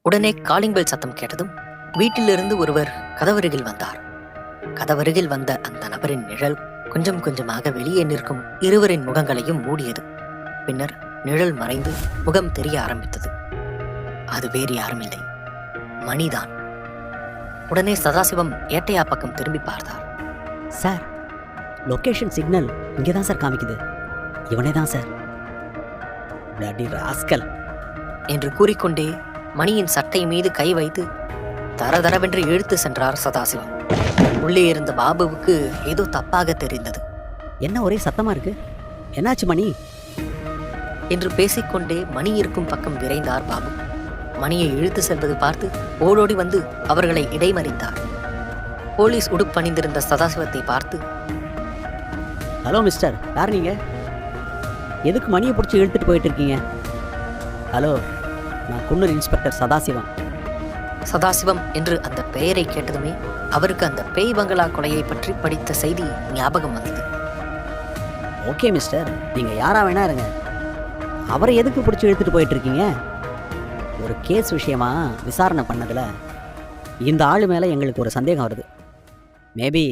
உடனே calling bell சத்தம் கேட்டதும் வீட்டிலிருந்து ஒருவர் கதவருகில் வந்தார். கதவருகில் வந்த அந்த நபரின் நிழல் கொஞ்சம் கொஞ்சமாக வெளியே நிற்கும் இருவரின் முகங்களையும் மூடியது. பின்னர் நிழல் மறைந்து முகம் தெரிய ஆரம்பித்தது. அது வேறு யாரும் இல்லை, மணிதான். உடனே சதாசிவம் ஏட்டையா பக்கம் திரும்பி பார்த்தார். சார், லொகேஷன் சிக்னல் இங்கே தான் சார் காமிக்குது. இவனே தான் சார். பிளடி ராஸ்கல் என்று கூறிக்கொண்டே மணியின் சட்டை மீது கை வைத்து தரதரவென்று இழுத்து சென்றார் சதாசிவம். உள்ளே இருந்த பாபுவுக்கு ஏதோ தப்பாக தெரிந்தது. என்ன ஒரே சத்தமா இருக்கு? என்னாச்சு மணி என்று பேசிக்கொண்டே மணி இருக்கும் பக்கம் விரைந்தார் பாபு. மணியை இழுத்து செல்வது பார்த்து ஓடோடி வந்து அவர்களை இடைமறித்தார். போலீஸ் உடுப்பணிந்திருந்த சதாசிவத்தை பார்த்து, ஹலோ மிஸ்டர், யார் நீங்க? எதுக்கு மணியை பிடிச்சி இழுத்துட்டு போயிட்டு இருக்கீங்க? ஹலோ, நான் குன்னூர் இன்ஸ்பெக்டர் சதாசிவம். சதாசிவம் என்று அந்த பெயரை கேட்டதுமே அவருக்கு அந்த பேய் பங்களா கொலையை பற்றி படித்த செய்தி ஞாபகம் வந்தது. ஓகே மிஸ்டர், நீங்க யாரா வேணா இருங்க. அவரை எதுக்கு பிடிச்சி இழுத்துட்டு போயிட்டு இருக்கீங்க? ஒரு கேஸ் விஷயமா விசாரணை பண்ணதுல இந்த ஆளு மேல எங்களுக்கு ஒரு சந்தேகம் வருது. மேபி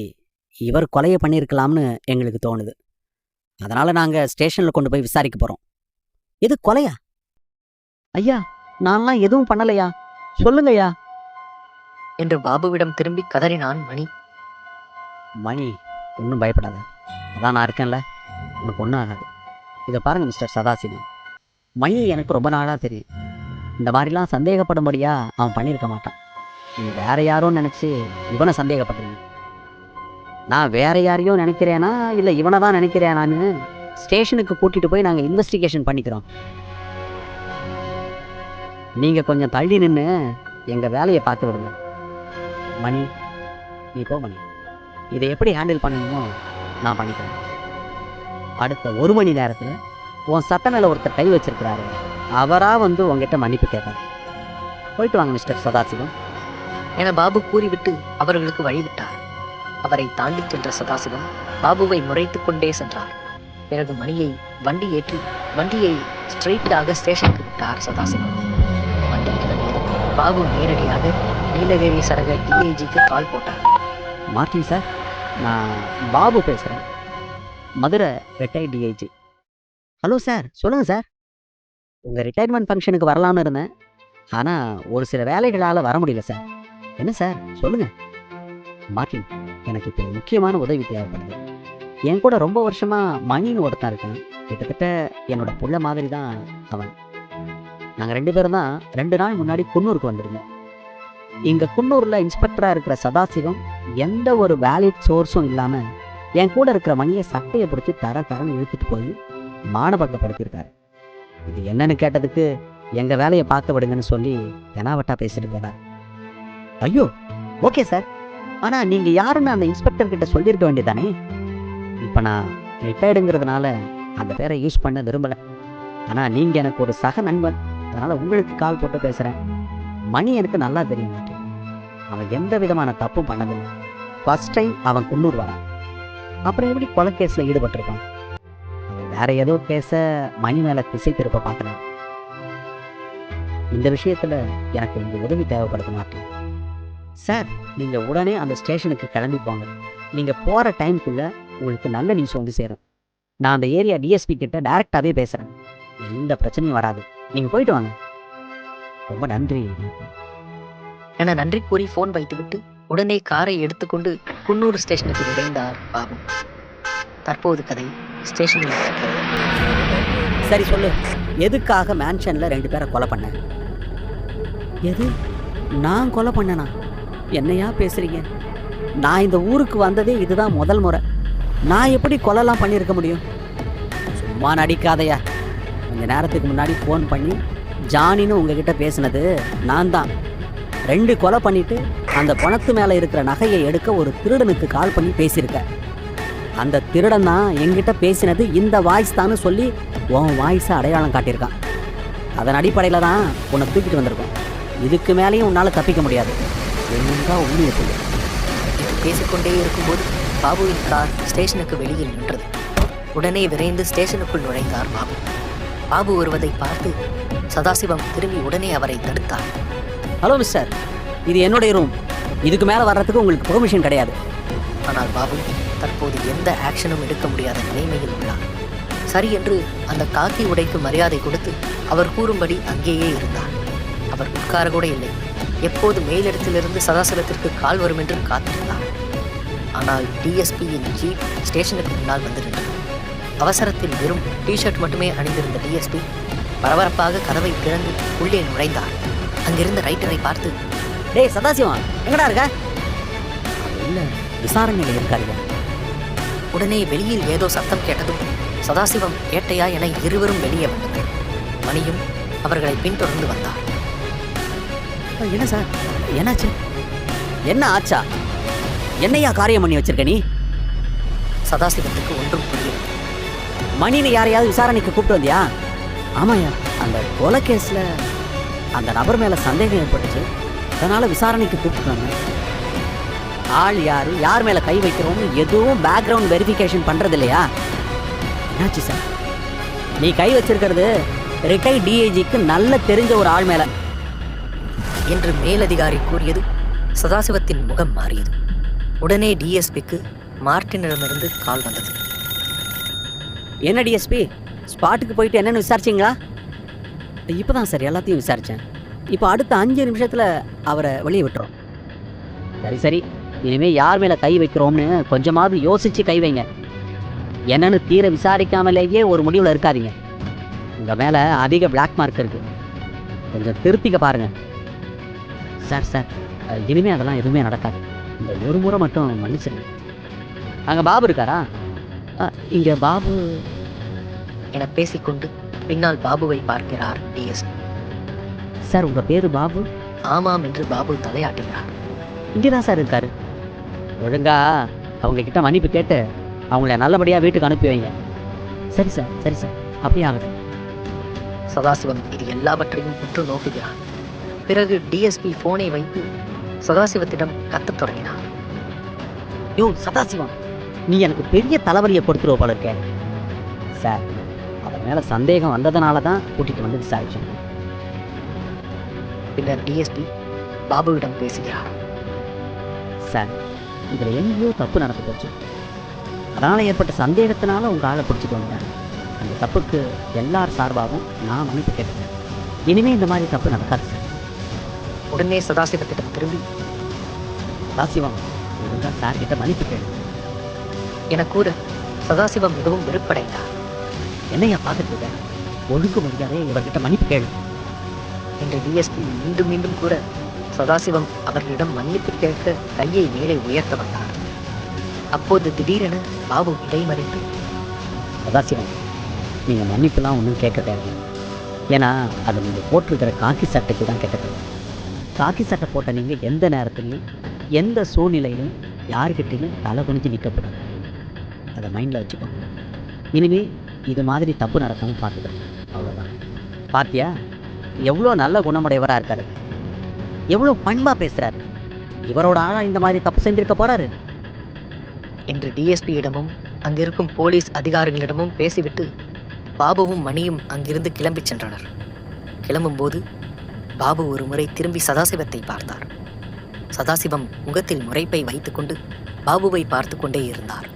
இவர் கொலையை பண்ணியிருக்கலாம்னு எங்களுக்கு தோணுது. அதனால நாங்க ஸ்டேஷன்ல கொண்டு போய் விசாரிக்க போறோம். எது கொலையா? ஐயா, நான்லாம் எதுவும் பண்ணலையா, சொல்லுங்கய்யா என்று பாபுவிடம் திரும்பி கதறினான் மணி. மணி, ஒன்றும் பயப்படாத, அதான் நான் இருக்கேன்ல, உனக்கு ஒன்றும் ஆகாது. இதை பாருங்க மிஸ்டர் சதாசிவம், மணி எனக்கு ரொம்ப நாளாக தெரியும். இந்த மாதிரிலாம் சந்தேகப்படும்படியா அவன் பண்ணியிருக்க மாட்டான். நீ வேற யாரோ நினச்சி இவனை சந்தேகப்படுறீங்க. நான் வேற யாரையோ நினைக்கிறேனா இல்லை இவனை தான் நினைக்கிறேனான்னு ஸ்டேஷனுக்கு கூட்டிகிட்டு போய் நாங்கள் இன்வெஸ்டிகேஷன் பண்ணிக்கிறோம். நீங்கள் கொஞ்சம் தள்ளி நின்று எங்கள் வேலையை பார்த்து விடுங்க. மணி, நீ போ மணி. இதை எப்படி ஹேண்டில் பண்ணணுமோ நான் பண்ணிக்கிறேன். அடுத்த 1 மணி நேரத்தில் உன் சட்ட மேலே ஒருத்தர் கை வச்சிருக்கிறாரு, அவராக வந்து உங்ககிட்ட மன்னிப்பு கேட்பார். போயிட்டு வாங்க மிஸ்டர் சதாசிவம் என பாபு கூறிவிட்டு அவர்களுக்கு வழிவிட்டார். அவரை தாண்டி சென்ற சதாசிவம் பாபுவை முறைத்து கொண்டே சென்றார். பிறகு மணியை வண்டி ஏற்றி வண்டியை ஸ்ட்ரெயிட்டாக ஸ்டேஷனுக்கு விட்டார் சதாசிவம். வண்டி கிளம்பியதும் பாபு நேரடியாக நீலகிரி சரக டிஐஜிக்கு கால் போட்டார். மார்டின் சார், நான் பாபு பேசுகிறேன், Madurai retired DIG. Hello sir, சொல்லுங்கள் சார். உங்கள் ரிட்டையர்மெண்ட் ஃபங்க்ஷனுக்கு வரலான்னு இருந்தேன், ஆனால் ஒரு சில வேலைகளால் வர முடியல சார். என்ன சார், சொல்லுங்கள். மார்டின், எனக்கு இப்போ முக்கியமான உதவி தேவைப்படுது. என் கூட ரொம்ப வருஷமாக மணின்னு ஒருத்தன் இருக்கான். கிட்டத்தட்ட என்னோட புள்ள மாதிரி தான் அவன். நாங்கள் 2 பேரும் தான் 2 நாள் முன்னாடி குன்னூருக்கு வந்துருந்தோம். இங்கே குன்னூரில் இன்ஸ்பெக்டராக இருக்கிற சதாசிவம் எந்த ஒரு வேலிட் சோர்ஸும் இல்லாமல் என் கூட இருக்கிற மணியை சட்டையை பிடிச்சி தரன்னு இழுத்துட்டு போய் மானபங்கப்படுத்தியிருக்காரு. இது என்னன்னு கேட்டதுக்கு எங்கள் வேலையை பார்க்க விடுங்கன்னு சொல்லி தெனாவட்டா பேசிட்டு போனார். ஐயோ, ஓகே சார், ஆனால் நீங்கள் யாருன்னு அந்த இன்ஸ்பெக்டர் கிட்ட சொல்லியிருக்க வேண்டியதானே? இப்போ நான் ரிட்டையர்டுங்கிறதுனால அந்த பேரை யூஸ் பண்ண விரும்பலை. ஆனால் நீங்கள் எனக்கு ஒரு சக நண்பன், அதனால் உங்களுக்கு கால் போட்டு பேசுகிறேன். மணி எனக்கு நல்லா தெரியும் மாட்டேன். அவன் எந்த விதமான தப்பும் பண்ணதில்லை. ஃபர்ஸ்ட் டைம் அவன் குன்னூர் வரான். அப்புறம் எப்படி கொலை கேஸில் ஈடுபட்டிருப்பான்? அவன் வேற ஏதோ கேஸை மணி மேலே திசை திருப்ப பார்க்குறான். இந்த விஷயத்தில் எனக்கு இந்த உதவி தேவைப்படுத்த மாட்டேன் சார். நீங்கள் உடனே அந்த ஸ்டேஷனுக்கு கிளம்பி போங்க. நீங்கள் போகிற டைமுக்குள்ளே உங்களுக்கு நல்ல நியூஸ் வந்து சேரும். நான் அந்த ஏரியா டிஎஸ்பி கிட்ட டைரெக்டாகவே பேசுகிறேன். எந்த பிரச்சனையும் வராது. நீங்கள் போயிட்டு வாங்க. ரொம்ப நன்றி என நன்றி கூறி போன் வைத்துவிட்டு உடனே காரை எடுத்துக்கொண்டு குன்னூர் ஸ்டேஷனுக்கு விரைந்தார் பாபு. தற்போது கதை ஸ்டேஷனில். சரி சொல்லு, எதுக்காக மேன்ஷனில் 2 பேரை கொலை பண்ண? எது, நான் கொலை பண்ணனா? என்னையா பேசுறீங்க? நான் இந்த ஊருக்கு வந்ததே இதுதான் முதல் முறை. நான் எப்படி கொலைலாம் பண்ணியிருக்க முடியும்? சும்மா நடிக்காதையா. கொஞ்ச நேரத்துக்கு முன்னாடி ஃபோன் பண்ணி ஜானின்னு உங்ககிட்ட பேசினது நான் தான். 2 கொலை பண்ணிட்டு அந்த பணத்து மேலே இருக்கிற நகையை எடுக்க ஒரு திருடனுக்கு கால் பண்ணி பேசியிருக்க. அந்த திருடன் தான் என்கிட்ட பேசினது இந்த வாய்ஸ் தான்னு சொல்லி உன் வாய்ஸை அடையாளம் காட்டியிருக்கான். அதன் அடிப்படையில் தான் உன்னை தூக்கிட்டு வந்திருக்கோம். இதுக்கு மேலேயும் உன்னால் தப்பிக்க முடியாது. என்னதான் உண்மையை சொல்லு. பேசிக்கொண்டே இருக்கும்போது பாபுவின் கார் ஸ்டேஷனுக்கு வெளியில் நின்றது. உடனே விரைந்து ஸ்டேஷனுக்குள் நுழைந்தார் பாபு. பாபு வருவதை பார்த்து சதாசிவம் திரும்பி உடனே அவரை தடுத்தார். ஹலோ மிஸ்டர், இது என்னுடைய ரூம். இதுக்கு மேலே வர்றதுக்கு உங்களுக்கு பெர்மிஷன் கிடையாது. ஆனால் பாபு தற்போது எந்த ஆக்ஷனும் எடுக்க முடியாத நிலைமையில் உள்ளார். சரி என்று அந்த காக்கி உடைக்கு மரியாதை கொடுத்து அவர் கூறும்படி அங்கேயே இருந்தார். அவர் உட்கார கூட இல்லை. எப்போது மேலிடத்திலிருந்து சதாசிவத்திற்கு கால் வரும் என்று காத்திருந்தார். ஆனால் டிஎஸ்பியின் ஜீப் ஸ்டேஷனுக்கு முன்னால் வந்து நின்றது. அவசரத்தில் வெறும் டிஷர்ட் மட்டுமே அணிந்திருந்த டிஎஸ்பி பரபரப்பாக கதவை திறந்து உள்ளே நுழைந்தார். அங்கிருந்த ரைட்டரை பார்த்து, டேய் சதாசிவம், எங்கடா இருக்க? இல்லை, விசாரணையில் இருக்காருங்க. உடனே வெளியில் ஏதோ சத்தம் கேட்டதும் சதாசிவம் ஏட்டையா என இருவரும் வெளியே வந்தனர். மணியும் அவர்களை பின்தொடர்ந்து வந்தார். என்ன சார், என்னாச்சு? என்ன ஆச்சா? என்னையா காரியம் பண்ணி வச்சிருக்க நீ? சதாசிவத்துக்கு ஒன்றும் புரியவில்லை. மணின்னு யாரையாவது விசாரணைக்கு கூப்பிட்டு வந்தியா? ஆமாயா, அந்த கொலை கேஸில் அந்த நபர் மேலே சந்தேகம் ஏற்பட்டுச்சு, அதனால் விசாரணைக்கு கூப்பிட்டு வந்தேன். ஆள் யார், யார் மேலே கை வைக்கிறோம்னு எதுவும் பேக்ரவுண்ட் வெரிஃபிகேஷன் பண்ணுறது இல்லையா? என்னாச்சு சார்? நீ கை வச்சிருக்கிறது ரிட்டையர்ட் டிஐஜிக்கு நல்ல தெரிஞ்ச ஒரு ஆள் மேலே என்று மேலதிகாரி கூறியது சதாசிவத்தின் முகம் மாறியது. உடனே டிஎஸ்பிக்கு மார்ட்டினிடமிருந்து கால் வந்தது. என்ன டிஎஸ்பி, ஸ்பாட்டுக்கு போயிட்டு என்னென்னு விசாரிச்சிங்களா? இப்போ தான் சார் எல்லாத்தையும் விசாரித்தேன். இப்போ அடுத்த 5 நிமிஷத்தில் அவரை வெளியே விட்டுறோம். சரி சரி, இனிமேல் யார் மேலே கை வைக்கிறோம்னு கொஞ்சமாவது யோசித்து கை வைங்க. என்னன்னு தீர விசாரிக்காமலேயே ஒரு முடிவில் இருக்காதீங்க. உங்கள் மேலே அதிக பிளாக் மார்க் இருக்குது, கொஞ்சம் திருத்திக்க பாருங்கள். சார் சார், இனிமேல் அதெல்லாம் எதுவுமே நடக்காது. இந்த ஒரு முறை மட்டும் மன்னிச்சிருங்க. அங்கே பாபு இருக்காரா? இங்கே பாபு என பேசிக்கொண்டு பின்னால் பாபுவை பார்க்கிறார் டிஎஸ்பி. சார், உங்கள் பேர் பாபு? ஆமாம் என்று பாபு தலையாட்டுகிறார். இங்கே தான் சார் இருக்காரு. ஒழுங்கா அவங்கக்கிட்ட மன்னிப்பு கேட்டு அவங்கள நல்லபடியாக வீட்டுக்கு அனுப்பி வைங்க. சரி சார், சரி சார், அப்படியே ஆகட்டும். சதாசிவம் இது எல்லாவற்றையும் உற்று நோக்குகிறார். பிறகு டிஎஸ்பி போனை வைத்து சதாசிவத்திடம் கத்தத் தொடங்கினார். யோ சதாசிவம், நீ எனக்கு பெரிய தலைவலியை கொடுத்துருவ போல இருக்க. சார், அவன் மேலே சந்தேகம் வந்ததுனால தான் கூட்டிகிட்டு வந்து விசாரிச்சோம். பின்னர் டிஎஸ்பி பாபுவிடம் பேசுகிறார். சார், இதில் எங்கேயோ தப்பு நடந்து போச்சு. அதனால் ஏற்பட்ட சந்தேகத்தினால உங்கள் ஆளை பிடிச்சிட்டு வந்தேன். அந்த தப்புக்கு எல்லார் சார்பாகவும் நான் மன்னிப்பு கேட்டேன். இனிமேல் இந்த மாதிரி தப்பு நடக்காது சார். உடனே சதாசிவத்திடம் திரும்பி, சதாசிவம், ஒழுங்கா சார் கிட்ட மன்னிப்பு கேளு என கூற சதாசிவம் மிகவும் வெறுப்படைந்தார். என்னையா பார்த்துட்டு இருக்க? ஒழுங்கு மரியாதை இவர்கிட்ட மன்னிப்பு கேளு என்று டிஎஸ்பி மீண்டும் மீண்டும் கூற சதாசிவம் அவர்களிடம் மன்னிப்பு கேட்க கையை மேலே உயர்த்த வந்தார். அப்போது திடீரென பாபு இடைமறித்து, சதாசிவம், நீங்கள் மன்னிப்புலாம் ஒன்றும் கேட்க தேவையில்லை. ஏன்னா அது நீங்கள் போட்டிருக்கிற காக்கி சட்டைக்கு தான் கேட்டது. காக்கி சட்டை போட்ட நீங்கள் எந்த நேரத்துலையும் எந்த சூழ்நிலையிலும் யாருக்கிட்டையும் தலை குனிஞ்சு நிற்கப்படாது. அதை மைண்டில் வச்சுக்கோங்க. இனிமே இது மாதிரி தப்பு நடக்காமல் பார்த்துக்கிறேன், அவ்வளோதான். பாத்தியா, எவ்வளோ நல்ல குணமுடையவராக இருக்காரு, எவ்வளோ பண்பாக பேசுகிறாரு. இவரோட ஆளாக இந்த மாதிரி தப்பு செஞ்சிருக்க போகிறாரு என்று டிஎஸ்பியிடமும் அங்கிருக்கும் போலீஸ் அதிகாரிகளிடமும் பேசிவிட்டு பாபுவும் மணியும் அங்கிருந்து கிளம்பி சென்றனர். கிளம்பும்போது பாபு ஒரு முறை திரும்பி சதாசிவத்தை பார்த்தார். சதாசிவம் முகத்தில் முறைப்பை வைத்துக்கொண்டு பாபுவை பார்த்து கொண்டே இருந்தார்.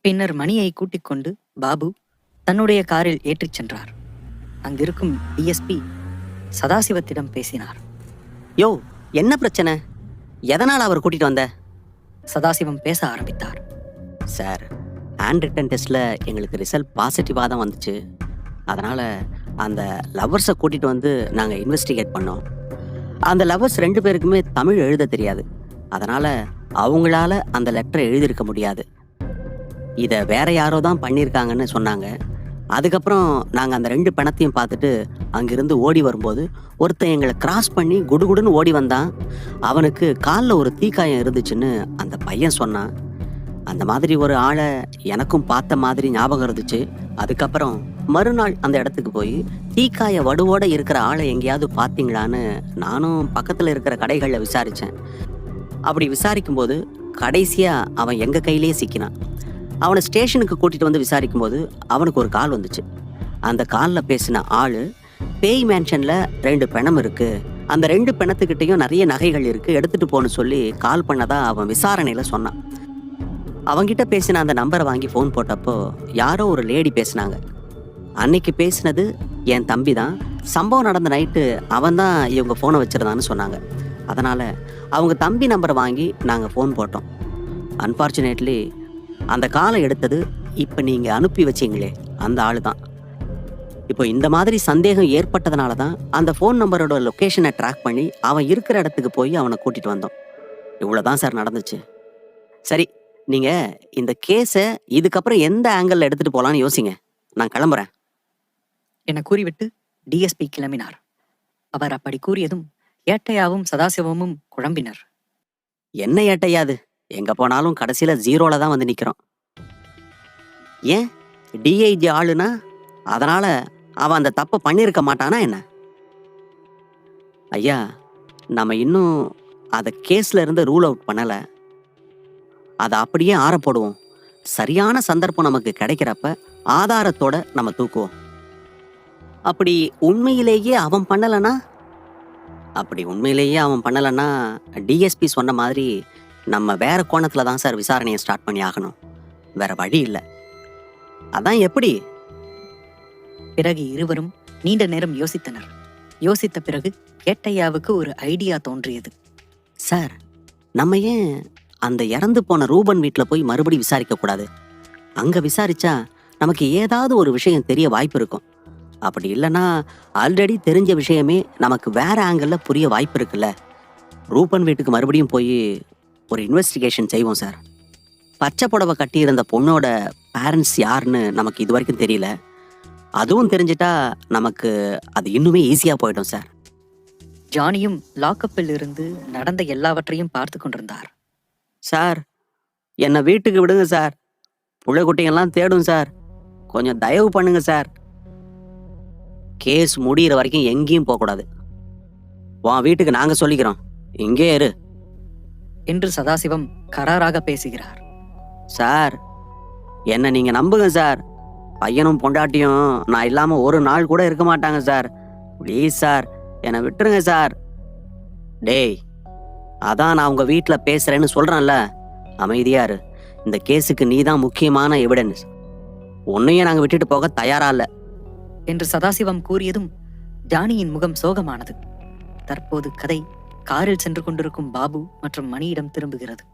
பின்னர் மணியை கூட்டிக் கொண்டு பாபு தன்னுடைய காரில் ஏற்றிச் சென்றார். அங்கிருக்கும் டிஎஸ்பி சதாசிவத்திடம் பேசினார். யோ, என்ன பிரச்சனை? எதனால் அவர் கூட்டிகிட்டு வந்த? சதாசிவம் பேச ஆரம்பித்தார். சார், ஹேண்ட் ரிட்டன் டெஸ்ட்டில் எங்களுக்கு ரிசல்ட் பாசிட்டிவாக தான் வந்துச்சு. அதனால் அந்த லவ்வர்ஸை கூட்டிகிட்டு வந்து நாங்கள் இன்வெஸ்டிகேட் பண்ணோம். அந்த லவ்வர்ஸ் 2 பேருக்குமே தமிழ் எழுத தெரியாது. அதனால் அவங்களால அந்த லெட்டரை எழுதியிருக்க முடியாது. இதை வேற யாரோ தான் பண்ணியிருக்காங்கன்னு சொன்னாங்க. அதுக்கப்புறம் நாங்கள் அந்த 2 பணத்தையும் பார்த்துட்டு அங்கிருந்து ஓடி வரும்போது ஒருத்தன் எங்களை கிராஸ் பண்ணி குடுகுடுன்னு ஓடி வந்தான். அவனுக்கு காலில் ஒரு தீக்காயம் இருந்துச்சுன்னு அந்த பையன் சொன்னான். அந்த மாதிரி ஒரு ஆளை எனக்கும் பார்த்த மாதிரி ஞாபகம் இருந்துச்சு. அதுக்கப்புறம் மறுநாள் அந்த இடத்துக்கு போய் தீக்காய வடுவோட இருக்கிற ஆளை எங்கேயாவது பார்த்தீங்களான்னு நானும் பக்கத்தில் இருக்கிற கடைகளில் விசாரித்தேன். அப்படி விசாரிக்கும்போது கடைசியாக அவன் எங்கள் கையிலே சிக்கினான். அவனை ஸ்டேஷனுக்கு கூட்டிகிட்டு வந்து விசாரிக்கும்போது அவனுக்கு ஒரு கால் வந்துச்சு. அந்த காலில் பேசின ஆள், பேய் மேன்ஷனில் 2 பிணம் இருக்குது, அந்த 2 பிணத்துக்கிட்டையும் நிறைய நகைகள் இருக்கு, எடுத்துட்டு போன்னு சொல்லி கால் பண்ணதா அவன் விசாரணையில சொன்னான். அவங்கிட்ட பேசின அந்த நம்பரை வாங்கி ஃபோன் போட்டப்போ யாரோ ஒரு லேடி பேசினாங்க. அன்னைக்கு பேசினது என் தம்பி தான். சம்பவம் நடந்த நைட்டு அவன் தான் இவங்க ஃபோனை வச்சிருந்தான்னு சொன்னாங்க. அதனால் அவங்க தம்பி நம்பரை வாங்கி நாங்கள் ஃபோன் போட்டோம். அன்ஃபார்ச்சுனேட்லி அந்த காலை எடுத்தது இப்போ நீங்கள் அனுப்பி வச்சிங்களே அந்த ஆள் தான். இப்போ இந்த மாதிரி சந்தேகம் ஏற்பட்டதுனால தான் அந்த ஃபோன் நம்பரோட லொக்கேஷனை ட்ராக் பண்ணி அவன் இருக்கிற இடத்துக்கு போய் அவனை கூட்டிகிட்டு வந்தோம். இவ்வளோ தான் சார் நடந்துச்சு. சரி, நீங்கள் இந்த கேஸை இதுக்கப்புறம் எந்த ஆங்கிளில் எடுத்துகிட்டு போகலான்னு யோசிங்க. நான் கிளம்புறேன் என கூறிவிட்டு டிஎஸ்பி கிளம்பினார். அவர் அப்படி கூறியதும் ஏட்டையாவும் சதாசிவமும் குழம்பினர். என்ன ஏட்டையாது, எங்கே போனாலும் கடைசியில் ஜீரோவில் தான் வந்து நிற்கிறோம். ஏன் டிஐஜி ஆளுனா அதனால் அவன் அந்த தப்பை பண்ணியிருக்க மாட்டானா என்ன? ஐயா, நம்ம இன்னும் அதை கேஸில் இருந்து ரூல் அவுட் பண்ணலை. அதை அப்படியே ஆற போடுவோம். சரியான சந்தர்ப்பம் நமக்கு கிடைக்கிறப்ப ஆதாரத்தோட நம்ம தூக்குவோம். அப்படி உண்மையிலேயே அவன் பண்ணலைன்னா டிஎஸ்பி சொன்ன மாதிரி நம்ம வேற கோணத்தில் தான் சார் விசாரணையை ஸ்டார்ட் பண்ணி ஆகணும். வேற வழி இல்லை. அதான் எப்படி? பிறகு இருவரும் நீண்ட நேரம் யோசித்தனர். யோசித்த பிறகு ஏட்டையாவுக்கு ஒரு ஐடியா தோன்றியது. சார், நம்ம ஏன் அந்த இறந்து போன ரூபன் வீட்டில் போய் மறுபடியும் விசாரிக்க கூடாது? அங்கே விசாரிச்சா நமக்கு ஏதாவது ஒரு விஷயம் தெரிய வாய்ப்பு இருக்கும். அப்படி இல்லைன்னா ஆல்ரெடி தெரிஞ்ச விஷயமே நமக்கு வேற ஆங்கிளில் புரிய வாய்ப்பு இருக்குல்ல. ரூபன் வீட்டுக்கு மறுபடியும் போய் ஒரு இன்வெஸ்டிகேஷன் செய்வோம் சார். பச்சை புடவை கட்டியிருந்த பொண்ணோட பேரண்ட்ஸ் யாருன்னு நமக்கு இது வரைக்கும் தெரியல. அதுவும் தெரிஞ்சிட்டா நமக்கு அது இன்னுமே ஈஸியாக போயிடும் சார். ஜானியும் லாக்கப்பில் இருந்து நடந்த எல்லாவற்றையும் பார்த்து கொண்டிருந்தார். சார், என்னை வீட்டுக்கு விடுங்க சார். புள்ள குட்டிங்கெல்லாம் தேடும் சார். கொஞ்சம் தயவு பண்ணுங்க சார். கேஸ் முடிகிற வரைக்கும் எங்கேயும் போகக்கூடாது. உன் வீட்டுக்கு நாங்கள் சொல்லிக்கிறோம், இங்கே இரு என்று சதாசிவம் கராராக பேசுகிறார். சார், என்னை நீங்கள் நம்புங்க சார். பையனும் பொண்டாட்டியும் நான் இல்லாமல் ஒரு நாள் கூட இருக்க மாட்டாங்க சார். ப்ளீஸ் சார், என்னை விட்டுருங்க சார். டேய், அதான் நான் உங்கள் வீட்டில் பேசுகிறேன்னு சொல்கிறேன்ல, அமைதியாரு. இந்த கேஸுக்கு நீ தான் முக்கியமான எவிடன்ஸ். உன்னையே நாங்கள் விட்டுட்டு போக தயாரா இல்லை என்று சதாசிவம் கூறியதும் ஜானியின் முகம் சோகமானது. தற்போது கதை காரில் சென்று கொண்டிருக்கும் பாபு மற்றும் மணியிடம் திரும்புகிறது.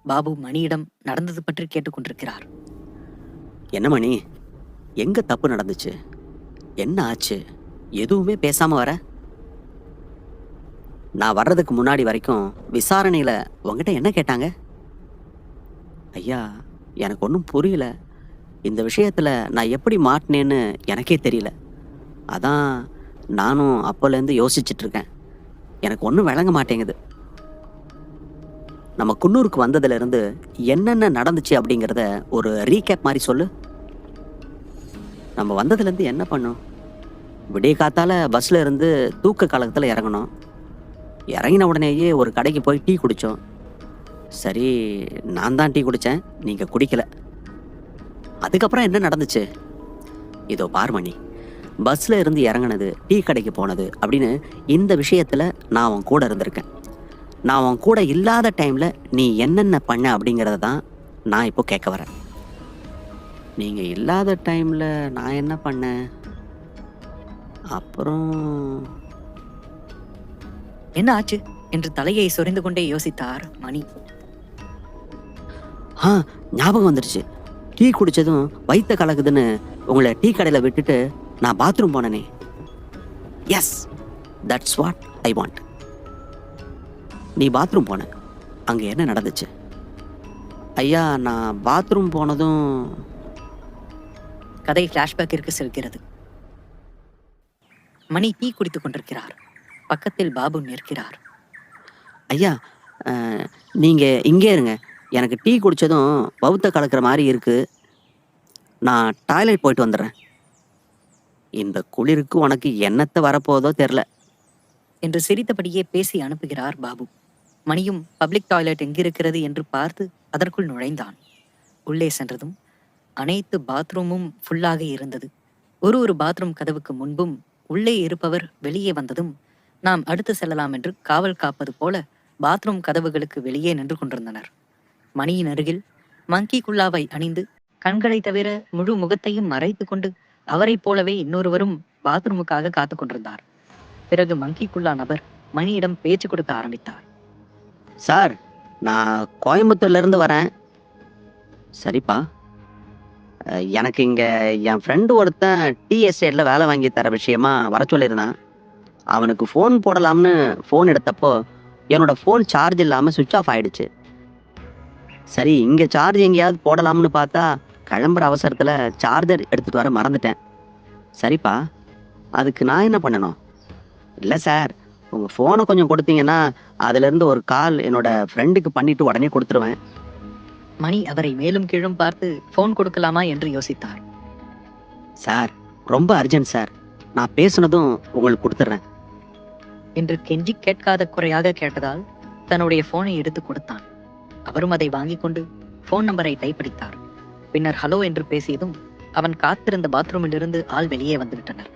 பாபு மணியிடம் நடந்தது பற்றி கேட்டுக்கொண்டிருக்கிறார். என்ன மணி, எங்க தப்பு நடந்துச்சு? என்ன ஆச்சு? எதுவுமே பேசாம வர? நான் வர்றதுக்கு முன்னாடி வரைக்கும் விசாரணையில உங்ககிட்ட என்ன கேட்டாங்க? ஐயா, எனக்கு ஒன்றும் புரியல. இந்த விஷயத்துல நான் எப்படி மாட்டினேன்னு எனக்கே தெரியல. அதான் நானும் அப்போலேருந்து யோசிச்சுட்டு இருக்கேன். எனக்கு ஒன்றும் விளங்க மாட்டேங்குது. நம்ம குன்னூருக்கு வந்ததுலேருந்து என்னென்ன நடந்துச்சு அப்படிங்கிறத ஒரு ரீகேப் மாதிரி சொல்லு. நம்ம வந்ததுலேருந்து என்ன பண்ணோம்? விடிய காத்தால பஸ்ஸில் இருந்து தூக்க காலத்தில் இறங்கணும். இறங்கின உடனேயே ஒரு கடைக்கு போய் டீ குடித்தோம். சரி, நான் தான் டீ குடித்தேன், நீங்கள் குடிக்கல. அதுக்கப்புறம் என்ன நடந்துச்சு? இதோ பார்மணி, பஸ்ஸில் இருந்து இறங்கினது, டீ கடைக்கு போனது அப்படின்னு இந்த விஷயத்தில் நான் உன் கூட இருந்திருக்கேன். நான் உன் கூட இல்லாத டைமில் நீ என்னென்ன பண்ண அப்படிங்கிறத தான் நான் இப்போ கேட்க வரேன். நீங்கள் இல்லாத டைமில் நான் என்ன பண்ணேன்? அப்புறம் என்ன ஆச்சு என்று தலையை சொரிந்து கொண்டே யோசித்தார் மணி. ஞாபகம் வந்துடுச்சு. டீ குடித்ததும் வயிற்ற கலக்குதுன்னு உங்களை டீ கடையில் விட்டுட்டு நான் பாத்ரூம் போனேனே. Yes, that's what I want. நீ பாத்ரூம் போன, அங்கே என்ன நடந்துச்சு? ஐயா, நான் பாத்ரூம் போனதும் கதை ஃப்ளாஷ்பேக்கிற்கு செல்கிறது. மணி டீ குடித்துக் கொண்டிருக்கிறார். பக்கத்தில் பாபு நிற்கிறார். ஐயா, நீங்கள் இங்கே இருங்க. எனக்கு டீ குடித்ததும் பௌத்த கலக்கிற மாதிரி இருக்குது. நான் டாய்லெட் போயிட்டு வந்துடுறேன். இந்த குளிருக்கு உனக்கு என்னத்தை வரப்போதோ தெரில என்று சிரித்தபடியே பேசி அனுப்புகிறார் பாபு. மணியும் பப்ளிக் டாய்லெட் எங்கிருக்கிறது என்று பார்த்து அதற்குள் நுழைந்தான். உள்ளே சென்றதும் அனைத்து பாத்ரூமும் ஃபுல்லாக இருந்தது. ஒரு பாத்ரூம் கதவுக்கு முன்பும் உள்ளே இருப்பவர் வெளியே வந்ததும் நாம் அடுத்து செல்லலாம் என்று காவல் காப்பது போல பாத்ரூம் கதவுகளுக்கு வெளியே நின்று கொண்டிருந்தனர். மணியின் அருகில் மங்கி குல்லாவை அணிந்து கண்களை தவிர முழு முகத்தையும் மறைத்து கொண்டு அவரைப் போலவே இன்னொருவரும் பாத்ரூமுக்காக காத்து கொண்டிருந்தார். பிறகு மங்கி குல்லா நபர் மணியிடம் பேச்சு கொடுக்க ஆரம்பித்தார். சார், நான் கோயம்புத்தூர்லேருந்து வரேன். சரிப்பா. எனக்கு இங்கே என் ஃப்ரெண்டு ஒருத்தன் டீ எஸ்டேட்டில் வேலை வாங்கி தர விஷயமா வர சொல்லியிருந்தான். அவனுக்கு ஃபோன் போடலாம்னு ஃபோன் எடுத்தப்போ என்னோட ஃபோன் சார்ஜ் இல்லாமல் சுவிட்ச் ஆஃப் ஆயிடுச்சு. சரி, இங்கே சார்ஜ் எங்கேயாவது போடலாம்னு பார்த்தா கிளம்புற அவசரத்தில் சார்ஜர் எடுத்துகிட்டு வர மறந்துட்டேன். சரிப்பா, அதுக்கு நான் என்ன பண்ணணும்? இல்லை சார், உங்கள் ஃபோனை கொஞ்சம் கொடுத்தீங்கன்னா அதுலேருந்து ஒரு கால் என்னோட ஃப்ரெண்டுக்கு பண்ணிவிட்டு உடனே கொடுத்துருவேன். மணி அவரை மேலும் கீழும் பார்த்து போன் கொடுக்கலாமா என்று யோசித்தார். சார், ரொம்ப அர்ஜென்ட் சார், நான் பேசுனதும் உங்களுக்கு கொடுத்துட்றேன் என்று கெஞ்சி கேட்காத குறையாக கேட்டதால் தன்னுடைய போனை எடுத்து கொடுத்தான். அவரும் அதை வாங்கி கொண்டு போன் நம்பரை டைப் அடித்தார். பின்னர் ஹலோ என்று பேசியதும் அவன் காத்திருந்த பாத்ரூமிலிருந்து ஆள் வெளியே வந்துவிட்டனர்.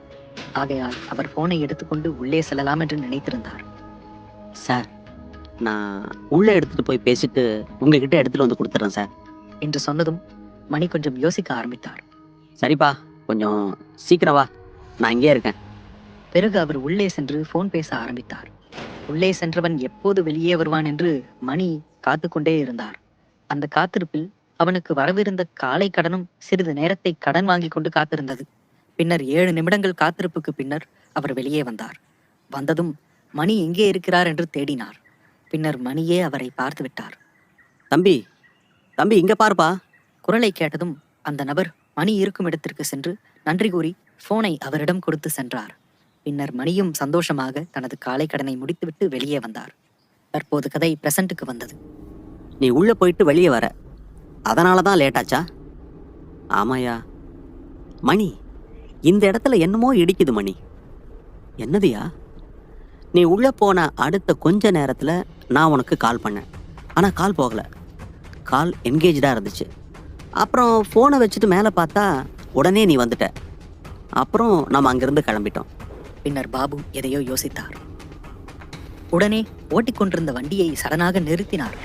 ஆகையால் அவர் போனை எடுத்துக்கொண்டு உள்ளே செல்லலாம் என்று நினைத்திருந்தார். சார், நான் உள்ளே எடுத்துகிட்டு போய் பேசிட்டு உங்ககிட்ட எடுத்துகிட்டு வந்து கொடுத்துட்றேன் சார் என்று சொன்னதும் மணி கொஞ்சம் யோசிக்க ஆரம்பித்தார். சரிப்பா, கொஞ்சம் சீக்கிரம் வா, நான் இங்கே இருக்கேன். பிறகு அவர் உள்ளே சென்று போன் பேச ஆரம்பித்தார். உள்ளே சென்றவன் எப்போது வெளியே வருவான் என்று மணி காத்து கொண்டே இருந்தார். அந்த காத்திருப்பில் அவனுக்கு வரவிருந்த காலை கடனும் சிறிது நேரத்தை கடன் வாங்கி கொண்டு காத்திருந்தது. பின்னர் 7 நிமிடங்கள் காத்திருப்புக்கு பின்னர் அவர் வெளியே வந்தார். வந்ததும் மணி எங்கே இருக்கிறார் என்று தேடினார். பின்னர் மணியே அவரை பார்த்து விட்டார். தம்பி, தம்பி இங்கே பாருப்பா. குரலை கேட்டதும் அந்த நபர் மணி இருக்கும் இடத்திற்கு சென்று நன்றி கூறி போனை அவரிடம் கொடுத்து சென்றார். பின்னர் மணியும் சந்தோஷமாக தனது காலை கடனை முடித்துவிட்டு வெளியே வந்தார். தற்போது கதை பிரசன்ட்டுக்கு வந்தது. நீ உள்ளே போயிட்டு வெளியே வர, அதனால தான் லேட்டாச்சா? ஆமாயா. மணி, இந்த இடத்துல என்னமோ இடிக்குது மணி. என்னதுயா? நீ உள்ளே போன அடுத்த கொஞ்ச நேரத்தில் நான் உனக்கு கால் பண்ணேன். ஆனால் கால் போகலை, கால் என்கேஜாக இருந்துச்சு. அப்புறம் ஃபோனை வச்சுட்டு மேலே பார்த்தா உடனே நீ வந்துட்ட. அப்புறம் நம்ம அங்கேருந்து கிளம்பிட்டோம். பின்னர் பாபு எதையோ யோசித்தார். உடனே ஓட்டிக்கொண்டிருந்த வண்டியை சடனாக நிறுத்தினார்.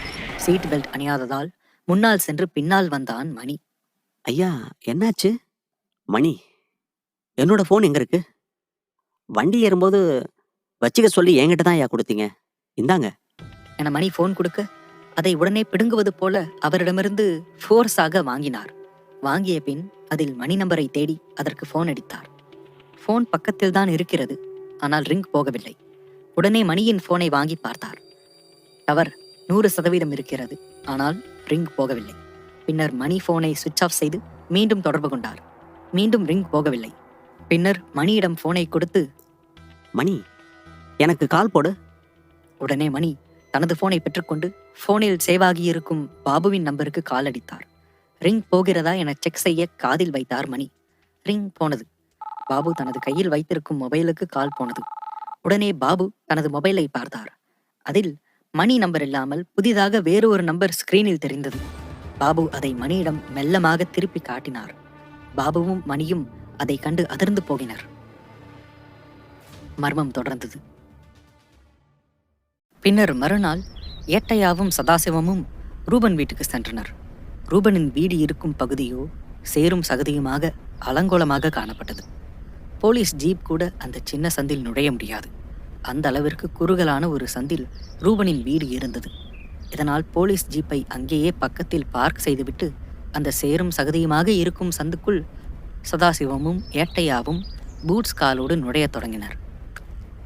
சீட் பெல்ட் அணியாததால் முன்னால் சென்று பின்னால் வந்தான் மணி. ஐயா, என்னாச்சு? மணி, என்னோட ஃபோன் எங்கே இருக்கு? வண்டி ஏறும்போது வச்சுக்க சொல்லி என்கிட்ட தான் ஐயா கொடுத்தீங்க, இந்தாங்க என மணி போன் கொடுக்க அதை உடனே பிடுங்குவது போல அவரிடமிருந்து ஃபோர்ஸாக வாங்கினார். வாங்கிய பின் அதில் மணி நம்பரை தேடி அதற்கு போன் அடித்தார். போன் பக்கத்தில் தான் இருக்கிறது, ஆனால் ரிங் போகவில்லை. உடனே மணியின் போனை வாங்கி பார்த்தார். டவர் 100% இருக்கிறது, ஆனால் ரிங் போகவில்லை. பின்னர் மணி போனை சுவிட்ச் ஆஃப் செய்து மீண்டும் தொடர்பு கொண்டார். மீண்டும் ரிங் போகவில்லை. பின்னர் மணியிடம் போனை கொடுத்து, மணி, எனக்கு கால் போடு. உடனே மணி தனது போனை பெற்றுக்கொண்டு போனில் சேவாகியிருக்கும் பாபுவின் நம்பருக்கு கால் அடித்தார். ரிங் போகிறதா என செக் செய்ய காதில் வைத்தார் மணி. ரிங் போனது. பாபு தனது கையில் வைத்திருக்கும் மொபைலுக்கு கால் போனது. உடனே பாபு தனது மொபைலை பார்த்தார். அதில் மணி நம்பர் இல்லாமல் புதிதாக வேறு ஒரு நம்பர் ஸ்கிரீனில் தெரிந்தது. பாபு அதை மணியிடம் மெல்லமாக திருப்பி காட்டினார். பாபுவும் மணியும் அதை கண்டு அதிர்ந்து போகினர். மர்மம் தொடர்ந்தது. பின்னர் மறுநாள் ஏட்டையாவும் சதாசிவமும் ரூபன் வீட்டுக்கு சென்றனர். ரூபனின் வீடு இருக்கும் பகுதியோ சேரும் சகதியுமாக அலங்கோலமாக காணப்பட்டது. போலீஸ் ஜீப் கூட அந்த சின்ன சந்தில் நுழைய முடியாது. அந்த அளவிற்கு குறுகலான ஒரு சந்தில் ரூபனின் வீடு இருந்தது. இதனால் போலீஸ் ஜீப்பை அங்கேயே பக்கத்தில் பார்க் செய்துவிட்டு அந்த சேரும் சகதியுமாக இருக்கும் சந்துக்குள் சதாசிவமும் ஏட்டையாவும் பூட்ஸ் காலோடு நுழையத் தொடங்கினர்.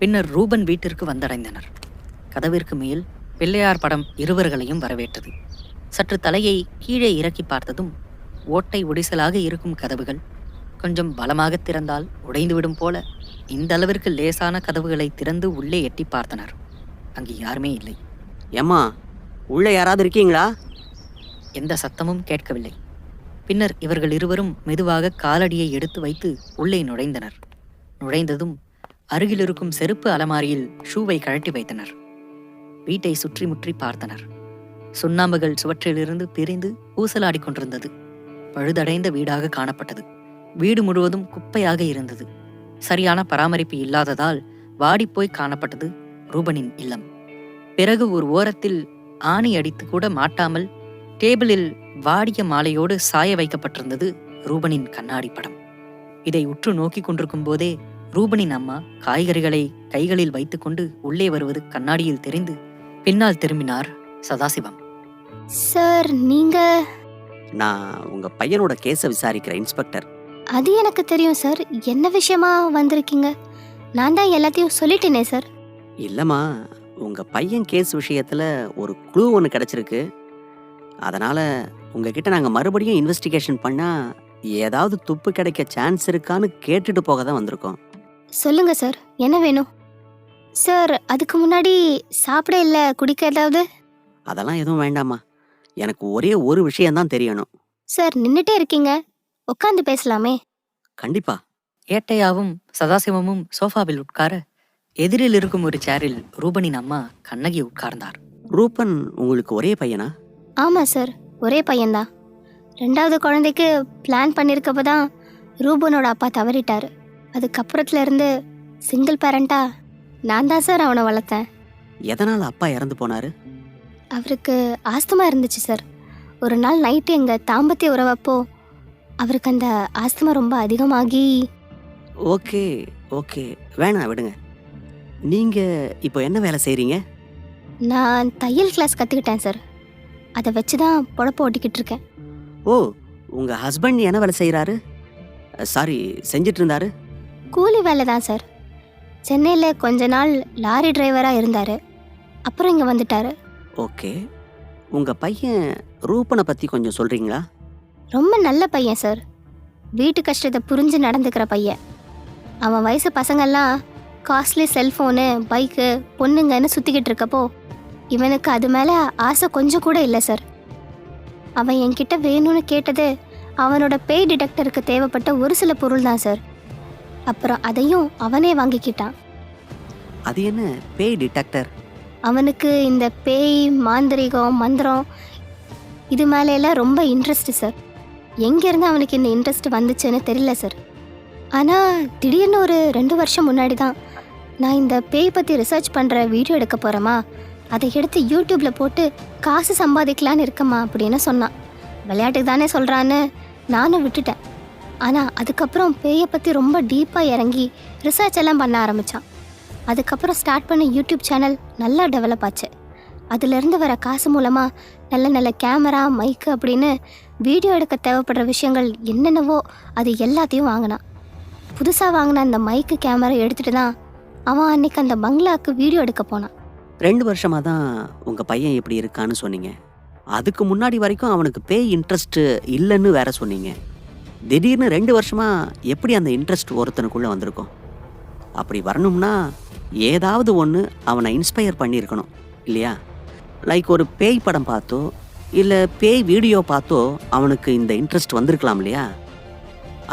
பின்னர் ரூபன் வீட்டிற்கு வந்தடைந்தனர். கதவிற்கு மேல் பிள்ளையார் படம் இருவர்களையும் வரவேற்றது. சற்று தலையை கீழே இறக்கி பார்த்ததும் ஓட்டை ஒடிசலாக இருக்கும் கதவுகள் கொஞ்சம் பலமாக திறந்தால் உடைந்துவிடும் போல இந்த அளவிற்கு லேசான கதவுகளை திறந்து உள்ளே எட்டி பார்த்தனர். அங்கு யாருமே இல்லை. ஏம்மா, உள்ளே யாராவது இருக்கீங்களா? எந்த சத்தமும் கேட்கவில்லை. பின்னர் இவர்கள் இருவரும் மெதுவாக காலடியை எடுத்து வைத்து உள்ளே நுழைந்தனர். நுழைந்ததும் அருகில் இருக்கும் செருப்பு அலமாரியில் ஷூவை கழட்டி வைத்தனர். வீட்டை சுற்றி முற்றி பார்த்தனர். சுண்ணாம்புகள் சுவற்றிலிருந்து பிரிந்து ஊசலாடி கொண்டிருந்தது. பழுதடைந்த வீடாக காணப்பட்டது. வீடு முழுவதும் குப்பையாக இருந்தது. சரியான பராமரிப்பு இல்லாததால் வாடிப்போய் காணப்பட்டது ரூபனின் இல்லம். பிறகு ஒரு ஓரத்தில் ஆணி அடித்து கூட மாட்டாமல் டேபிளில் வாடிய மாலையோடு சாய வைக்கப்பட்டிருந்தது ரூபனின் கண்ணாடி படம். இதை உற்று நோக்கிக் கொண்டிருக்கும் போதே ரூபனின் அம்மா காய்கறிகளை கைகளில் வைத்துக்கொண்டு உள்ளே வருவது கண்ணாடியில் தெரிந்து பின்னால் திரும்பினார் சதாசிவம். சார், நீங்க? நான் உங்கள் பையனோட கேஸை விசாரிக்கிற இன்ஸ்பெக்டர். அது எனக்கு தெரியும் சார். என்ன விஷயமா வந்திருக்கீங்க? நான் தான் எல்லாத்தையும் சொல்லிட்டேனே சார். இல்லைம்மா, உங்கள் பையன் கேஸ் விஷயத்தில் ஒரு க்ளூ ஒன்று கிடச்சிருக்கு. அதனால் உங்ககிட்ட நாங்கள் மறுபடியும் இன்வெஸ்டிகேஷன் பண்ணால் ஏதாவது துப்பு கிடைக்க சான்ஸ் இருக்கான்னு கேட்டுட்டு போக தான் வந்திருக்கோம். சொல்லுங்க சார், என்ன வேணும்? சார், அதுக்கு முன்னாடி சாப்பிட இல்லை குடிக்க ஏதாவது? அதெல்லாம் எதுவும் வேண்டாம்மா. எனக்கு ஒரே ஒரு விஷயம்தான் தெரியணும். சார், நின்றுட்டே இருக்கீங்க, உட்காந்து பேசலாமே. கண்டிப்பா. ஏட்டையாவும் சதாசிவமும் சோஃபாவில் உட்கார எதிரில் இருக்கும் ஒரு சேரில் ரூபனின் அம்மா கண்ணகி உட்கார்ந்தார். ரூபன் உங்களுக்கு ஒரே பையனா? ஆமாம் சார், ஒரே பையன்தான். 2வது குழந்தைக்கு பிளான் பண்ணியிருக்கப்ப தான் ரூபனோட அப்பா தவறிட்டார். அதுக்கப்புறத்துல இருந்து சிங்கிள் பேரண்டா நான் தான் சார் அவனை வளர்த்தேன். எதனால் அப்பா இறந்து போனாரு? அவருக்கு ஆஸ்துமா இருந்துச்சு சார். ஒரு நாள் நைட்டு எங்கள் தாம்பத்திய உறவப்போ அவருக்கு அந்த ஆஸ்துமா ரொம்ப அதிகமாகி. ஓகே ஓகே, வேணாம் விடுங்க. நீங்கள் இப்போ என்ன வேலை செய்கிறீங்க? நான் தையல் கிளாஸ் கற்றுக்கிட்டேன் சார். அதை வச்சு தான் பொழப்ப ஓட்டிக்கிட்டு இருக்கேன். ஓ, உங்கள் ஹஸ்பண்ட் என்ன வேலை செய்கிறாரு? சாரி, செஞ்சிட்டு இருந்தாரு? கூலி வேலை தான் சார். சென்னையில் கொஞ்ச நாள் லாரி டிரைவராக இருந்தார். அப்புறம் இங்கே வந்துட்டார். ஓகே, உங்கள் பையன் ரூபனை பற்றி கொஞ்சம் சொல்கிறீங்களா? ரொம்ப நல்ல பையன் சார். வீட்டு கஷ்டத்தை புரிஞ்சு நடந்துக்கிற பையன். அவன் வயசு பசங்கள்லாம் காஸ்ட்லி செல்ஃபோனு, பைக்கு, பொண்ணுங்கன்னு சுற்றிக்கிட்டு இருக்கப்போ இவனுக்கு அது மேலே ஆசை கொஞ்சம் கூட இல்லை சார். அவன் என்கிட்ட வேணும்னு கேட்டது அவனோட பேய் டிடெக்டருக்கு தேவைப்பட்ட ஒரு சில பொருள் தான் சார். அப்புறம் அதையும் அவனே வாங்கிக்கிட்டான். அது என்ன பேய் டிடெக்டர்? அவனுக்கு இந்த பேய், மாந்திரிகம், மந்திரம் இது மேலையெல்லாம் ரொம்ப இன்ட்ரெஸ்ட்டு சார். எங்கேருந்து அவனுக்கு இந்த இன்ட்ரெஸ்ட் வந்துச்சுன்னு தெரியல சார். ஆனால் திடீர்னு ஒரு 2 வருஷம் முன்னாடி தான் நான் இந்த பேய் பற்றி ரிசர்ச் பண்ணுற வீடியோ எடுக்க போகிறேம்மா, அதை எடுத்து யூடியூப்பில் போட்டு காசு சம்பாதிக்கலான்னு இருக்கம்மா அப்படின்னு சொன்னான். விளையாட்டுக்கு தானே சொல்கிறான்னு நானும் விட்டுட்டேன். ஆனால் அதுக்கப்புறம் பேயை பற்றி ரொம்ப டீப்பாக இறங்கி ரிசர்ச் எல்லாம் பண்ண ஆரம்பித்தான். அதுக்கப்புறம் ஸ்டார்ட் பண்ண யூடியூப் சேனல் நல்லா டெவலப் ஆச்சு. அதுலேருந்து வர காசு மூலமாக நல்ல நல்ல கேமரா, மைக்கு அப்படின்னு வீடியோ எடுக்க தேவைப்படுற விஷயங்கள் என்னென்னவோ அது எல்லாத்தையும் வாங்கினான். புதுசாக வாங்கின அந்த மைக்கு, கேமரா எடுத்துகிட்டு தான் அவன் அன்னைக்கு அந்த பங்களாவுக்கு வீடியோ எடுக்க போனான். 2 வருஷமாக தான் உங்கள் பையன் இப்படி இருக்கான்னு சொன்னீங்க. அதுக்கு முன்னாடி வரைக்கும் அவனுக்கு பேய் இன்ட்ரெஸ்ட்டு இல்லைன்னு வேற சொன்னீங்க. திடீர்னு 2 வருஷமாக எப்படி அந்த இன்ட்ரெஸ்ட் ஒருத்தனுக்குள்ளே வந்திருக்கும்? அப்படி வரணும்னா ஏதாவது ஒன்று அவனை இன்ஸ்பயர் பண்ணியிருக்கணும் இல்லையா? லைக் ஒரு பேய் படம் பார்த்தோ இல்லை பேய் வீடியோ பார்த்தோ அவனுக்கு இந்த இன்ட்ரெஸ்ட் வந்திருக்கலாம் இல்லையா?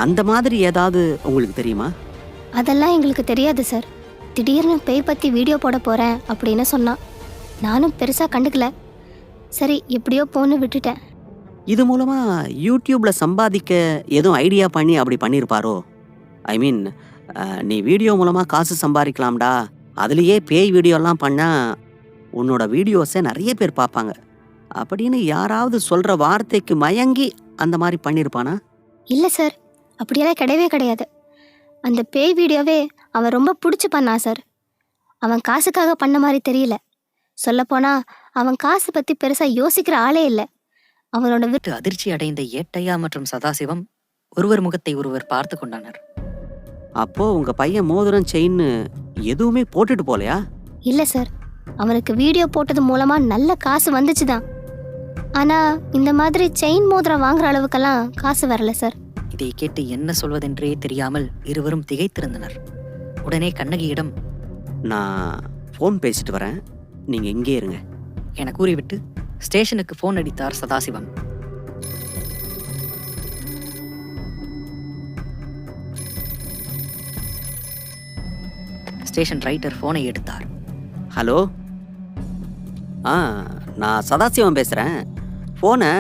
அந்த மாதிரி ஏதாவது உங்களுக்கு தெரியுமா? அதெல்லாம் எங்களுக்கு தெரியாது சார். திடீர்னு பேய் பற்றி வீடியோ போட போகிறேன் அப்படின்னு சொன்னான். நானும் பெருசாக கண்டுக்கல. சரி, எப்படியோ போன்னு விட்டுட்டேன். இது மூலமாக யூடியூப்பில் சம்பாதிக்க எதுவும் ஐடியா பண்ணி அப்படி பண்ணியிருப்பாரோ? ஐ மீன், நீ வீடியோ மூலமாக காசு சம்பாதிக்கலாம்டா, அதுலேயே பேய் வீடியோலாம் பண்ணால் உன்னோட வீடியோஸை நிறைய பேர் பார்ப்பாங்க அப்படின்னு யாராவது சொல்கிற வார்த்தைக்கு மயங்கி அந்த மாதிரி பண்ணியிருப்பானா? இல்லை சார், அப்படியெல்லாம் கிடையவே கிடையாது. அந்த பேய் வீடியோவே அவன் ரொம்ப பிடிச்சி பண்ணான் சார். அவன் காசுக்காக பண்ண மாதிரி தெரியல. சொல்லப்போனால் அவன் காசு பற்றி பெருசாக யோசிக்கிற ஆளே இல்லை. அவனோட அதிர்ச்சி அடைந்த ஏட்டையா மற்றும் சதாசிவம் ஒருவர் முகத்தை ஒருவர் பார்த்து கொண்டனர். அப்போ உங்க பையன் மோதிரம், செயின் எதுவுமே போட்டுட்டு போலையா? இல்லை சார், அவனுக்கு வீடியோ போட்டது மூலமாக நல்ல காசு வந்துச்சு தான். ஆனால் இந்த மாதிரி செயின், மோதிரம் வாங்குற அளவுக்கெல்லாம் காசு வரல சார். இதை கேட்டு என்ன சொல்வதென்றே தெரியாமல் இருவரும் திகைத்திருந்தனர். உடனே கண்ணகியிடம், நான் ஃபோன் பேசிட்டு வரேன், நீங்கள் இங்கே இருங்க என கூறிவிட்டு ஸ்டேஷனுக்கு ஃபோன் அடித்தார் சதாசிவம். ஸ்டேஷன் ரைட்டர் ஃபோனை எடுத்தார். ஹலோ, நான் சதாசிவம் பேசுகிறேன். ஃபோனை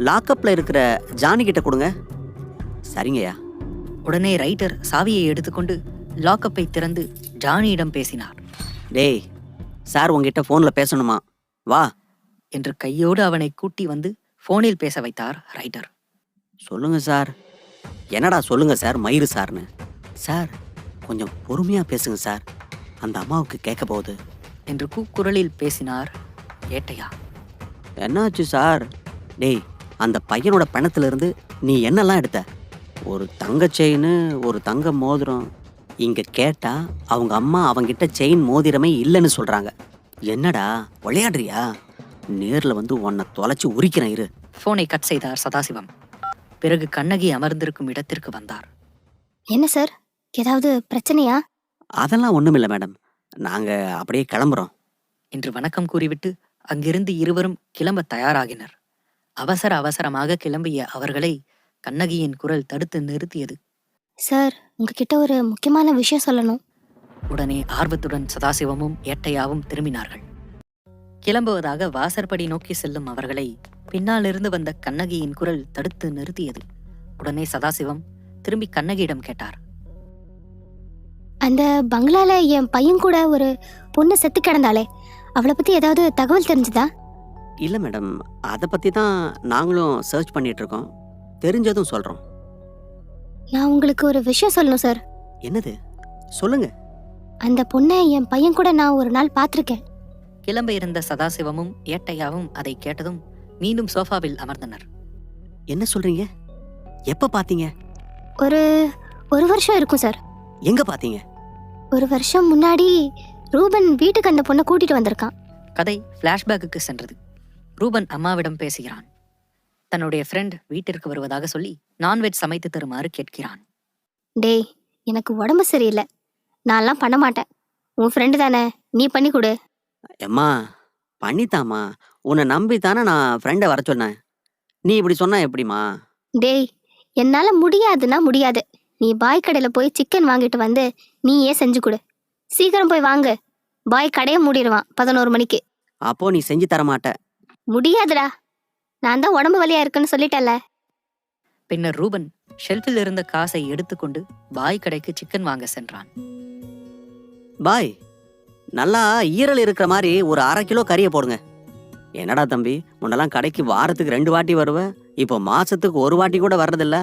லாக்கப்பில் இருக்கிற ஜானி கிட்ட கொடுங்க. சரிங்கய்யா. உடனே ரைட்டர் சாவியை எடுத்துக்கொண்டு லாக்கப்பை திறந்து ஜானியிடம் பேசினார். டேய் சார் உங்ககிட்ட ஃபோனில் பேசணுமா, வா என்று கையோடு அவனை கூட்டி வந்து போனில் பேச வைத்தார் ரைடர். சொல்லுங்க சார். என்னடா சொல்லுங்க சார், மயிறு சார்னு. சார் கொஞ்சம் பொறுமையாக பேசுங்க சார், அந்த அம்மாவுக்கு கேட்க போகுது என்று கூக்குரலில் பேசினார் ஏட்டையா. என்னாச்சு சார்? டேய் அந்த பையனோட பணத்திலிருந்து நீ என்னெல்லாம் எடுத்த? ஒரு தங்க செயின், ஒரு தங்க மோதிரம். இங்கே கேட்டா அவங்க அம்மா அவங்கிட்ட செயின் மோதிரமே இல்லைன்னு சொல்கிறாங்க. என்னடா விளையாடுறியா? நேரில் வந்து உன்னை தொலைச்சி உரிக்கிறேன் இரு. போனை கட் செய்தார் சதாசிவம். பிறகு கண்ணகி அமர்ந்திருக்கும் இடத்திற்கு வந்தார். என்ன சார், ஏதாவது பிரச்சனையா? அதெல்லாம் ஒன்றுமில்லை மேடம், நாங்கள் அப்படியே கிளம்புறோம் என்று வணக்கம் கூறிவிட்டு அங்கிருந்து இருவரும் கிளம்ப தயாராகினர். அவசர அவசரமாக கிளம்பிய அவர்களை கண்ணகியின் குரல் தடுத்து நிறுத்தியது. சார், உங்ககிட்ட ஒரு முக்கியமான விஷயம் சொல்லணும். உடனே ஆர்வத்துடன் சதாசிவமும் ஏட்டையாவும் திரும்பினார்கள். கிளம்புவதாக வாசற்படி நோக்கி செல்லும் அவர்களை பின்னாலிருந்து வந்த கண்ணகியின் குரல் தடுத்து நிறுத்தியது. உடனே சதாசிவம் திரும்பி கண்ணகியிடம் கேட்டார். அந்த பங்களால என் பையன் கூட ஒரு பொண்ணு செத்து கிடந்தாளே, அவளை பத்தி ஏதாவது தகவல் தெரிஞ்சுதா? இல்லை மேடம், அதை பற்றி தான் நாங்களும் சர்ச் பண்ணிட்டு இருக்கோம். தெரிஞ்சதும் சொல்கிறோம். நான் உங்களுக்கு ஒரு விஷயம் சொல்லணும் சார். என்னது சொல்லுங்க. அந்த பொண்ணை என் பையன் கூட நான் ஒரு நாள் பார்த்துருக்கேன். கிளம்ப இருந்த சதாசிவமும் ஏட்டையாவும் அதை கேட்டதும் மீண்டும் சோஃபாவில் அமர்ந்தனர். என்ன சொல்றீங்க? எப்போ பார்த்தீங்க? ஒரு வருஷம் இருக்கும் சார். எங்கே பார்த்தீங்க? ஒரு வருஷம் முன்னாடி ரூபன் வீட்டுக்கு அந்த பொண்ணை கூட்டிட்டு வந்திருக்கான். கதை பிளாஷ்பேக்கு சென்றது. ரூபன் அம்மாவிடம் பேசுகிறான். தன்னுடைய ஃப்ரெண்ட் வீட்டிற்கு வருவதாக சொல்லி நான்வெஜ் சமைத்து தருமாறு கேட்கிறான். டேய், எனக்கு உடம்பு சரியில்லை, நான்லாம் பண்ண மாட்டேன். உன் ஃப்ரெண்டு தானே, நீ பண்ணி கொடு. எம்மா பண்ணித்தாம்மா, உன்னை நம்பி தானே நான் ஃப்ரெண்டை வர சொன்னேன். நீ இப்படி சொன்னா எப்படிம்மா? டேய், என்னால் முடியாதுன்னா முடியாது. நீ பாய் கடையில் போய் சிக்கன் வாங்கிட்டு வந்து நீயே செஞ்சு கொடு. சீக்கிரம் போய் வாங்கு. பாய் கடையை மூடிடுவான் 11 மணிக்கு. அப்போ நீ செஞ்சு தர மாட்ட. முடியாதுடா, நான் தான் உடம்பு வலியா இருக்குன்னு சொல்லிட்டேன்ல. பின்னர் ரூபன் ஷெல்ஃபில் இருந்த காசை எடுத்துக்கொண்டு பாய் கடைக்கு சிக்கன் வாங்க சென்றான். பாய், நல்லா ஈரல் இருக்கிற மாதிரி ஒரு 1/2 கிலோ கறியை போடுங்க. என்னடா தம்பி, முன்னெல்லாம் கடைக்கு வாரத்துக்கு 2 வாட்டி வருவேன், இப்போ மாசத்துக்கு 1 வாட்டி கூட வர்றதில்ல.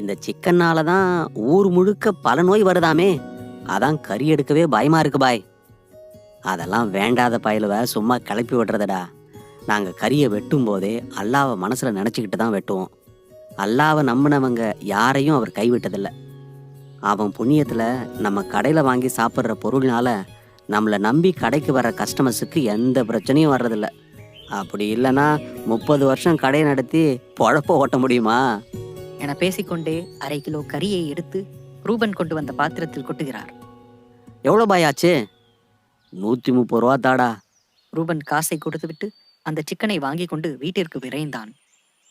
இந்த சிக்கன்னால தான் ஊர் முழுக்க பல நோய் வருதாமே, அதான் கறி எடுக்கவே பயமா இருக்கு பாய். அதெல்லாம் வேண்டாத பயலுவ சும்மா கிளப்பி விடுறதடா. நாங்கள் கறியை வெட்டும் போதே அல்லாவை மனசில் நினச்சிக்கிட்டு தான் வெட்டுவோம். அல்லாவை நம்பினவங்க யாரையும் அவர் கைவிட்டதில்லை. அவன் புண்ணியத்தில் நம்ம கடையில் வாங்கி சாப்பிட்ற பொருள்னால நம்மளை நம்பி கடைக்கு வர்ற கஸ்டமர்ஸுக்கு எந்த பிரச்சனையும் வர்றதில்ல. அப்படி இல்லைன்னா 30 வருஷம் கடையை நடத்தி பொழப்ப ஓட்ட முடியுமா என பேசிக்கொண்டே 1/2 கிலோ கறியை எடுத்து ரூபன் கொண்டு வந்த பாத்திரத்தில் கொட்டுகிறார். எவ்வளோ பாய் ஆச்சு? 130 ரூபா தாடா. ரூபன் காசை கொடுத்துவிட்டு அந்த சிக்கனை வாங்கி கொண்டு வீட்டிற்கு விரைந்தான்.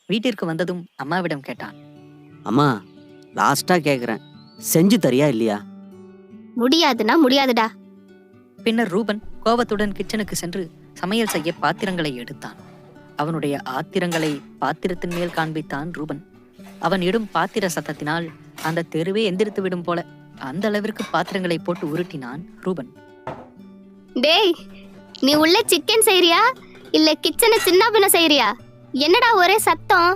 வீட்டிற்கு வந்ததும் அம்மாவிடம் கேட்டான். அம்மா, லாஸ்ட்டாக கேட்குறேன், செஞ்சு தரியா இல்லையா? முடியாதுன்னா முடியாதுடா. பின்னர் ரூபன் கோபத்துடன் கிச்சனுக்கு சென்று சமையல் செய்ய பாத்திரங்களை எடுத்தான். அவனுடைய ஆத்திரங்களை பாத்திரத்தின் மேல் காண்பித்தான் ரூபன். அவன் இடும் பாத்திர சத்தத்தினால் அந்த தெருவே எந்திரித்து விடும் போல அந்த அளவிற்கு பாத்திரங்களை போட்டு உருட்டினான் ரூபன். டேய், நீ உள்ள சிக்கன் செய்றியா இல்ல கிச்சனை சின்ன பின்ன செய்றியா? என்னடா ஒரே சத்தம்?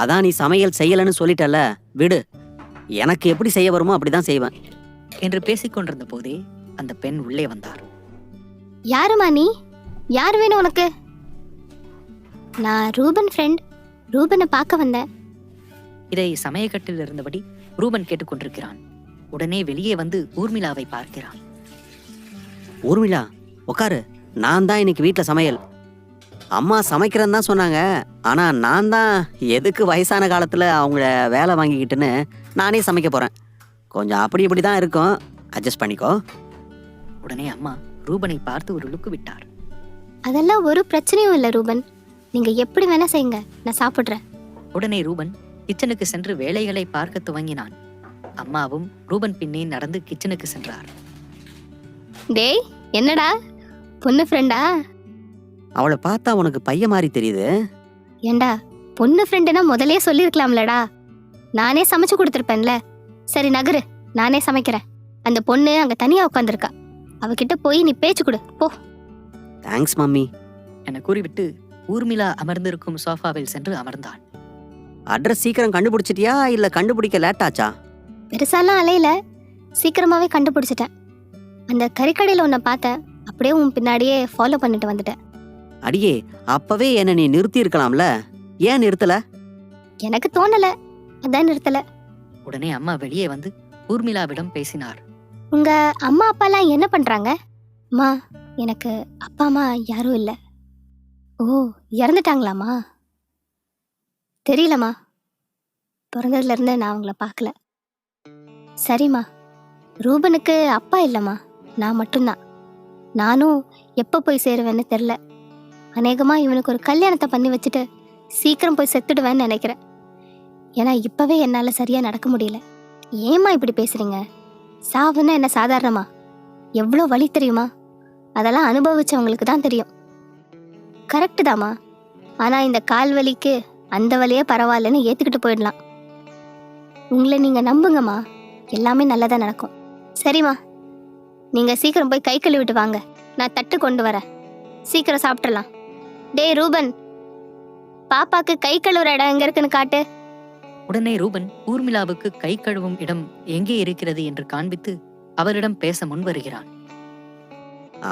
அதான் நீ சமையல் செய்யலைன்னு சொல்லிட்டல, விடு. எனக்கு எப்படி செய்ய வருமோ அப்படிதான் செய்வேன் என்று பேசிக்கொண்டிருந்த போதே அந்த பெண் உள்ளே வந்தார். யாருமா நீ? யார் வேணும் உனக்கு? நான் ரூபன் ஃப்ரெண்ட். ரூபனை பார்க்க வந்தேன். இதை சமயக்கட்டில் இருந்தபடி ரூபன் கேட்டுக்கொண்டிருக்கிறான். உடனே வெளியே வந்து ஊர்மிளாவை பார்க்கிறான். ஊர்மிளா, உட்காரு. நான் தான் இன்னைக்கு வீட்டில் சமையல். அம்மா சமைக்கிறேன்னு தான் சொன்னாங்க, ஆனால் நான் தான் எதுக்கு வயசான காலத்தில் அவங்கள வேலை வாங்கிக்கிட்டுன்னு நானே சமைக்க போகிறேன். கொஞ்சம் அப்படி இப்படி தான் இருக்கும், அட்ஜஸ்ட் பண்ணிக்கோ. உடனே அம்மா ரூபனை பார்த்து ஒரு லுக்கு விட்டார். அதெல்லாம் ஒரு பிரச்சனையும் இல்லை ரூபன், நீங்க எப்படி வேணா செய்யுங்க, நான் சாப்பிட்றேன். உடனே ரூபன் கிச்சனுக்கு சென்று வேலைகளை பார்க்க துவங்கினான். அம்மாவும் ரூபன் பின்னே நடந்து கிச்சனுக்கு சென்றார். டேய், என்னடா பொண்ணு ஃப்ரெண்டா? அவளை பார்த்தா உனக்கு பையன் மாதிரி தெரியுது. ஏண்டா, பொண்ணு ஃப்ரெண்டுனா முதலே சொல்லியிருக்கலாம்லடா. நானே சமைச்சு கொடுத்துருப்பேன்ல. சரி நகரு, நானே சமைக்கிறேன். அந்த பொண்ணு அங்க தனியா உட்காந்துருக்கா. அவகிட்ட போய் நீ பேச்சு கொடு போ. தேங்க்ஸ் மம்மி என கூறிவிட்டு ஊர்மிளா அமர்ந்திருக்கும் சோஃபாவில் சென்று அமர்ந்தான். அட்ரஸ் சீக்கிரம் கண்டுபிடிச்சிட்டியா இல்ல கண்டுபிடிக்க லேட் ஆச்சா? பெருசாலாம் அலையில, சீக்கிரமாவே கண்டுபிடிச்சிட்டேன். அந்த கறிக்கடையில உன்னை பார்த்தேன், அப்படியே உன் பின்னாடியே ஃபாலோ பண்ணிட்டு வந்துட்டேன். அடியே, அப்பவே என்ன நீ நிறுத்தி இருக்கலாம்ல, ஏன் நிறுத்தல? எனக்கு தோணல, அதான் நிறுத்தல. உடனே அம்மா வெளியே வந்து ஊர்மிளாவிடம் பேசினார். உங்க அம்மா அப்பாலாம் என்ன பண்றாங்க? அம்மா, எனக்கு அப்பா அம்மா யாரும் இல்லை. ஓ, இறந்துட்டாங்களாம்மா? தெரியலம்மா, பிறந்ததுல இருந்து நான் அவங்கள பார்க்கல. சரிம்மா, ரூபனுக்கு அப்பா இல்லைம்மா, நான் மட்டும்தான். நானும் எப்போ போய் சேருவேன்னு தெரில. அநேகமா இவனுக்கு ஒரு கல்யாணத்தை பண்ணி வச்சுட்டு சீக்கிரம் போய் செத்துடுவேன்னு நினைக்கிறேன். ஏன்னா இப்பவே என்னால் சரியாக நடக்க முடியல. ஏம்மா இப்படி பேசுறீங்க? சாவுன்னா என்ன சாதாரணமா? எவ்வளோ வலி தெரியுமா? அதெல்லாம் அனுபவிச்சவங்களுக்கு தான் தெரியும். கரெக்டு தாம்மா, ஆனால் இந்த கால் வலிக்கு அந்த வலியே பரவாயில்லன்னு ஏற்றுக்கிட்டு போயிடலாம். உங்களை நீங்கள் நம்புங்கம்மா, எல்லாமே நல்லதாக நடக்கும். சரிம்மா, நீங்கள் சீக்கிரம் போய் கை கழுவிட்டு வாங்க, நான் தட்டு கொண்டு வரேன். சீக்கிரம் சாப்பிட்றலாம். டேய் ரூபன், பாப்பாக்கு கை கழுவுற இடம் எங்கே இருக்குன்னு காட்டு. உடனே ரூபன் ஊர்மிளாவுக்கு கை கழுவும் இடம் எங்கே இருக்கிறது என்று காண்பித்து அவரிடம் பேச முன் வருகிறான்.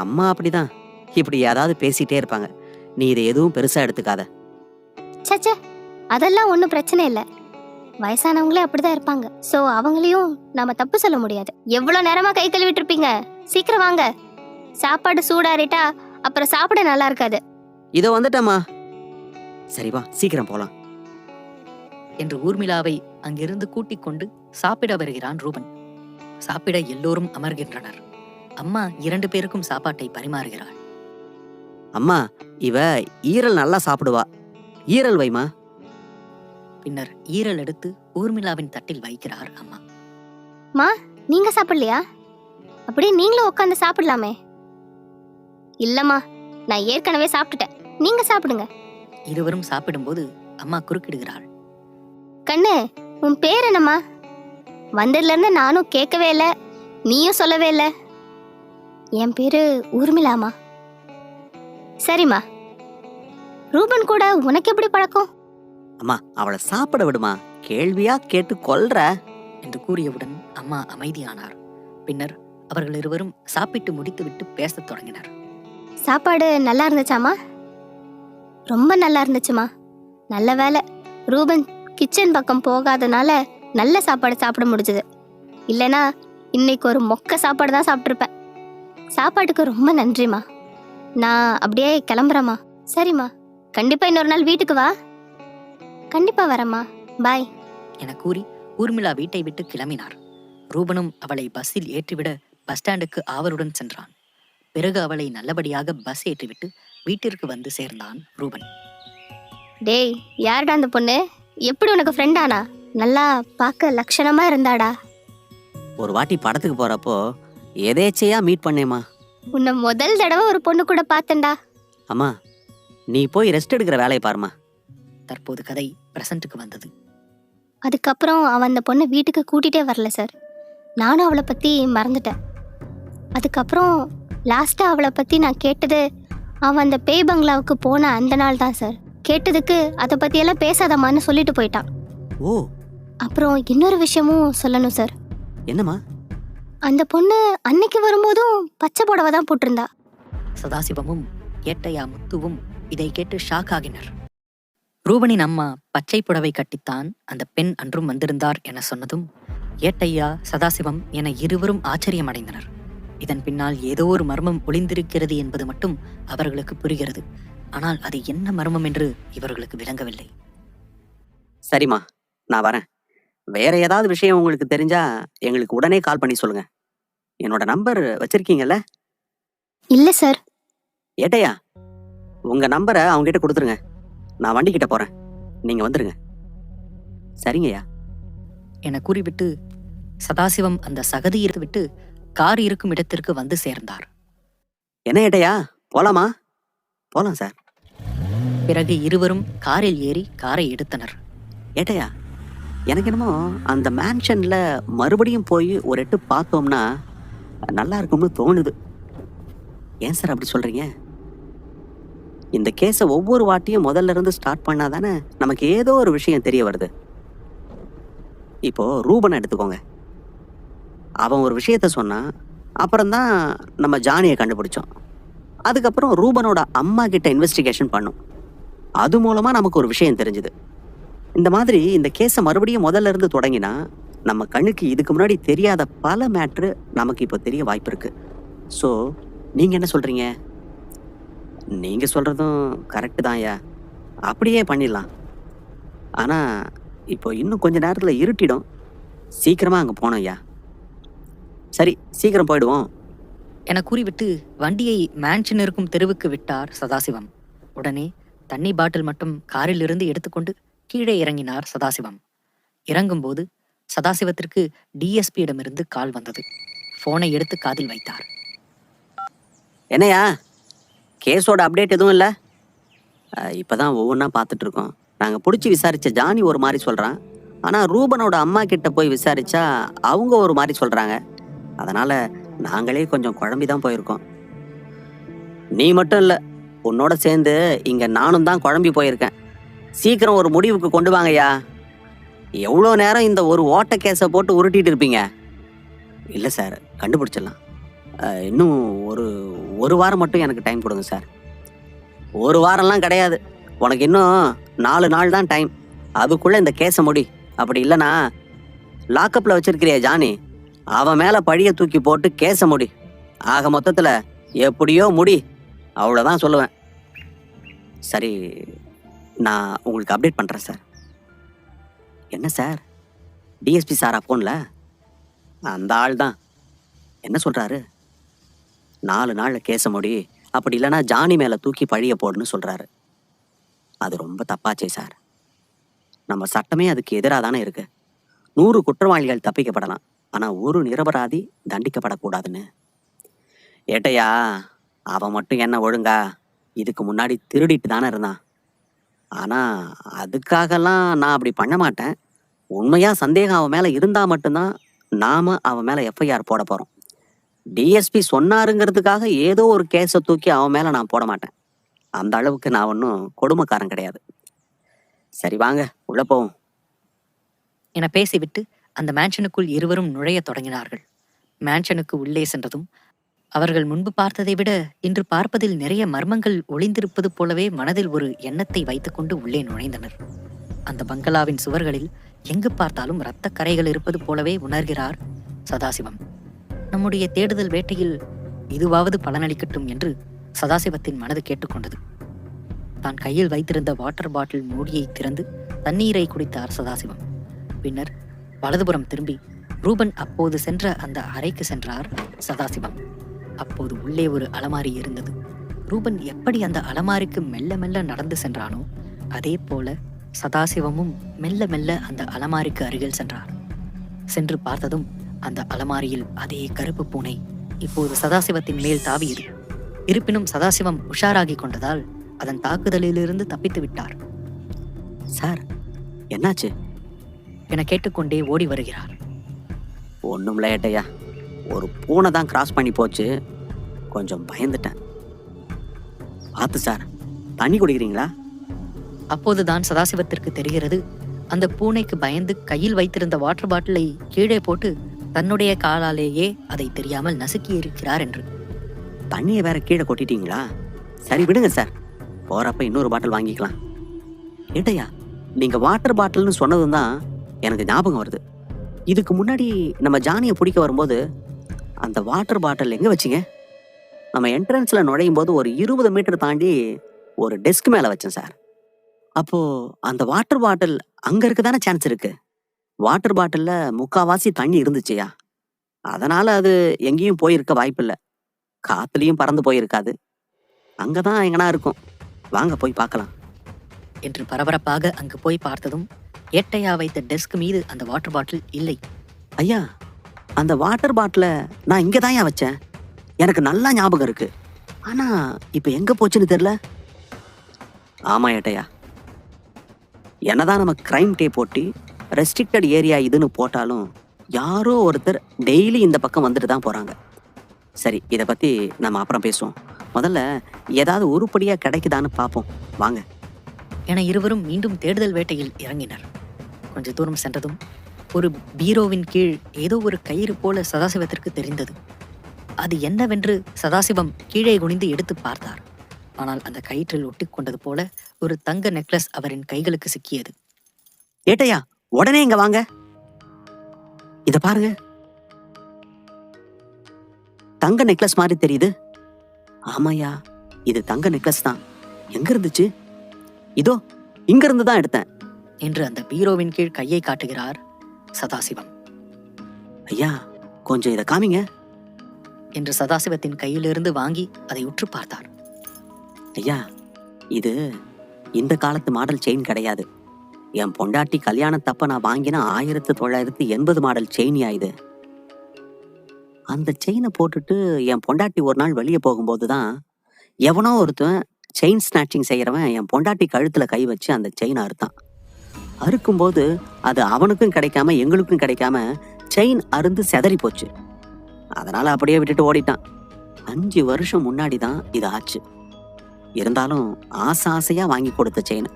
அம்மா அப்படிதான், இப்படி ஏதாவது பேசிட்டே இருப்பாங்க. நீ இதை எதுவும் பெருசா எடுத்துக்காத. சச்சே, அதெல்லாம் ஒன்றும் பிரச்சனை இல்லை. வயசானவங்களே அப்படிதான் இருப்பாங்க. ஸோ அவங்களையும் நாம தப்பு சொல்ல முடியாது. எவ்வளோ நேரமா கை கழுவிட்டு இருப்பீங்க? சீக்கிரம் வாங்க, சாப்பாடு சூடாறிட்டா அப்புறம் சாப்பிட நல்லா இருக்காது. இதோ வந்துட்டம்மா. சரி வா, சீக்கிரம் போலாம் என்று ஊர்மிளாவை அங்கிருந்து கூட்டிக் கொண்டு சாப்பிட வருகிறான் ரூபன். சாப்பிட எல்லோரும் அமர்கின்றனர். அம்மா 2 பேருக்கும் சாப்பாட்டை பரிமாறுகிறாள். அம்மா, இவ ஈரல் நல்லா சாப்பிடுவா, ஈரல் வைமா. பின்னர் ஈரல் எடுத்து ஊர்மிளாவின் தட்டில் வைக்கிறார் அம்மா. மா, நீங்க சாப்பிடலையா? அப்படியே நீங்களும் உட்காந்து சாப்பிடலாமே. இல்லம்மா, நான் ஏற்கனவே சாப்பிட்டுட்டேன், நீங்க சாப்பிடுங்க. இருவரும் சாப்பிடும்போது அம்மா குறுக்கிடுகிறாள். கண்ணு, உன் பேர் என்னம்மா? வந்ததுல இருந்து நானும் கேட்கவே இல்லை, நீயும் சொல்லவே இல்லை. என் பேரு ஊர்மிளாமா. சரிம்மா. ரூபன் கூட உனக்கு எப்படி பழக்கம்? அம்மா, அவளை சாப்பிட விடுமா, கேள்வியா கேட்டு கொல்ற என்று கூறியவுடன் அம்மா அமைதியானார். பின்னர் அவர்கள் இருவரும் சாப்பிட்டு முடித்துவிட்டு பேசத் தொடங்கினர். சாப்பாடு நல்லா இருந்துச்சாமா? ரொம்ப நல்லா இருந்துச்சுமா. நல்ல வேலை ரூபன் கிச்சன் பக்கம் போகாதனால நல்ல சாப்பாடு சாப்பிட முடிஞ்சது. இல்லைனா இன்னைக்கு ஒரு மொக்க சாப்பாடு தான் சாப்பிட்ருப்பேன். சாப்பாட்டுக்கு ரொம்ப நன்றிம்மா. நான் அப்படியே கிளம்புறேம்மா. சரிம்மா, கண்டிப்பா இன்னொரு நாள் வீட்டுக்கு வா. கண்டிப்பா வரேம்மா, பாய் என கூறி ஊர்மிளா வீட்டை விட்டு கிளம்பினார். ரூபனும் அவளை பஸ்ஸில் ஏற்றிவிட பஸ் ஸ்டாண்டுக்கு ஆவலுடன் சென்றான். பிறகு அவளை நல்லபடியாக பஸ் ஏற்றிவிட்டு வீட்டிற்கு வந்து சேர்ந்தான் ரூபன். டேய், யாருடா அந்த பொண்ணு? எப்படி உனக்கு ஃப்ரெண்டானா? நல்லா பார்க்க லட்சணமா இருந்தாடா. ஒரு வாட்டி படத்துக்கு போறப்போ எதேச்சையா மீட் பண்ணேம்மா. உன்னை முதல் தடவை ஒரு பொண்ணு கூட பார்த்தேன்டா. அம்மா, நீ போய் ரெஸ்ட் எடுக்கிற வேலையை பாருமா. தற்போது கதை பிரசன்ட்டுக்கு வந்தது. அதுக்கப்புறம் அவன் அந்த பொண்ணை வீட்டுக்கு கூட்டிகிட்டே வரல சார். நானும் அவளை பற்றி மறந்துட்டேன். அதுக்கப்புறம் லாஸ்ட்டாக அவளை பற்றி நான் கேட்டது அவன் அந்த பேய் பங்களாவுக்கு போன அந்த நாள் தான் சார். கேட்டதுக்கு அதை பற்றியெல்லாம் பேசாதம்மான்னு சொல்லிட்டு போயிட்டான். ஓ, அப்புறம் இன்னொரு விஷயமும் சொல்லணும் சார். என்னம்மா? அந்த பொண்ணு அன்னைக்கு வரும்போதும் பச்சை புடவை தான் போட்டிருந்தா. சதாசிவமும் ஏட்டையா முத்துவும் இதை கேட்டு ஷாக் ஆகினர். ரூபனின் அம்மா பச்சை புடவை கட்டித்தான் அந்த பெண் அன்றும் வந்திருந்தார் என சொன்னதும் ஏட்டையா சதாசிவம் என இருவரும் ஆச்சரியமடைந்தனர். இதன் பின்னால் ஏதோ ஒரு மர்மம் ஒளிந்திருக்கிறது என்பது மட்டும் அவர்களுக்கு புரிகிறது. ஆனால் அது என்ன மர்மம் என்று இவர்களுக்கு விளங்கவில்லை. சரிம்மா, நான் வரேன். வேற ஏதாவது விஷயம் உங்களுக்கு தெரிஞ்சா எங்களுக்கு உடனே கால் பண்ணி சொல்லுங்க. என்னோட நம்பர் வச்சிருக்கீங்கல்ல? இல்லை சார். ஏட்டையா, உங்க நம்பரை அவங்க கிட்ட கொடுத்துருங்க. நான் வண்டி கிட்ட போறேன், நீங்க வந்துருங்க. சரிங்கய்யா என கூறிவிட்டு சதாசிவம் அந்த சகதியை விட்டு கார் இருக்கும் இடத்திற்கு வந்து சேர்ந்தார். என்ன ஏட்டையா, போலாமா? போலாம் சார். பிறகு இருவரும் காரில் ஏறி காரை எடுத்தனர். ஏட்டையா, எனக்கு என்னமோ அந்த மேன்ஷனில் மறுபடியும் போய் ஒரு எட்டு பார்த்தோம்னா நல்லா இருக்கும்னு தோணுது. ஏன் சார் அப்படி சொல்கிறீங்க? இந்த கேஸை ஒவ்வொரு வாட்டியும் முதல்ல இருந்து ஸ்டார்ட் பண்ணாதானே நமக்கு ஏதோ ஒரு விஷயம் தெரிய வருது. இப்போது ரூபனை எடுத்துக்கோங்க. அவன் ஒரு விஷயத்த சொன்னான், அப்புறம்தான் நம்ம ஜானியை கண்டுபிடிச்சோம். அதுக்கப்புறம் ரூபனோட அம்மா கிட்ட இன்வெஸ்டிகேஷன் பண்ணோம். அது மூலமாக நமக்கு ஒரு விஷயம் தெரிஞ்சுது. இந்த மாதிரி இந்த கேஸை மறுபடியும் முதல்ல இருந்து தொடங்கினா நம்ம கண்ணுக்கு இதுக்கு முன்னாடி தெரியாத பல மேட்ரு நமக்கு இப்போ தெரிய வாய்ப்பு இருக்கு. ஸோ நீங்கள் என்ன சொல்கிறீங்க? நீங்கள் சொல்கிறதும் கரெக்டு தான் ஐயா, அப்படியே பண்ணிடலாம். ஆனால் இப்போ இன்னும் கொஞ்ச நேரத்தில் இருட்டிடும், சீக்கிரமாக அங்கே போனோம் ஐயா. சரி, சீக்கிரம் போயிடுவோம் என கூறிவிட்டு வண்டியை மேன்ஷன் இருக்கும் தெருவுக்கு விட்டார் சதாசிவம். உடனே தண்ணி பாட்டில் மட்டும் காரிலிருந்து எடுத்துக்கொண்டு கீழே இறங்கினார் சதாசிவம். இறங்கும்போது சதாசிவத்திற்கு டிஎஸ்பியிடமிருந்து கால் வந்தது. போனை எடுத்து காதில் வைத்தார். என்னையா, கேஸோட அப்டேட் எதுவும் இல்லை? இப்போ தான் ஒவ்வொன்றா பார்த்துட்ருக்கோம். நாங்கள் பிடிச்சி விசாரித்த ஜானி ஒரு மாதிரி சொல்கிறான், ஆனால் ரூபனோட அம்மா கிட்ட போய் விசாரித்தா அவங்க ஒரு மாதிரி சொல்கிறாங்க. அதனால் நாங்களே கொஞ்சம் குழம்பி தான் போயிருக்கோம். நீ மட்டும் இல்லை, உன்னோட சேர்ந்து இங்கே நானும் தான் குழம்பி போயிருக்கேன். சீக்கிரம் ஒரு முடிவுக்கு கொண்டு வாங்கய்யா. எவ்வளோ நேரம் இந்த ஒரு ஓட்ட கேஸை போட்டு உருட்டிட்டு இருப்பீங்க? இல்லை சார், கண்டுபிடிச்சிடலாம். இன்னும் ஒரு வாரம் மட்டும் எனக்கு டைம் கொடுங்க சார். ஒரு வாரம்லாம் கிடையாது, உனக்கு இன்னும் 4 நாள் தான் டைம். அதுக்குள்ளே இந்த கேஸை முடி. அப்படி இல்லைனா லாக்கப்பில் வச்சிருக்கிறியா ஜானி, அவன் மேலே பழியை தூக்கி போட்டு கேஸை முடி. ஆக மொத்தத்தில் எப்படியோ முடி, அவ்வளோதான் சொல்லுவேன். சரி, நான் உங்களுக்கு அப்டேட் பண்ணுறேன் சார். என்ன சார், டிஎஸ்பி சாரா ஃபோனில்? அந்த ஆள் தான். என்ன சொல்கிறாரு? 4 நாளில் கேஸை முடி, அப்படி இல்லைனா ஜானி மேலே தூக்கி பழிய போடுன்னு சொல்கிறாரு. அது ரொம்ப தப்பாச்சே சார். நம்ம சட்டமே அதுக்கு எதிராக தானே இருக்கு. 100 குற்றவாளிகள் தப்பிக்கப்படலாம், ஆனால் ஒரு நிரபராதி தண்டிக்கப்படக்கூடாதுன்னு. ஏட்டையா, அவன் மட்டும் என்ன ஒழுங்கா இதுக்கு முன்னாடி திருடிட்டு தானே இருந்தான். ஆனால் அதுக்காகலாம் நான் அப்படி பண்ண மாட்டேன். உண்மையாக சந்தேகம் அவன் மேலே இருந்தால் மட்டும்தான் நாம் அவன் மேலே எஃப்ஐஆர் போட போகிறோம். டிஎஸ்பி சொன்னாருங்கிறதுக்காக ஏதோ ஒரு கேஸை தூக்கி அவன் மேலே நான் போட மாட்டேன். அந்த அளவுக்கு நான் ஒன்றும் கொடுமைக்காரன் கிடையாது. சரி வாங்க, உள்ளே போவோம் என பேசிவிட்டு அந்த மேன்ஷனுக்குள் இருவரும் நுழைய தொடங்கினார்கள். மேன்ஷனுக்கு உள்ளே சென்றதும் அவர்கள் முன்பு பார்த்ததை விட இன்று பார்ப்பதில் நிறைய மர்மங்கள் ஒளிந்திருப்பது போலவே மனதில் ஒரு எண்ணத்தை வைத்துக்கொண்டு உள்ளே நுழைந்தனர். அந்த பங்களாவின் சுவர்களில் எங்கு பார்த்தாலும் இரத்த கரைகள் இருப்பது போலவே உணர்கிறார் சதாசிவம். நம்முடைய தேடுதல் வேட்டையில் இதுவாவது பலனளிக்கட்டும் என்று சதாசிவத்தின் மனது கேட்டுக்கொண்டது. தான் கையில் வைத்திருந்த வாட்டர் பாட்டில் மூடியை திறந்து தண்ணீரை குடித்தார் சதாசிவம். பின்னர் வலதுபுறம் திரும்பி ரூபன் அப்போது சென்ற அந்த அறைக்கு சென்றார் சதாசிவம். அப்போது உள்ளே ஒரு அலமாரி இருந்தது. ரூபன் எப்படி அந்த அலமாரிக்கு மெல்ல மெல்ல நடந்து சென்றானோ அதே போல சதாசிவமும் மெல்ல மெல்ல அந்த அலமாரிக்கு அருகில் சென்றார். சென்று பார்த்ததும் அந்த அலமாரியில் அதே கருப்பு பூனை இப்போது சதாசிவத்தின் மேல் தாவியது. இருப்பினும் சதாசிவம் உஷாராகி கொண்டதால் அதன் தாக்குதலிலிருந்து தப்பித்து விட்டார். சார், என்னாச்சு என கேட்டுக்கொண்டே ஓடி வருகிறார். ஒன்றும் இல்லை ஏட்டையா, ஒரு பூனை தான் கிராஸ் பண்ணி போச்சு, கொஞ்சம் பயந்துட்டேன். பார்த்து சார், தண்ணி குடிக்கிறீங்களா? அப்போதுதான் சதாசிவத்திற்கு தெரிகிறது அந்த பூனைக்கு பயந்து கையில் வைத்திருந்த வாட்டர் பாட்டிலை கீழே போட்டு தன்னுடைய காலாலேயே அதை தெரியாமல் நசுக்கி இருக்கிறார் என்று. தண்ணியை வேற கீழே கொட்டிட்டீங்களா? சரி விடுங்க சார், போறப்ப இன்னொரு பாட்டில் வாங்கிக்கலாம். ஏட்டையா, நீங்க வாட்டர் பாட்டில்னு சொன்னதும் தான் எனக்கு ஞாபகம் வருது. இதுக்கு முன்னாடி நம்ம ஜானியை பிடிக்க வரும்போது அந்த வாட்டர் பாட்டில் எங்கே வச்சிங்க? நம்ம என்ட்ரன்ஸில் நுழையும் போது ஒரு 20 மீட்டர் தாண்டி ஒரு டெஸ்க் மேலே வச்சேன் சார். அப்போது அந்த வாட்டர் பாட்டில் அங்கே இருக்க தானே சான்ஸ் இருக்குது. வாட்டர் பாட்டிலில் முக்கால்வாசி தண்ணி இருந்துச்சுயா, அதனால் அது எங்கேயும் போயிருக்க வாய்ப்பில்லை. காற்றுலையும் பறந்து போயிருக்காது. அங்கே தான் எங்கன்னா இருக்கும். வாங்க போய் பார்க்கலாம் என்று பரபரப்பாக அங்கு போய் பார்த்ததும் ஏட்டையா வைத்த டெஸ்க் மீது அந்த வாட்டர் பாட்டில் இல்லை. ஐயா, அந்த வாட்டர் பாட்டிலை நான் இங்கே தான் வச்சேன், எனக்கு நல்லா ஞாபகம் இருக்கு. ஆனால் இப்போ எங்கே போச்சுன்னு தெரில. ஆமாம் ஏட்டையா, என்னதான் நம்ம கிரைம் டேப் போட்டி ரெஸ்ட்ரிக்டட் ஏரியா இதுன்னு போட்டாலும் யாரோ ஒருத்தர் டெய்லி இந்த பக்கம் வந்துட்டு தான் போகிறாங்க. சரி, இதை பற்றி நம்ம அப்புறம் பேசுவோம். முதல்ல ஏதாவது உருப்படியாக கிடைக்குதான்னு பார்ப்போம் வாங்க என இருவரும் மீண்டும் தேடுதல் வேட்டையில் இறங்கினர். கொஞ்ச தூரம் சென்றதும் ஒரு பீரோவின் கீழ் ஏதோ ஒரு கயிறு போல சதாசிவத்திற்கு தெரிந்தது. அது என்னவென்று சதாசிவம் கீழே குனிந்து எடுத்து பார்த்தார். ஆனால் அந்த கயிற்றில் ஒட்டிக்கொண்டது போல ஒரு தங்க நெக்லஸ் அவரின் கைகளுக்கு சிக்கியது. ஏட்டையா, உடனே இங்க வாங்க. இத பாருங்க, தங்க நெக்லஸ் மாதிரி தெரியுது. ஆமாயா, இது தங்க நெக்லஸ் தான். எங்க இருந்துச்சு? இதோ இங்க இருந்து தான் எடுத்தேன் என்று அந்த பீரோவின் கீழ் கையை காட்டுகிறார் சதாசிவம். ஐயா, கொஞ்சம் இதை காமிங்க என்று சதாசிவத்தின் கையிலிருந்து வாங்கி அதை உற்று பார்த்தார். ஐயா, இது இந்த காலத்து மாடல் செயின் கிடையாது. என் பொண்டாட்டி கல்யாணத்தப்ப நான் வாங்கின 1980 மாடல் செயினியா இது. அந்த செயினை போட்டுட்டு என் பொண்டாட்டி ஒரு நாள் வெளியே போகும்போது தான் எவனோ ஒருத்தன் செயின் ஸ்நாச்சிங் செய்கிறவன் என் பொண்டாட்டி கழுத்துல கை வச்சு அந்த செயினை அறுத்தான். அறுக்கும்போது அது அவனுக்கும் கிடைக்காம எங்களுக்கும் கிடைக்காம செயின் அருந்து செதறி போச்சு. அதனால அப்படியே விட்டுட்டு ஓடிட்டான். 5 வருஷம் முன்னாடி தான் இது ஆச்சு. இருந்தாலும் ஆசையா வாங்கி கொடுத்த செயின்.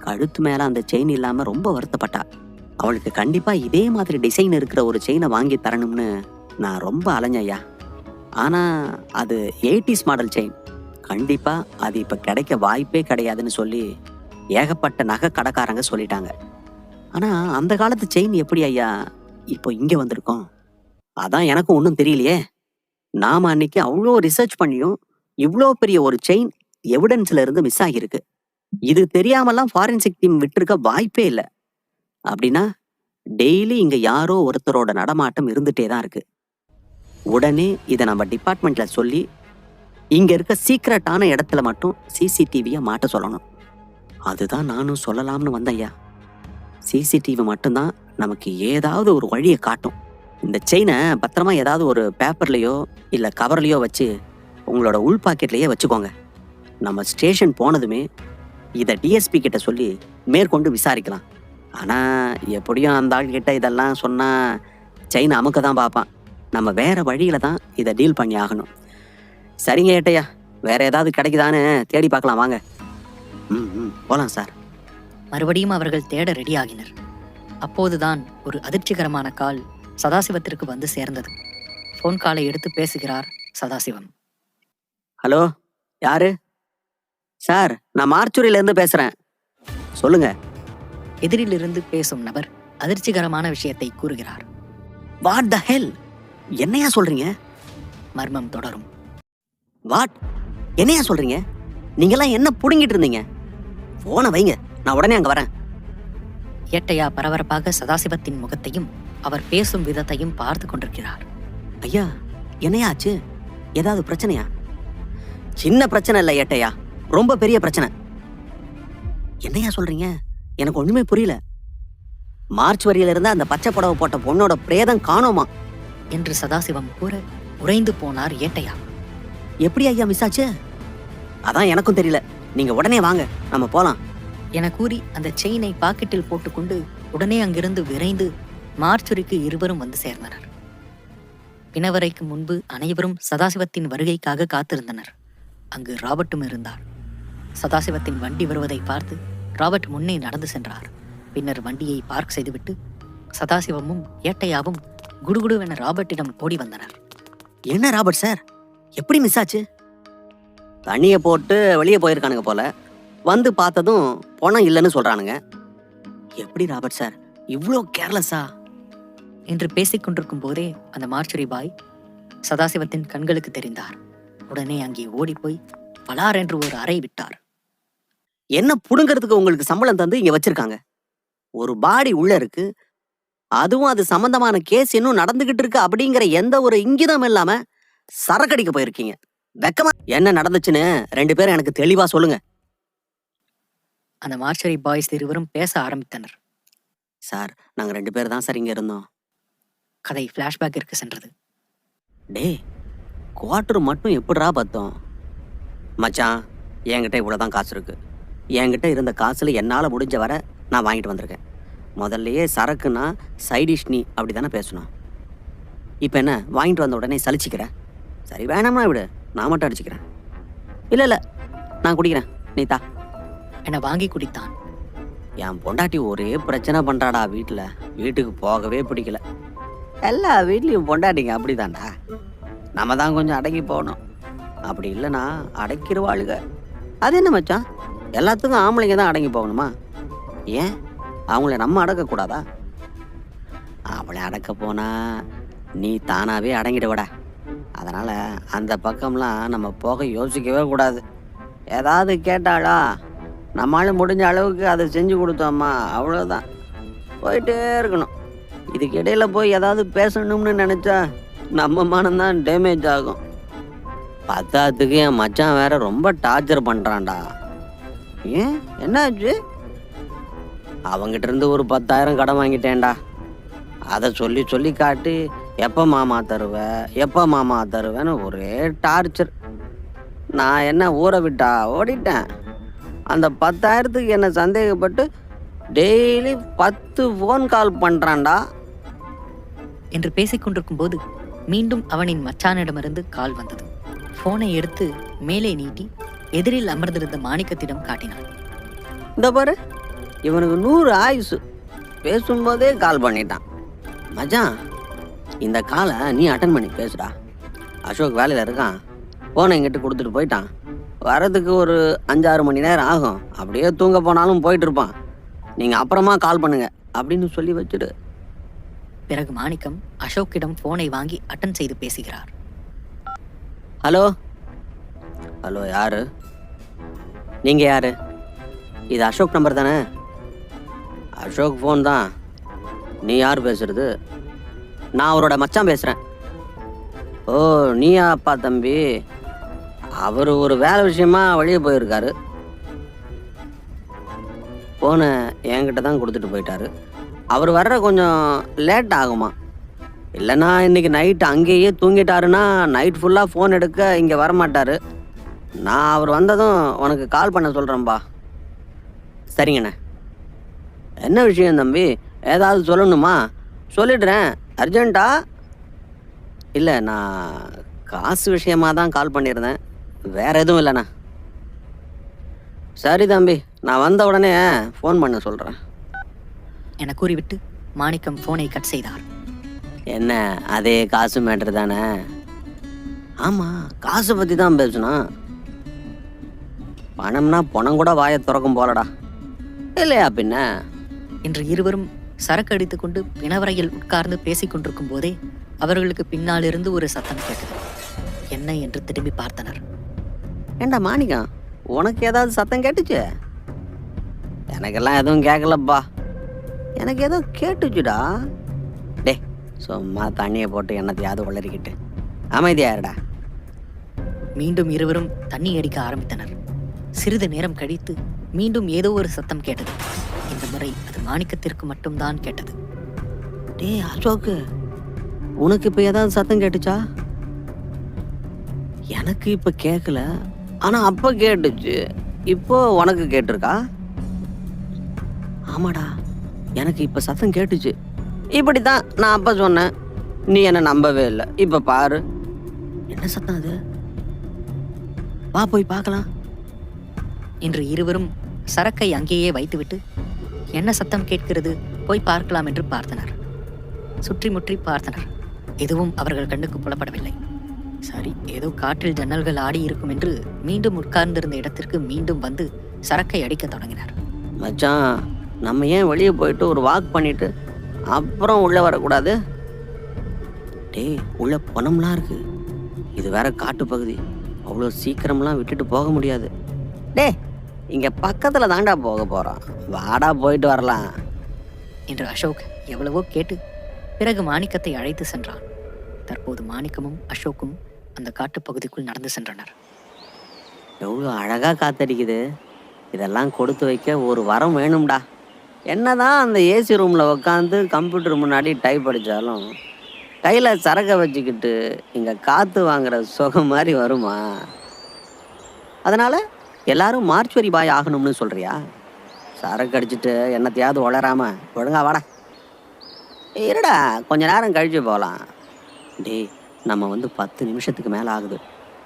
கழுத்து மேல அந்த செயின் இல்லாம ரொம்ப வருத்தப்பட்டா. அவளுக்கு கண்டிப்பா இதே மாதிரி டிசைன் இருக்கிற ஒரு செயினை வாங்கி தரணும்னு நான் ரொம்ப அலைஞ்சையா. ஆனா அது 80s மாடல் செயின். கண்டிப்பா அது இப்ப கிடைக்க வாய்ப்பே கிடையாதுன்னு சொல்லி ஏகப்பட்ட நகை கடைக்காரங்க சொல்லிட்டாங்க. ஆனா அந்த காலத்து செயின் எப்படி ஐயா இப்போ இங்க வந்திருக்கோம்? அதான் எனக்கும் ஒன்றும் தெரியலையே. நாம அன்னைக்கு அவ்வளோ ரிசர்ச் பண்ணியும் இவ்வளோ பெரிய ஒரு செயின் எவிடன்ஸ்ல இருந்து மிஸ் ஆகியிருக்கு. இது தெரியாமலாம் ஃபாரன்சிக் டீம் விட்டுருக்க வாய்ப்பே இல்லை. அப்படின்னா டெய்லி இங்க யாரோ ஒருத்தரோட நடமாட்டம் இருந்துட்டே தான் இருக்கு. உடனே இதை நம்ம டிபார்ட்மெண்ட்ல சொல்லி இங்க இருக்க சீக்ரெட்டான இடத்துல மட்டும் சிசிடிவியை மாட்ட சொல்லணும். அதுதான் நானும் சொல்லலாம்னு வந்தேன்யா. சிசிடிவி மட்டும்தான் நமக்கு ஏதாவது ஒரு வழியை காட்டும். இந்த செயினை பத்திரமா ஏதாவது ஒரு பேப்பர்லயோ இல்ல கவர்லயோ வச்சு உங்களோட உள் பாக்கெட்லயே வச்சுக்கோங்க. நம்ம ஸ்டேஷன் போனதுமே இதை டிஎஸ்பி கிட்ட சொல்லி மேற்கொண்டு விசாரிக்கலாம். ஆனா எப்படியும் அந்த ஆள் கிட்ட இதெல்லாம் சொன்னா செயின் அமுக்க தான் பார்ப்பான். நம்ம வேற வழியில தான் இதை டீல் பண்ணி ஆகணும். சரிங்க ஏட்டையா, வேற ஏதாவது கிடைக்குதான்னு தேடி பார்க்கலாம் வாங்க. போலாம் சார். மறுபடியும் அவர்கள் தேட ரெடியாகினர். அப்போதுதான் ஒரு அதிர்ச்சிகரமான கால் சதாசிவத்திற்கு வந்து சேர்ந்தது. போன் காலை எடுத்து பேசுகிறார் சதாசிவம். ஹலோ, யாரு? சார், நான் மார்ச்சுரியில இருந்து பேசுறேன். சொல்லுங்க. எதிரிலிருந்து பேசும் நபர் அதிர்ச்சிகரமான விஷயத்தை கூறுகிறார். வாட் த ஹெல்? என்னையா சொல்றீங்க? மர்மம் தொடரும். வாட்? என்னையா சொல்றீங்க? நீங்கெல்லாம் என்ன புடுங்கிட்டு இருந்தீங்க? போனை வைங்க, நான் உடனே அங்க வரேன். ஏட்டையா பரபரப்பாக சதாசிவத்தின் முகத்தையும் அவர் பேசும் விதத்தையும் பார்த்து கொண்டிருக்கிறார். ஐயா, என்னையா ஆச்சு? ஏதாவது பிரச்சனையா? சின்ன பிரச்சனை இல்லை ஏட்டையா, ரொம்ப பெரிய பிரச்சனை. என்னையா சொல்றீங்க? எனக்கு ஒண்ணுமே புரியல. மார்ச் வரியில இருந்த அந்த பச்சை புடவை போட்ட பொண்ணோட பிரேதம் காணோமா என்று சதாசிவம் கூற உறைந்து போனார் ஏட்டையா. எப்படி ஐயா மிஸ் ஆச்சு? அதான் எனக்கும் தெரியல. நீங்க உடனே வாங்க, நம்ம போலாம் என கூறி அந்த செயினை பாக்கெட்டில் போட்டுக்கொண்டு உடனே அங்கிருந்து விரைந்து மார்ச்சுரிக்கு இருவரும் வந்து சேர்ந்தனர். பிணவரைக்கு முன்பு அனைவரும் சதாசிவத்தின் வருகைக்காக காத்திருந்தனர். அங்கு ராபர்ட்டும் இருந்தார். சதாசிவத்தின் வண்டி வருவதை பார்த்து ராபர்ட் முன்னே நடந்து சென்றார். பின்னர் வண்டியை பார்க் செய்துவிட்டு சதாசிவமும் ஏட்டையாவும் குடுகுடுவென ராபர்ட்டிடம் ஓடி வந்தனர். என்ன ராபர்ட் சார், எப்படி மிஸ் ஆச்சு? தண்ணியை போட்டு வெளியே போயிருக்கானுங்க போல. வந்து பார்த்ததும் பணம் இல்லைன்னு சொல்றானுங்க. எப்படி ராபர்ட் சார் இவ்வளோ கேர்லெஸ்ஸா? என்று பேசிக் கொண்டிருக்கும் போதே அந்த மார்ச்சுரி பாய் சதாசிவத்தின் கண்களுக்கு தெரிந்தார். உடனே அங்கே ஓடிப்போய் பலார் என்று ஒரு அறை விட்டார். என்ன புடுங்கிறதுக்கு உங்களுக்கு சம்பளம் தந்து இங்க வச்சிருக்காங்க? ஒரு பாடி உள்ள இருக்கு, அதுவும் அது சம்பந்தமான கேஸ் இன்னும் நடந்துகிட்டு இருக்கு அப்படிங்கிற எந்த ஒரு இங்கிதம் இல்லாம சரக்கடிக்க போயிருக்கீங்க. வெக்கமா? என்ன நடந்துச்சுன்னு 2 பேரும் எனக்கு தெளிவா சொல்லுங்க. அந்த மார்ச்சரி பாய்ஸ் இருவரும் பேச ஆரம்பித்தனர். சார், நாங்க 2 பேர் தான் சார் இங்க இருந்தோம். கதை பிளாஷ்பேக்கிற்கு சென்றது. டே, குவார்டர் மட்டும் எப்படிரா பார்த்தோம்? மச்சான், என்கிட்ட இவ்வளவுதான் காசு இருக்கு. என்கிட்ட இருந்த காசுல என்னால முடிஞ்ச வர நான் வாங்கிட்டு வந்திருக்கேன். முதல்லயே சரக்குன்னா சைடிஷ் நீ அப்படி தானே பேசணும். இப்போ என்ன வாங்கிட்டு வந்த உடனே சலிச்சிக்கிற? சரி வேணாம்னா விடு, நான் மட்டும் அடிச்சுக்கிறேன். இல்லை இல்லை நான் குடிக்கிறேன், நீ தா. என வாங்கி குடித்தான். என் பொண்டாட்டி ஒரே பிரச்சனை பண்ணுறாடா வீட்டில். வீட்டுக்கு போகவே பிடிக்கல. எல்லா வீட்லேயும் பொண்டாட்டிங்க அப்படி தான்டா. நம்ம தான் கொஞ்சம் அடங்கி போகணும். அப்படி இல்லைன்னா அடக்கிடுவாளுங்க. அது என்ன மச்சான், எல்லாத்துக்கும் ஆம்பளைங்க தான் அடங்கி போகணுமா? ஏன் அவங்கள நம்ம அடக்கக்கூடாதா? அவளை அடக்க போனா நீ தானாகவே அடங்கிடுவடா. அதனால் அந்த பக்கம்லாம் நம்ம போக யோசிக்கவே கூடாது. ஏதாவது கேட்டாளா, நம்மளால முடிஞ்ச அளவுக்கு அதை செஞ்சு கொடுத்தோம்மா, அவ்வளோதான். போயிட்டே இருக்கணும். இதுக்கு இடையில போய் ஏதாவது பேசணும்னு நினச்சா நம்ம மனம்தான் டேமேஜ் ஆகும். பத்தாத்துக்கு என் மச்சான் வேற ரொம்ப டார்ச்சர் பண்ணுறான்டா. ஏன் என்னாச்சு? அவங்கிட்ட இருந்து ஒரு 10,000 கடன் வாங்கிட்டேன்டா. அதை சொல்லி சொல்லி காட்டி எப்போ மாமா தருவேன்னு ஒரே டார்ச்சர். நான் என்ன ஊரை விட்டா ஓடிட்டேன். அந்த 10,000த்துக்கு என்னை சந்தேகப்பட்டு டெய்லி 10 ஃபோன் கால் பண்ணுறான்டா என்று பேசிக்கொண்டிருக்கும் போது மீண்டும் அவனின் மச்சானிடமிருந்து கால் வந்தது. போனை எடுத்து மேலே நீட்டி எதிரில் அமர்ந்திருந்த மாணிக்கத்திடம் காட்டினான். இந்த பாரு, இவனுக்கு 100 ஆயுசு. பேசும்போதே கால் பண்ணிட்டான். மச்சான், இந்த காலை நீ அட்டன் பண்ணி பேசுடா. அசோக் வேலையில் இருக்கான். ஃபோனை எங்கிட்ட கொடுத்துட்டு போயிட்டான். வரதுக்கு ஒரு 5-6 மணி நேரம் ஆகும். அப்படியே தூங்க போனாலும் போயிட்டு இருப்பான். நீங்கள் அப்புறமா கால் பண்ணுங்க அப்படின்னு சொல்லி வச்சுடு. பிறகு மாணிக்கம் அசோக்கிடம் போனை வாங்கி அட்டன் செய்து பேசுகிறார். ஹலோ ஹலோ, யாரு? நீங்கள் யாரு? இது அசோக் நம்பர் தானே? அசோக் ஃபோன் தான். நீ யார் பேசுறது? நான் அவரோட மச்சான் பேசுகிறேன். ஓ, நீயா அப்பா தம்பி? அவர் ஒரு வேலை விஷயமா வெளியே போயிருக்காரு. ஃபோனை என்கிட்ட தான் கொடுத்துட்டு போயிட்டாரு. அவர் வர்ற கொஞ்சம் லேட் ஆகுமா? இல்லைன்னா இன்றைக்கி நைட்டு அங்கேயே தூங்கிட்டாருன்னா நைட் ஃபுல்லாக ஃபோன் எடுக்க இங்கே வரமாட்டார். நான் அவர் வந்ததும் உனக்கு கால் பண்ண சொல்கிறேன்பா. சரிங்கண்ணே. என்ன விஷயம் தம்பி? ஏதாவது சொல்லணுமா? சொல்லிடுறேன். அர்ஜென்ட்டா? இல்லை, நான் காசு விஷயமாக தான் கால் பண்ணியிருந்தேன், வேறு எதுவும் இல்லைண்ணா. சரி தம்பி, நான் வந்த உடனே ஃபோன் பண்ண சொல்கிறேன் என கூறிவிட்டு மாணிக்கம் போனை கட் செய்தார். என்ன, அதே காசு மேட்ரு தானே? ஆமாம், காசை பற்றி தான் பேசணும். பணம்னா பணம் கூட வாயை திறக்கும் போலடா, இல்லையா பின்ன? என்று இருவரும் சரக்கு அடித்துக்கொண்டு பிணவரையில் உட்கார்ந்து பேசிக் கொண்டிருக்கும் போதே அவர்களுக்கு பின்னாலிருந்து ஒரு சத்தம் கேட்டது. என்ன என்று திரும்பி பார்த்தனர். ஏண்டா மாணிக்கம், உனக்கு ஏதாவது சத்தம் கேட்டுச்சு? எனக்கெல்லாம் எதுவும் கேட்கலப்பா. எனக்கு ஏதோ கேட்டுச்சுடா. டே, சும்மா தண்ணியை போட்டு என்னத்தையாவது வளரிக்கிட்டு அமைதியாருடா. மீண்டும் இருவரும் தண்ணி அடிக்க ஆரம்பித்தனர். சிறிது நேரம் கழித்து மீண்டும் ஏதோ ஒரு சத்தம் கேட்டது. இந்த முறை அது மாணிக்கத்திற்கு மட்டும்தான் கேட்டது. டே அசோக்கு, உனக்கு இப்போ ஏதாவது சத்தம் கேட்டுச்சா? எனக்கு இப்போ கேட்கல, ஆனால் அப்போ கேட்டுச்சு. இப்போ உனக்கு கேட்டிருக்கா? ஆமாடா, எனக்கு இப்போ சத்தம் கேட்டுச்சு. இப்படி தான் நான் அப்போ சொன்னேன், நீ என்னை நம்பவே இல்லை. இப்போ பாரு, என்ன சத்தம் அது? வா போய் பார்க்கலாம் என்று இருவரும் சரக்கை அங்கேயே வைத்துவிட்டு என்ன சத்தம் கேட்கிறது, போய் பார்க்கலாம் என்று பார்த்தனர். சுற்றி முற்றி பார்த்தனர். எதுவும் அவர்கள் கண்ணுக்கு புலப்படவில்லை. சரி, ஏதோ காற்றில் ஜன்னல்கள் ஆடி இருக்கும் என்று மீண்டும் உட்கார்ந்திருந்த இடத்திற்கு மீண்டும் வந்து சரக்கை அடிக்க தொடங்கினார். மச்சான், நம்ம ஏன் வெளியே போயிட்டு ஒரு வாக் பண்ணிட்டு அப்புறம் உள்ளே வரக்கூடாது? டேய், உள்ள பணம்லாம் இருக்கு. இது வேற காட்டு பகுதி, அவ்வளோ சீக்கிரம்லாம் விட்டுட்டு போக முடியாது. டே, இங்கே பக்கத்தில் தாண்டா போக போகிறோம், வாடா போயிட்டு வரலாம் என்று அசோக் எவ்வளவோ கேட்டு பிறகு மாணிக்கத்தை அழைத்து சென்றான். தற்போது மாணிக்கமும் அசோக்கும் அந்த காட்டுப்பகுதிக்குள் நடந்து சென்றனர். எவ்வளோ அழகாக காத்தடிக்குது. இதெல்லாம் கொடுத்து வைக்க ஒரு வரம் வேணும்டா. என்னதான் அந்த ஏசி ரூமில் உட்காந்து கம்ப்யூட்டர் முன்னாடி டைப் அடித்தாலும் கையில் சரக்கை வச்சுக்கிட்டு இங்கே காற்று வாங்குற சுகம் மாதிரி வருமா? அதனால் எல்லாரும் மார்ச்சுவரி பாய் ஆகணும்னு சொல்கிறியா? சரக்கு அடிச்சிட்டு என்னத்தையாவது உளராம ஒழுங்கா வாடா. இருடா, கொஞ்ச நேரம் கழிச்சு போகலாம். டேய், நம்ம 10 நிமிஷத்துக்கு மேலே ஆகுது.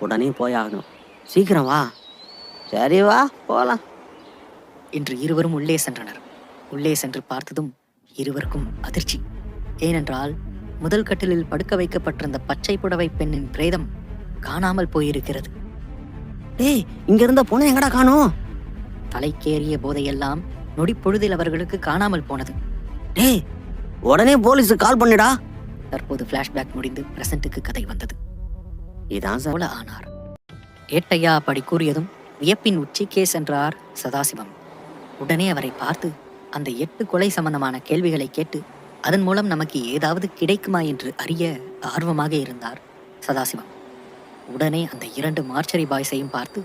உடனே போய் ஆகணும். சீக்கிரம் வா. சரி வா போகலாம். என்று இருவரும் உள்ளே சென்றனர். உள்ளே சென்று பார்த்ததும் இருவருக்கும் அதிர்ச்சி. ஏனென்றால் முதல் கட்டிலில் படுக்க வைக்கப்பட்டிருந்த பச்சை புடவை பெண்ணின் பிரேதம் காணாமல் போயிருக்கிறது. டேய், இங்க இருந்த பொண்ணு எங்கடா காணோம்? தலைக்கேறிய போதையெல்லாம் நொடிப்பொழுதில் அவர்களுக்கு காணாமல் போனது. டேய், உடனே போலீஸுக்கு கால் பண்ணிடா. தற்போது பிளாஷ்பேக் முடிந்து பிரசன்ட்டுக்கு கதை வந்தது. இதான் சார். போல ஆனார். ஏட்டையா அப்படி கூறியதும் வியப்பின் உச்சிக்கே சென்றார் சதாசிவம். உடனே அவரை பார்த்து அந்த 8 கொலை சம்பந்தமான கேள்விகளை கேட்டு அதன் மூலம் நமக்கு ஏதாவது கிடைக்குமா என்று அறிய ஆர்வமாக இருந்தார் சதாசிவம். உடனே அந்த 2 மார்ச்சரி பாய்ஸையும் பார்த்து,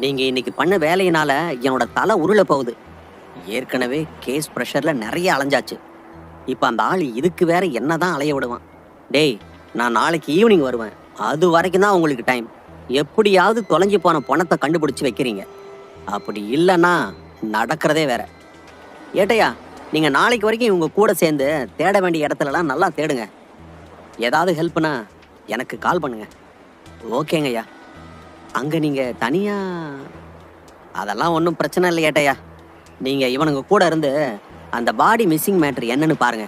நீங்க இன்னைக்கு பண்ண வேலையினால என்னோட தலை உருள போகுது. ஏற்கனவே கேஸ் ப்ரெஷர்ல நிறைய அலைஞ்சாச்சு. இப்ப அந்த ஆள் இதுக்கு வேற என்னதான் அலைய விடுவான். டேய், நான் நாளைக்கு ஈவினிங் வருவேன். அது வரைக்கும் தான் உங்களுக்கு டைம். எப்படியாவது தொலைஞ்சு போன பணத்தை கண்டுபிடிச்சு வைக்கிறீங்க. அப்படி இல்லைன்னா நடக்கிறதே வேற. ஏட்டையா, நீங்க நாளைக்கு வரைக்கும் இவங்க கூட சேர்ந்து தேட வேண்டிய இடத்துலலாம் நல்லா தேடுங்க. ஏதாவது ஹெல்ப்னா எனக்கு கால் பண்ணுங்க. ஓகேங்க ஐயா. அங்க நீங்க தனியா? அதெல்லாம் ஒன்றும் பிரச்சனை இல்லை ஏட்டையா. நீங்க இவனுங்க கூட இருந்து அந்த பாடி மிஸ்ஸிங் மேட்ரு என்னன்னு பாருங்க.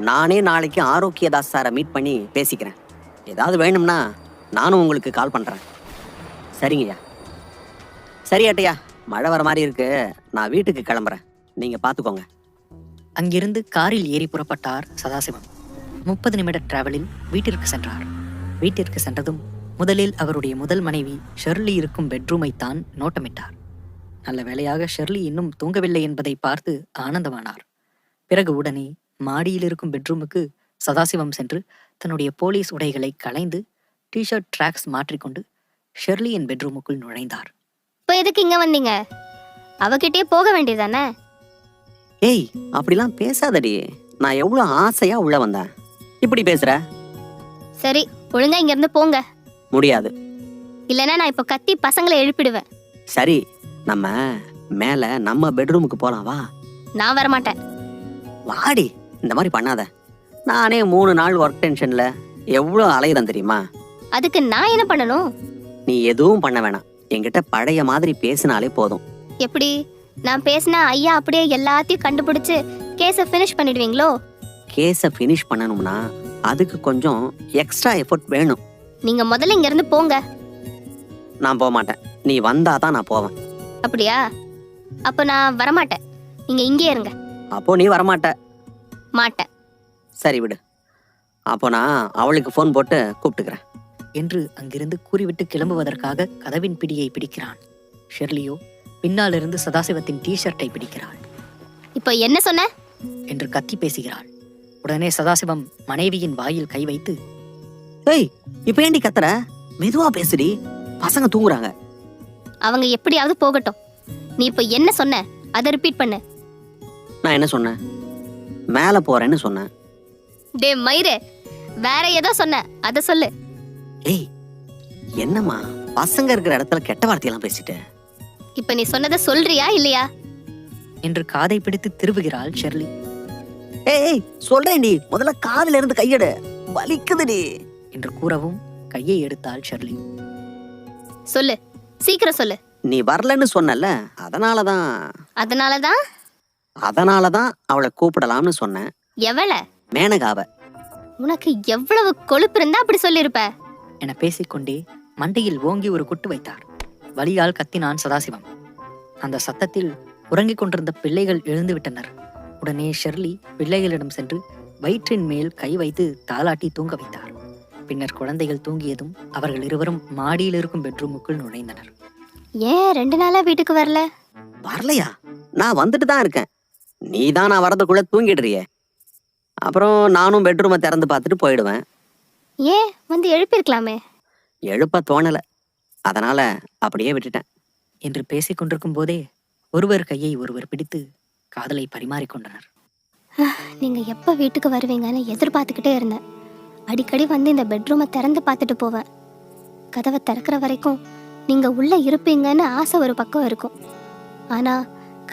நானே நாளைக்கு ஆரோக்கியதாஸ் சாரை மீட் பண்ணி பேசிக்கிறேன். ஏதாவது வேணும்னா நானும் உங்களுக்கு கால் பண்றேன். சரிங்கய்யா. சரி ஏட்டையா, மழை வர மாதிரி இருக்கு. நான் வீட்டுக்கு கிளம்புறேன். நீங்க பாத்துக்கோங்க. அங்கிருந்து காரில் ஏறி புறப்பட்டார் சதாசிவம். 30 நிமிட டிராவலில் வீட்டிற்கு சென்றார். வீட்டிற்கு சென்றதும் முதலில் அவருடைய முதல் மனைவி ஷெர்லி இருக்கும் பெட்ரூமைத்தான் நோட்டமிட்டார். நல்ல வேளையாக ஷெர்லி இன்னும் தூங்கவில்லை என்பதை பார்த்து ஆனந்தமானார். பிறகு உடனே மாடியில் இருக்கும் பெட்ரூமுக்கு சதாசிவம் சென்று தன்னுடைய போலீஸ் உடைகளை களைந்து டிஷர்ட் ட்ராக்ஸ் மாற்றிக்கொண்டு ஷெர்லியின் பெட்ரூமுக்குள் நுழைந்தார். இப்போ எதுக்கு இங்க வந்தீங்க? அவகிட்டே போக வேண்டியதானே? ஏய், அப்படிலாம் பேசாதடி. நான் எவ்வளோ ஆசையா உள்ள வந்தேன். இப்படி பேசுற? சரி, ஒழுங்கா இங்க இருந்து போங்க. முடியாது. இல்லைன்னா நான் இப்போ கத்தி பசங்களை எழுப்பிடுவேன். சரி, நம்ம மேல நம்ம பெட்ரூமுக்கு போலாம் வா. நான் வரமாட்டேன். வாடி. இந்த மாதிரி பண்ணாத. நானே 3 நாள் ஒர்க் டென்ஷன்ல எவ்வளோ அலையிறேன் தெரியுமா? அதுக்கு நான் என்ன பண்ணணும்? நீ எதுவும் பண்ண வேணாம். என்கிட்ட பழைய மாதிரி பேசினாலே போதும். எப்படி? நான் பேசினா ஐயா அப்படியே எல்லாத்தையும் கண்டுபிடிச்சு கேஸை ஃபினிஷ் பண்ணிடுவீங்களோ? கேஸை ஃபினிஷ் பண்ணணும்னா அதுக்கு கொஞ்சம் எக்ஸ்ட்ரா எஃபோர்ட் வேணும். நீங்க முதல்ல இங்க இருந்து போங்க. நான் போக மாட்டேன். நீ வந்தாதான் நான் போவேன். அப்படியா? அப்போ நான் வரமாட்டேன். நீங்க இங்கே இருங்க. அப்போ நீ வரமாட்ட? மாட்டேன். சரி விடு. அப்போ நான் அவளுக்கு ஃபோன் போட்டு கூப்பிட்டுக்கிறேன் என்று அங்கிருந்து கூறிவிட்டு கிளம்புவதற்காக கதவின் பிடியை பிடிக்கிறான். ஷெர்லியோ பின்னாலிருந்து சதாசிவத்தின் டிஷர்ட்டை பிடிக்கிறாள். இப்போ என்ன சொன்ன என்று கத்தி பேசுகிறாள். உடனே சதாசிவம் மனைவியின் வாயில் கை வைத்து, ஏய், இப்போ ஏண்டி கத்துற? மெதுவா பேசுடி. பசங்க தூங்குறாங்க. அவங்க எப்படியாவது போகட்டும். நீ இப்போ என்ன சொன்ன அதை ரிப்பீட் பண்ணு. நான் என்ன சொன்னேன்? மேலே போறேன்னு சொன்னேன். டே மயிரே, வேற ஏதோ சொன்ன அதை சொல்லு. ஏய், என்னம்மா பசங்க இருக்கிற இடத்துல கெட்ட வார்த்தையெல்லாம் பேசிட்டு? இப்போ நீ சொன்னதை சொல்றியா இல்லையா? என்று காதை பிடித்து திருவுகிறாள் ஷெர்லி. ஏய், சொல்றேன்டி. முதல்ல காதுல இருந்து கையெடு. வலிக்குதுடி என்று கூறவும் கையை எடுத்தாள் ஷெர்லி. சொல்லு, சீக்கிரம் சொல்லு. நீ வரலன்னு சொன்னல, அதனாலதான் அவளை கூப்பிடலாம்னு சொன்னேன். எவள? மேனகாவ. உனக்கு எவ்வளவு கொழுப்பு இருந்தா அப்படி சொல்லிருப்ப என பேசிக்கொண்டே மண்டையில் ஓங்கி ஒரு குட்டு வைத்தார். வலியால் கத்தினான் சதாசிவம். அந்த சத்தத்தில் உறங்கிக் கொண்டிருந்த பிள்ளைகள் எழுந்து விட்டனர். உடனே ஷெர்லி பிள்ளைகளிடம் சென்று வயிற்றின் மேல் கை வைத்து தாலாட்டி தூங்க வைத்தார். பின்னர் குழந்தைகள் தூங்கியதும் அவர்கள் இருவரும் மாடியில் இருக்கும் பெட்ரூமுக்குள் நுழைந்தனர். ஏன் 2 நாளா வீட்டுக்கு வரல? வரலையா? நான் வந்துட்டு தான் இருக்கேன். நீ தான் நான் வரதுக்குள்ள தூங்கிடுறியே. அப்புறம் நானும் பெட்ரூமை திறந்து பார்த்துட்டு போயிடுவேன். ஏன் வந்து எழுப்பியிருக்கலாமே? எழுப்ப தோணல, அதனால அப்படியே விட்டுட்டேன் என்று பேசிக் கொண்டிருக்கும் போதே ஒருவர் கையை ஒருவர் பிடித்து காதலை பரிமாறிக்கொண்டனர். நீங்க எப்ப வீட்டுக்கு வருவீங்கன்னு எதிர்பார்த்துக்கிட்டே இருந்தேன். அடிக்கடி வந்து இந்த பெட்ரூமை திறந்து பார்த்துட்டு போவேன். கதவை திறக்கிற வரைக்கும் நீங்க உள்ள இருப்பீங்கன்னு ஆசை ஒரு பக்கம் இருக்கும். ஆனா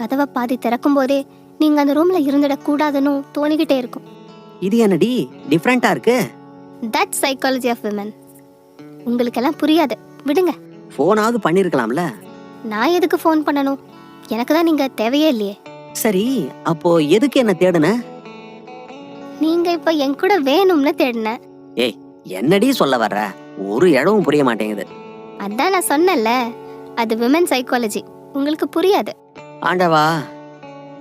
கதவை பாதி திறக்கும் போதே நீங்க அந்த ரூம்ல இருந்துடக்கூடாதுன்னு தோணிக்கிட்டே இருக்கும். இது என்னடி டிஃப்ரெண்டா இருக்கு? That psychology of women. உங்களுக்கெல்லாம் புரியாது, விடுங்க. போனாவது பண்ணிருக்கலாம்ல. நான் எதுக்கு ஃபோன் பண்ணணும்? எனக்கு தான் நீங்க தேவையே இல்லையே. சரி, அப்போ எதுக்கு என்ன தேடுன? நீங்க இப்ப என் கூட வேணும்னு தேடின. ஏய், என்னடி சொல்ல வர்ற? ஒரு இடமும் புரிய மாட்டேங்குது. அதான் நான் சொன்னேன்ல, அது விமன் சைக்காலஜி. உங்களுக்கு புரியாது. ஆண்டவா,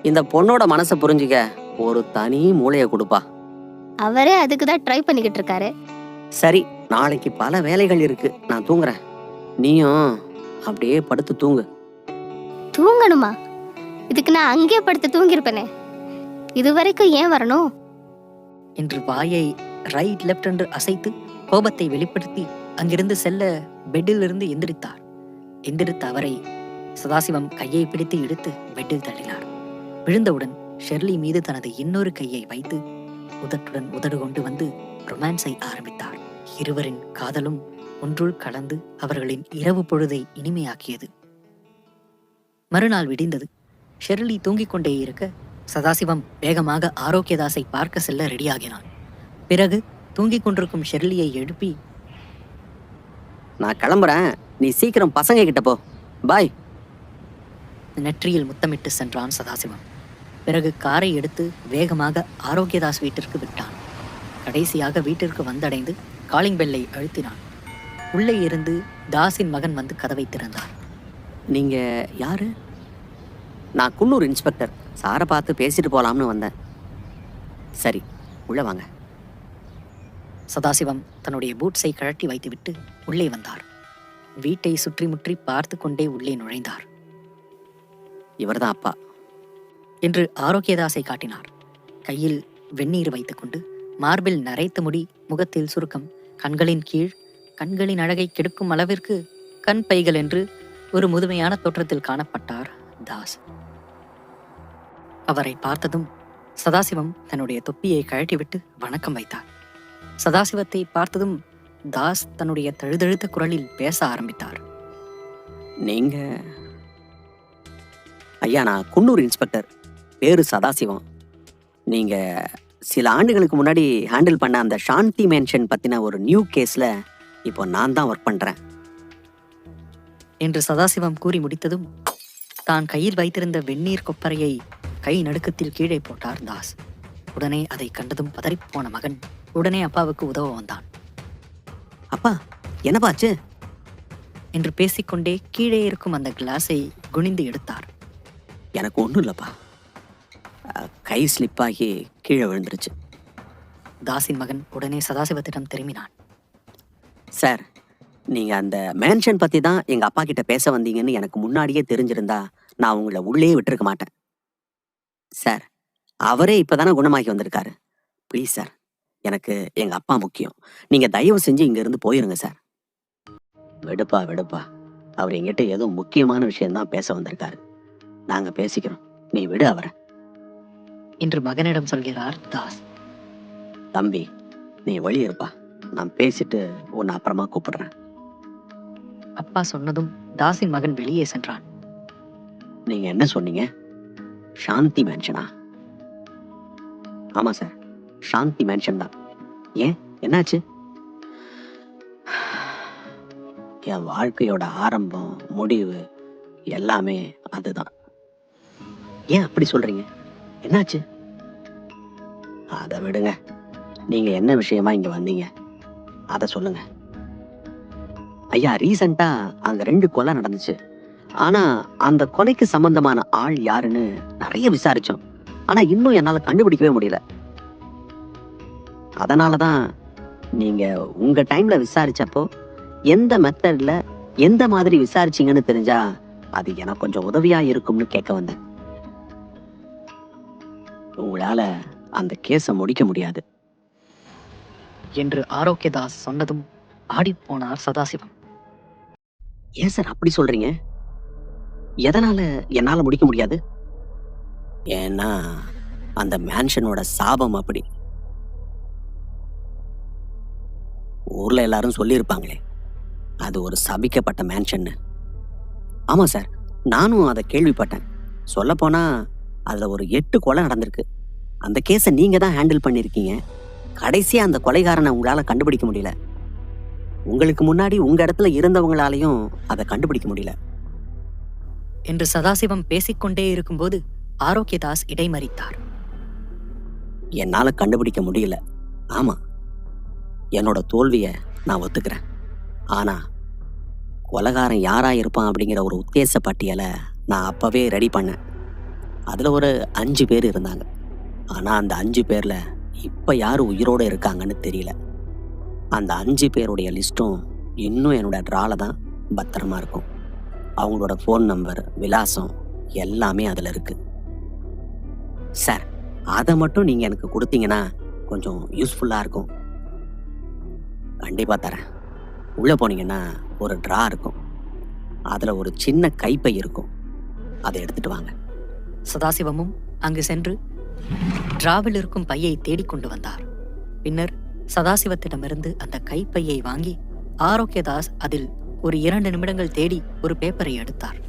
இந்த பொண்ணோட மனசை புரிஞ்சுக்க ஒரு தனி மூளைய கொடுப்பா. அவரே அதுக்கு தான் ட்ரை பண்ணிக்கிட்டு இருக்காரு. சரி, நாளைக்கு பல வேலைகள் இருக்கு, நான் தூங்குறேன். நீயும் அப்படியே படுத்து தூங்கு. தூங்கணுமா? இதுக்கு நான் அங்கேயே படுத்து தூங்கியிருப்பேனே. இது வரைக்கும் ஏன் வரணும்? என்று வாயை ரைட் லெஃப்ட் என்று அசைத்து கோபத்தை வெளிப்படுத்தி அங்கிருந்து செல்ல பெட்டிலிருந்து எந்திரித்தார். எந்திரித்த அவரை சதாசிவம் கையை பிடித்து இழுத்து பெட்டில் தள்ளினார். விழுந்தவுடன் ஷெர்லி மீது தனது இன்னொரு கையை வைத்து உதட்டுடன் உதடு கொண்டு வந்து ரொமான்ஸை ஆரம்பித்தார். இருவரின் காதலும் ஒன்றுள் கலந்து அவர்களின் இரவு பொழுதை இனிமையாக்கியது. மறுநாள் விடிந்தது. ஷெர்லி தூங்கிக் கொண்டே இருக்க சதாசிவம் வேகமாக ஆரோக்கியதாஸை பார்க்க செல்ல ரெடியாகினான். பிறகு தூங்கிக் கொண்டிருக்கும் ஷெர்லியை எழுப்பி, நான் கிளம்புறேன், நீ சீக்கிரம் பசங்க கிட்ட போ, பாய். நெற்றியில் முத்தமிட்டு சென்றான் சதாசிவம். பிறகு காரை எடுத்து வேகமாக ஆரோக்கியதாஸ் வீட்டிற்கு விட்டான். கடைசியாக வீட்டிற்கு வந்தடைந்து காலிங் பெல்லை அழுத்தினான். உள்ளே இருந்து தாஸின் மகன் வந்து கதவை திறந்தார். நீங்க யாரு? நான் குன்னூர் இன்ஸ்பெக்டர். சாரை பார்த்து பேசிட்டு போலாம்னு வந்தேன். சரி, உள்ள வாங்க. சதாசிவம் தன்னுடைய பூட்ஸை கழட்டி வைத்துவிட்டு உள்ளே வந்தார். வீட்டை சுற்றி முற்றி பார்த்து கொண்டே உள்ளே நுழைந்தார். இவர்தான் அப்பா என்று ஆரோக்கியதாஸை காட்டினார். கையில் வெந்நீர் வைத்துக்கொண்டு மார்பில் நரைத்த முடி, முகத்தில் சுருக்கம், கண்களின் கீழ் கண்களின் அழகை கெடுக்கும் அளவிற்கு கண் பைகள் என்று ஒரு முதுமையான தோற்றத்தில் காணப்பட்டார் தாஸ். அவரை பார்த்ததும் சதாசிவம் தன்னுடைய தொப்பியை கழட்டிவிட்டு வணக்கம் வைத்தார். சதாசிவத்தை பார்த்ததும் தாஸ் தன்னுடைய தழுதழுத்த குரலில் பேச ஆரம்பித்தார். நீங்க? ஐயா, நான் குன்னூர் இன்ஸ்பெக்டர், பேரு சதாசிவம். நீங்க சில ஆண்டுகளுக்கு முன்னாடி ஹேண்டில் பண்ண அந்த சாந்தி மேன்ஷன் பத்தின ஒரு நியூ கேஸ்ல இப்போ நான் தான் ஒர்க் பண்றேன் என்று சதாசிவம் கூறி முடித்ததும் தான் கையில் வைத்திருந்த வெந்நீர் கொப்பரையை கை நடுக்கத்தில் கீழே போட்டார் தாஸ். உடனே அதை கண்டதும் பதறிப்போன மகன் உடனே அப்பாவுக்கு உதவ வந்தான். அப்பா, என்னப்பாச்சு என்று பேசிக்கொண்டே கீழே இருக்கும் அந்த கிளாஸை குனிந்து எடுத்தார். எனக்கு ஒன்றும் இல்லைப்பா, கை ஸ்லிப்பாகி கீழே விழுந்துருச்சு. தாஸின் மகன் உடனே சதாசிவத்திடம் திரும்பினான். சார், நீங்க அந்த மேன்ஷன் பத்தி தான் எங்க அப்பா கிட்ட பேச வந்தீங்கன்னு எனக்கு முன்னாடியே தெரிஞ்சிருந்தா நான் உங்களை உள்ளே விட்டுருக்க மாட்டேன். சார், அவரே இப்பதானே குணமாகி வந்திருக்காரு. ப்ளீஸ் சார், எனக்கு எங்க அப்பா முக்கியம். நீங்க தயவு செஞ்சு இங்க இருந்து போயிருங்க சார். விடுப்பா விடுப்பா, அவர் எங்கிட்ட ஏதோ முக்கியமான விஷயம்தான் பேச வந்திருக்காரு. நாங்க பேசிக்கிறோம், நீ விடு அவரை என்று மகனிடம் சொல்கிறார் தாஸ். தம்பி, நீ வெளியிருப்பா, நான் பேசிட்டு உன்னை அப்புறமா கூப்பிடுறேன். அப்பா சொன்னதும் தாஸின் மகன் வெளியே சென்றான். நீங்க என்ன சொன்னீங்க? சாந்தி மேன்ஷனா? ஆமா சார், சாந்தி மேன்ஷன் தான். ஏன், என்னாச்சு? என் வாழ்க்கையோட ஆரம்பம், முடிவு எல்லாமே அதுதான். ஏன் அப்படி சொல்றீங்க? என்னாச்சு? அதை விடுங்க, நீங்க என்ன விஷயமா இங்க வந்தீங்க அதை சொல்லுங்க. ஐயா, ரீசெண்டா அங்க 2 கொலை நடந்துச்சு. ஆனா அந்த கொலைக்கு சம்பந்தமான ஆள் யாருன்னு நிறைய விசாரிச்சோம். ஆனா இன்னும் என்னால கண்டுபிடிக்கவே முடியல. அதனாலதான் நீங்க உங்க டைம்ல விசாரிச்சப்போ எந்த மெத்தட்ல எந்த மாதிரி விசாரிச்சீங்கன்னு தெரிஞ்சா அது எனக்கு கொஞ்சம் உதவியா இருக்கும்னு கேட்க வந்தேன். உங்களால அந்த கேஸை முடிக்க முடியாது என்று ஆரோக்கியதாஸ் சொன்னதும் ஆடிப்போனார் சதாசிவம். ஏன் சார் அப்படி சொல்றீங்க? எதனால என்னால முடிக்க முடியாது? ஏன்னா அந்த மேன்ஷனோட சாபம் அப்படி. ஊர்ல எல்லாரும் சொல்லியிருப்பாங்களே, அது ஒரு சபிக்கப்பட்ட மேன்ஷன். ஆமா சார், நானும் அதை கேள்விப்பட்டேன். சொல்லப்போனால் அதில் ஒரு 8 கொலை நடந்திருக்கு. அந்த கேஸை நீங்கள் தான் ஹேண்டில் பண்ணியிருக்கீங்க. கடைசியாக அந்த கொலைகாரனை உங்களால் கண்டுபிடிக்க முடியல. உங்களுக்கு முன்னாடி உங்கள் இடத்துல இருந்தவங்களாலையும் அதை கண்டுபிடிக்க முடியல என்று சதாசிவம் பேசிக்கொண்டே இருக்கும்போது ஆரோக்கியதாஸ் இடைமறித்தார். என்னால் கண்டுபிடிக்க முடியல. ஆமாம், என்னோட தோல்வியை நான் ஒத்துக்கிறேன். ஆனால் கொலைகாரன் யாராக இருப்பான் அப்படிங்கிற ஒரு உத்தேச பட்டியலை நான் அப்போவே ரெடி பண்ணேன். அதில் ஒரு 5 பேர் இருந்தாங்க. ஆனால் அந்த 5 பேரில் இப்போ யார் உயிரோடு இருக்காங்கன்னு தெரியல. அந்த 5 பேருடைய லிஸ்ட்டும் இன்னும் என்னோட ட்ராவில் தான் பத்திரமா இருக்கும். அவங்களோட ஃபோன் நம்பர், விலாசம் எல்லாமே அதில் இருக்குது. சார், அதை மட்டும் நீங்கள் எனக்கு கொடுத்தீங்கன்னா கொஞ்சம் யூஸ்ஃபுல்லாக இருக்கும். கண்டிப்பாக தரேன். உள்ளே போனீங்கன்னா ஒரு ட்ரா இருக்கும். அதில் ஒரு சின்ன கைப்பை இருக்கும். அதை எடுத்துகிட்டு வாங்க. சதாசிவமும் அங்கு சென்று டிராவில் இருக்கும் பையை தேடிக்கொண்டு வந்தார். பின்னர் சதாசிவத்திடமிருந்து அந்த கைப்பையை வாங்கி ஆரோக்கியதாஸ் அதில் ஒரு 2 நிமிடங்கள் தேடி ஒரு பேப்பரை எடுத்தார்.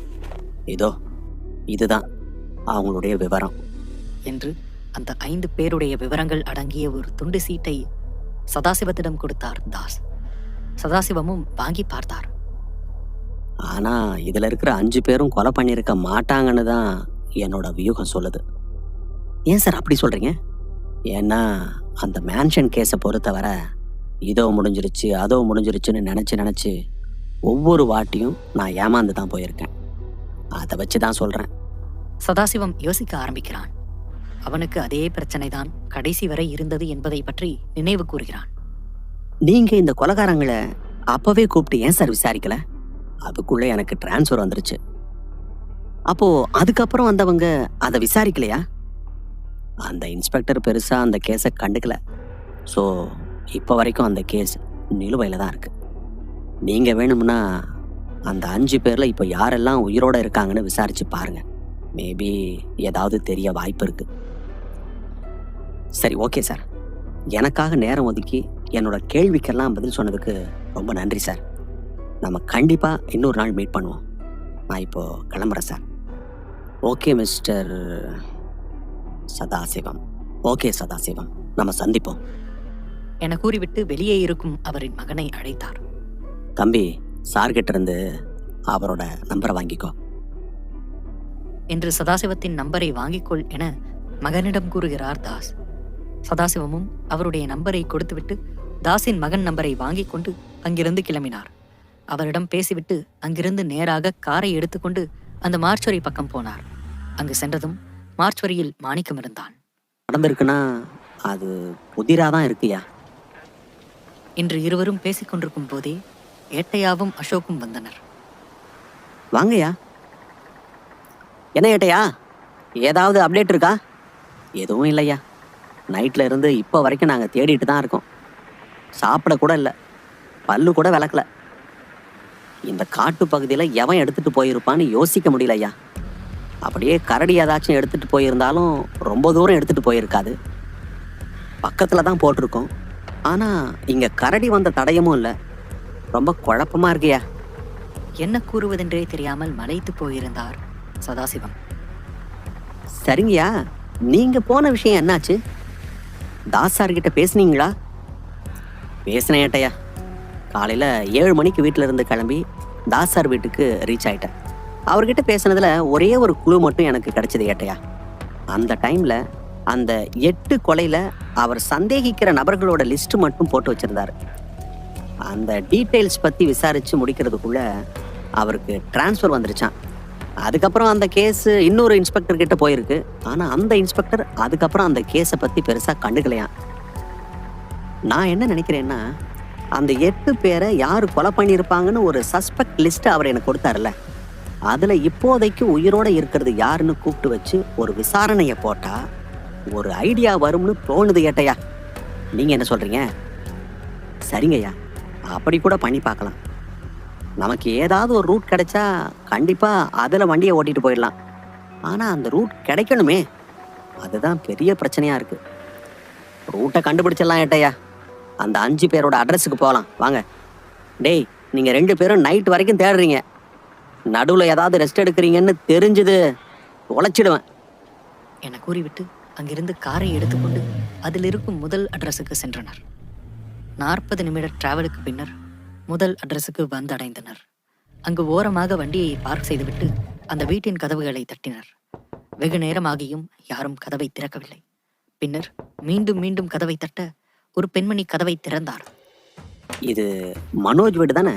இதோ இதுதான் அவங்களுடைய விவரம் என்று அந்த 5 பேருடைய விவரங்கள் அடங்கிய ஒரு துண்டு சீட்டை சதாசிவத்திடம் கொடுத்தார் தாஸ். சதாசிவமும் வாங்கி பார்த்தார். ஆனால் இதில் இருக்கிற 5 பேரும் கொலை பண்ணியிருக்க மாட்டாங்கன்னு தான் என்னோட வியூகம் சொல்லுது. ஏன் சார் அப்படி சொல்கிறீங்க? ஏன்னா அந்த மேன்ஷன் கேஸை பொறுத்தவரை இதோ முடிஞ்சிருச்சு அதோ முடிஞ்சிருச்சுன்னு நினச்சி ஒவ்வொரு வாட்டியும் நான் ஏமாந்து தான் போயிருக்கேன். அதை வச்சு தான் சொல்கிறேன். சதாசிவம் யோசிக்க ஆரம்பிக்கிறான். அவனுக்கு அதே பிரச்சனை தான் கடைசி வரை இருந்தது என்பதை பற்றி நினைவு கூறுகிறான். நீங்கள் இந்த கொலைகாரங்களை அப்போவே கூப்பிட்டு ஏன் சார் விசாரிக்கல? அதுக்குள்ளே எனக்கு டிரான்ஸ்ஃபர் வந்துருச்சு. அப்போது அதுக்கப்புறம் வந்தவங்க அதை விசாரிக்கலையா? அந்த இன்ஸ்பெக்டர் பெருசாக அந்த கேஸை கண்டுக்கல. ஸோ இப்போ வரைக்கும் அந்த கேஸ் நிலுவையில் தான் இருக்குது. நீங்கள் வேணும்னா அந்த 5 பேரில் இப்போ யாரெல்லாம் உயிரோடு இருக்காங்கன்னு விசாரித்து பாருங்கள். மேபி ஏதாவது தெரிய வாய்ப்பு இருக்குது. சரி, ஓகே சார். எனக்காக நேரம் ஒதுக்கி என்னோட கேள்விக்கெல்லாம் பதில் சொன்னதுக்கு ரொம்ப நன்றி சார். நம்ம கண்டிப்பாக இன்னொரு நாள் மீட் பண்ணுவோம். நான் இப்போது கிளம்புறேன் sir. Okay mister Sadasivam. Okay Sadasivam, நம்ம சந்திப்போம் என கூறிவிட்டு வெளியே இருக்கும் அவரின் மகனை அழைத்தார். தம்பி, சார்கிட்ட இருந்து அவரோட நம்பரை வாங்கிக்கோ என்று சதாசிவத்தின் நம்பரை வாங்கிக்கொள் என மகனிடம் கூறுகிறார் தாஸ். சதாசிவமும் அவருடைய நம்பரை கொடுத்துவிட்டு தாஸின் மகன் நம்பரை வாங்கிக் கொண்டு அங்கிருந்து கிளம்பினார். அவரிடம் பேசிவிட்டு அங்கிருந்து நேராக காரை எடுத்துக்கொண்டு அந்த மார்ச்சுவரி பக்கம் போனார். அங்கு சென்றதும் மார்ச்சுவரியில் மாணிக்கம் இருந்தான். நடந்திருக்குன்னா அது புதிராக தான் இருக்குயா. இன்று இருவரும் பேசிக்கொண்டிருக்கும் போதே ஏட்டையாவும் அசோக்கும் வந்தனர். வாங்கய்யா. என்ன ஏட்டையா, ஏதாவது அப்டேட் இருக்கா? எதுவும் இல்லையா. நைட்டில் இருந்து இப்போ வரைக்கும் நாங்கள் தேடிட்டு தான் இருக்கோம். சாப்பிட கூட இல்லை, பல்லு கூட விளக்கல. இந்த காட்டு பகுதியில் எவன் எடுத்துகிட்டு போயிருப்பான்னு யோசிக்க முடியல ஐயா. அப்படியே கரடி ஏதாச்சும் எடுத்துகிட்டு போயிருந்தாலும் ரொம்ப தூரம் எடுத்துகிட்டு போயிருக்காது. பக்கத்தில் தான் போட்டிருக்கோம். ஆனால் இங்கே கரடி வந்த தடயமும் இல்லை. ரொம்ப குழப்பமாக இருக்குயா. என்ன கூறுவதென்றே தெரியாமல் மலைத்து போயிருந்தார் சதாசிவம். சரிங்கய்யா, நீங்கள் போன விஷயம் என்னாச்சு? தாஸ் சார்கிட்ட பேசுனீங்களா? பேசினேன் ஏட்டையா. காலையில் 7 மணிக்கு வீட்டில் இருந்து கிளம்பி தாஸ் சார் வீட்டுக்கு ரீச் ஆகிட்டேன். அவர்கிட்ட பேசுனதில் ஒரே ஒரு குழு மட்டும் எனக்கு கிடைச்சது ஏட்டையா. அந்த டைமில் அந்த 8 கொலையில் அவர் சந்தேகிக்கிற நபர்களோட லிஸ்ட்டு மட்டும் போட்டு வச்சுருந்தார். அந்த டீட்டெயில்ஸ் பற்றி விசாரித்து முடிக்கிறதுக்குள்ளே அவருக்கு டிரான்ஸ்ஃபர் வந்துருச்சான். அதுக்கப்புறம் அந்த கேஸு இன்னொரு இன்ஸ்பெக்டர் கிட்ட போயிருக்கு. ஆனால் அந்த இன்ஸ்பெக்டர் அதுக்கப்புறம் அந்த கேஸை பற்றி பெருசாக கண்டுக்கலையாம். நான் என்ன நினைக்கிறேன்னா, அந்த 8 பேரை யார் கொலை பண்ணியிருப்பாங்கன்னு ஒரு சஸ்பெக்ட் லிஸ்ட்டு அவர் எனக்கு கொடுத்தாருல்ல, அதில் இப்போதைக்கு உயிரோடு இருக்கிறது யாருன்னு கூப்பிட்டு வச்சு ஒரு விசாரணையை போட்டால் ஒரு ஐடியா வரும்னு தோணுது ஏட்டையா. நீங்கள் என்ன சொல்கிறீங்க? சரிங்கய்யா, அப்படி கூட பண்ணி பார்க்கலாம். நமக்கு ஏதாவது ஒரு ரூட் கிடைச்சா கண்டிப்பாக அதில் வண்டியை ஓட்டிகிட்டு போயிடலாம். ஆனால் அந்த ரூட் கிடைக்கணுமே, அதுதான் பெரிய பிரச்சனையாக இருக்குது. ரூட்டை கண்டுபிடிச்சிடலாம் ஏட்டையா. அந்த 5 பேரோட அட்ரஸுக்கு போகலாம் வாங்க. டேய், நீங்கள் 2 பேரும் நைட் வரைக்கும் தேடுறீங்க. நடுவில் ஏதாவது ரெஸ்ட் எடுக்கிறீங்கன்னு தெரிஞ்சுது, தொலைச்சிடுவேன் என கூறிவிட்டு அங்கிருந்து காரை எடுத்துக்கொண்டு அதில் இருக்கும் முதல் அட்ரஸுக்கு சென்றனர். 40 நிமிட டிராவலுக்கு பின்னர் முதல் அட்ரஸுக்கு வந்தடைந்தனர். அங்கு ஓரமாக வண்டியை பார்க் செய்துவிட்டு அந்த வீட்டின் கதவுகளை தட்டினர். வெகு நேரமாகியும் யாரும் கதவை திறக்கவில்லை. பின்னர் மீண்டும் மீண்டும் கதவை தட்ட ஒரு பெண்மணி கதவை திறந்தார். இது மனோஜ் வீடு தானே?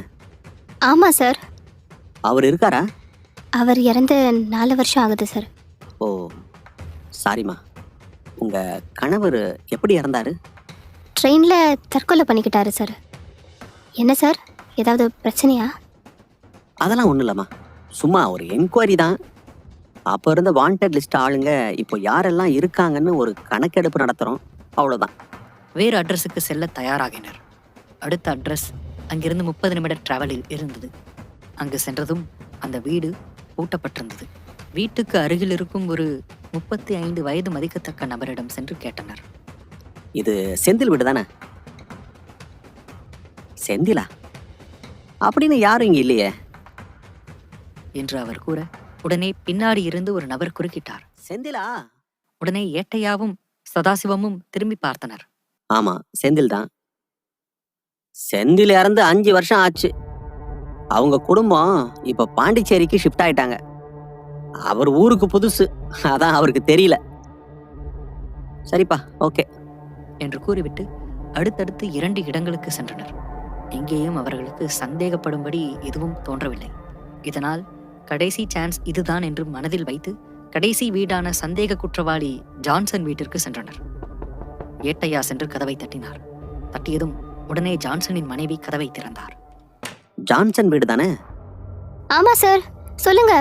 ஆமாம் சார். அவர் இருக்காரா? அவர் இறந்து 4 வருஷம் ஆகுது சார். ஓ சாரிம்மா. உங்கள் கணவர் எப்படி இறந்தாரு? ட்ரெயினில் தற்கொலை பண்ணிக்கிட்டாரு சார். என்ன சார், ஏதாவது பிரச்சனையா? அதெல்லாம் ஒன்றும் இல்லைம்மா, சும்மா ஒரு என்கொயரி தான். அப்போ இருந்த வாண்டட் லிஸ்ட் ஆளுங்க இப்போ யாரெல்லாம் இருக்காங்கன்னு ஒரு கணக்கெடுப்பு நடத்துகிறோம், அவ்வளோதான். வேறு அட்ரஸுக்கு செல்ல தயாராகினர். அடுத்த அட்ரஸ் அங்கிருந்து 30 நிமிட டிராவலில் இருந்தது. அங்கு சென்றதும் அந்த வீடு பூட்டப்பட்டிருந்தது. வீட்டுக்கு அருகில் இருக்கும் ஒரு 35 வயது மதிக்கத்தக்க நபரிடம் சென்று கேட்டனர். இது செந்தில் வீடு தானே? செந்திலா? அப்படின்னு யாரும் இங்கே இல்லையே என்று அவர் கூற, உடனே பின்னாடி இருந்து ஒரு நபர் குறுக்கிட்டார். செந்திலா? உடனே ஏட்டையாவும் சதாசிவமும் திரும்பி பார்த்தனர். ஆமா, செந்தில் தான். செந்தில் இறந்து 5 வருஷம் ஆச்சு. அவங்க குடும்பம் இப்ப பாண்டிச்சேரிக்கு ஷிஃப்ட் ஆயிட்டாங்க. அவர் ஊருக்கு புதுசு, அதான் அவருக்கு தெரியல. சரிப்பா, ஓகே என்று கூறிவிட்டு அடுத்தடுத்து 2 இடங்களுக்கு சென்றனர். எங்கேயும் அவர்களுக்கு சந்தேகப்படும்படி எதுவும் தோன்றவில்லை. இதனால் கடைசி சான்ஸ் இதுதான் என்று மனதில் வைத்து கடைசி வீடான சந்தேக குற்றவாளி ஜான்சன் வீட்டிற்கு சென்றனர். ஏட்டையா சென்று கதவை தட்டினார். தட்டியதும் உடனே ஜான்சனின் மனைவி கதவை திறந்தார். ஜான்சன் வீடு தானே? ஆமாம் சார், சொல்லுங்க.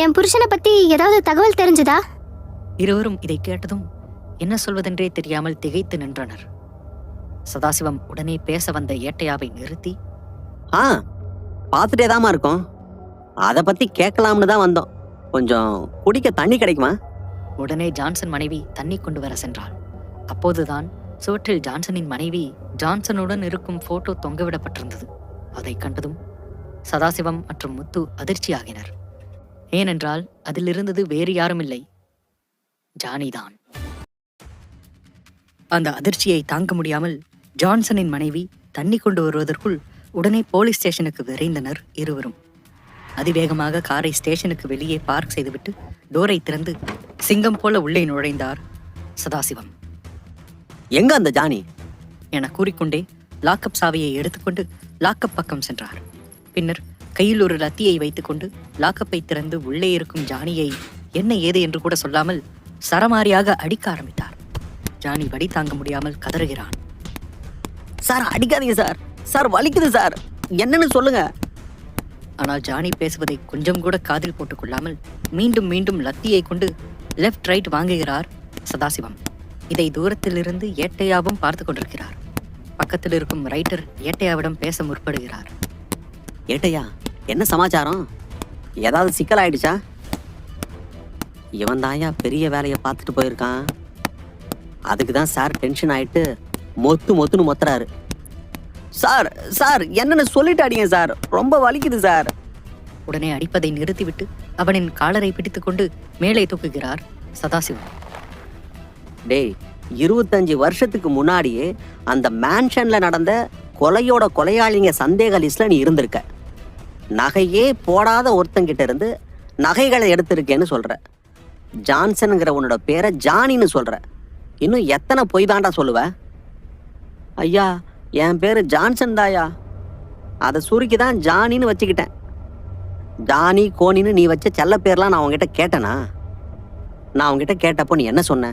என் புருஷனை பற்றி ஏதாவது தகவல் தெரிஞ்சுதா? இருவரும் இதை கேட்டதும் என்ன சொல்வதென்றே தெரியாமல் திகைத்து நின்றனர். சதாசிவம் உடனே பேச வந்த ஏட்டையாவை நிறுத்தி, பார்த்துட்டே தாமா இருக்கோம், அதை பத்தி கேட்கலாம்னு தான் வந்தோம். கொஞ்சம் குடிக்க தண்ணி கிடைக்குமா? உடனே ஜான்சன் மனைவி தண்ணி கொண்டு வர சென்றாள். அப்போதுதான் சுவற்றில் ஜான்சனின் மனைவி ஜான்சனுடன் இருக்கும் போட்டோ தொங்கவிடப்பட்டிருந்தது. அதை கண்டதும் சதாசிவம் மற்றும் முத்து அதிர்ச்சியாகினர். ஏனென்றால் அதில் இருந்தது வேறு யாரும் இல்லை, ஜானிதான். அந்த அதிர்ச்சியை தாங்க முடியாமல் ஜான்சனின் மனைவி தண்ணி கொண்டு வருவதற்குள் உடனே போலீஸ் ஸ்டேஷனுக்கு விரைந்தனர் இருவரும். அதிவேகமாக காரை ஸ்டேஷனுக்கு வெளியே பார்க் செய்துவிட்டு டோரை திறந்து சிங்கம் போல உள்ளே நுழைந்தார் சதாசிவம். எங்க அந்த ஜானி என கூறிக்கொண்டே லாக்கப் சாவியை எடுத்துக்கொண்டு லாக்கப் பக்கம் சென்றார். பின்னர் கையில் ஒரு லத்தியை வைத்துக்கொண்டு லாக்கப்பை திறந்து உள்ளே இருக்கும் ஜானியை என்ன ஏது என்று கூட சொல்லாமல் சரமாரியாக அடிக்க ஆரம்பித்தார். ஜானி வடி தாங்க முடியாமல் கதறுகிறான். சார், அடிக்காதீங்க சார், சார் வலிக்குது சார், என்னன்னு சொல்லுங்க. ஆனால் ஜானி பேசுவதை கொஞ்சம் கூட காதில் போட்டுக்கொள்ளாமல் மீண்டும் மீண்டும் லத்தியை கொண்டு லெஃப்ட் ரைட் வாங்குகிறார் சதாசிவம். இதை தூரத்திலிருந்து ஏட்டையாவும் பார்த்து கொண்டிருக்கிறார். பக்கத்தில் இருக்கும் ரைட்டர் ஏட்டையாவிடம் பேச முற்படுகிறார். ஏட்டையா, என்ன சமாச்சாரம்? ஏதாவது சிக்கல் ஆயிடுச்சா? இவன் தாயா பெரிய வேலையை பார்த்துட்டு போயிருக்கான். அதுக்கு தான் சார் டென்ஷன் ஆயிட்டு மொத்துன்னு மொத்துறாரு. சார் சார் என்னன்னு சொல்லிட்டு அடிங்க சார், ரொம்ப வலிக்குது சார். உடனே அடிப்பதை நிறுத்திவிட்டு அவனின் காலரை பிடித்துக்கொண்டு மேலே தூக்குகிறார் சதாசிவம். டேய், 25 வருஷத்துக்கு முன்னாடியே அந்த மேன்ஷன்ல நடந்த கொலையோட கொலையாளிங்க சந்தேக லிஸ்ட்ல நீ இருந்திருக்க. நகையே போடாத ஒருத்தங்கிட்ட இருந்து நகைகளை எடுத்திருக்கேன்னு சொல்ற. ஜான்சனுங்கிற உன்னோட பேரை ஜானின்னு சொல்ற. இன்னும் எத்தனை பொய் தாண்டா சொல்லுவ? ஐயா, என் பேரு ஜான்சன் தாயா, அதை சுருக்கி தான் ஜானின்னு வச்சுக்கிட்டேன். ஜானி கோனின்னு நீ வச்ச செல்ல பேர்லாம் நான் அவங்ககிட்ட கேட்டேனா? நான் அவங்ககிட்ட கேட்டப்போ நீ என்ன சொன்ன?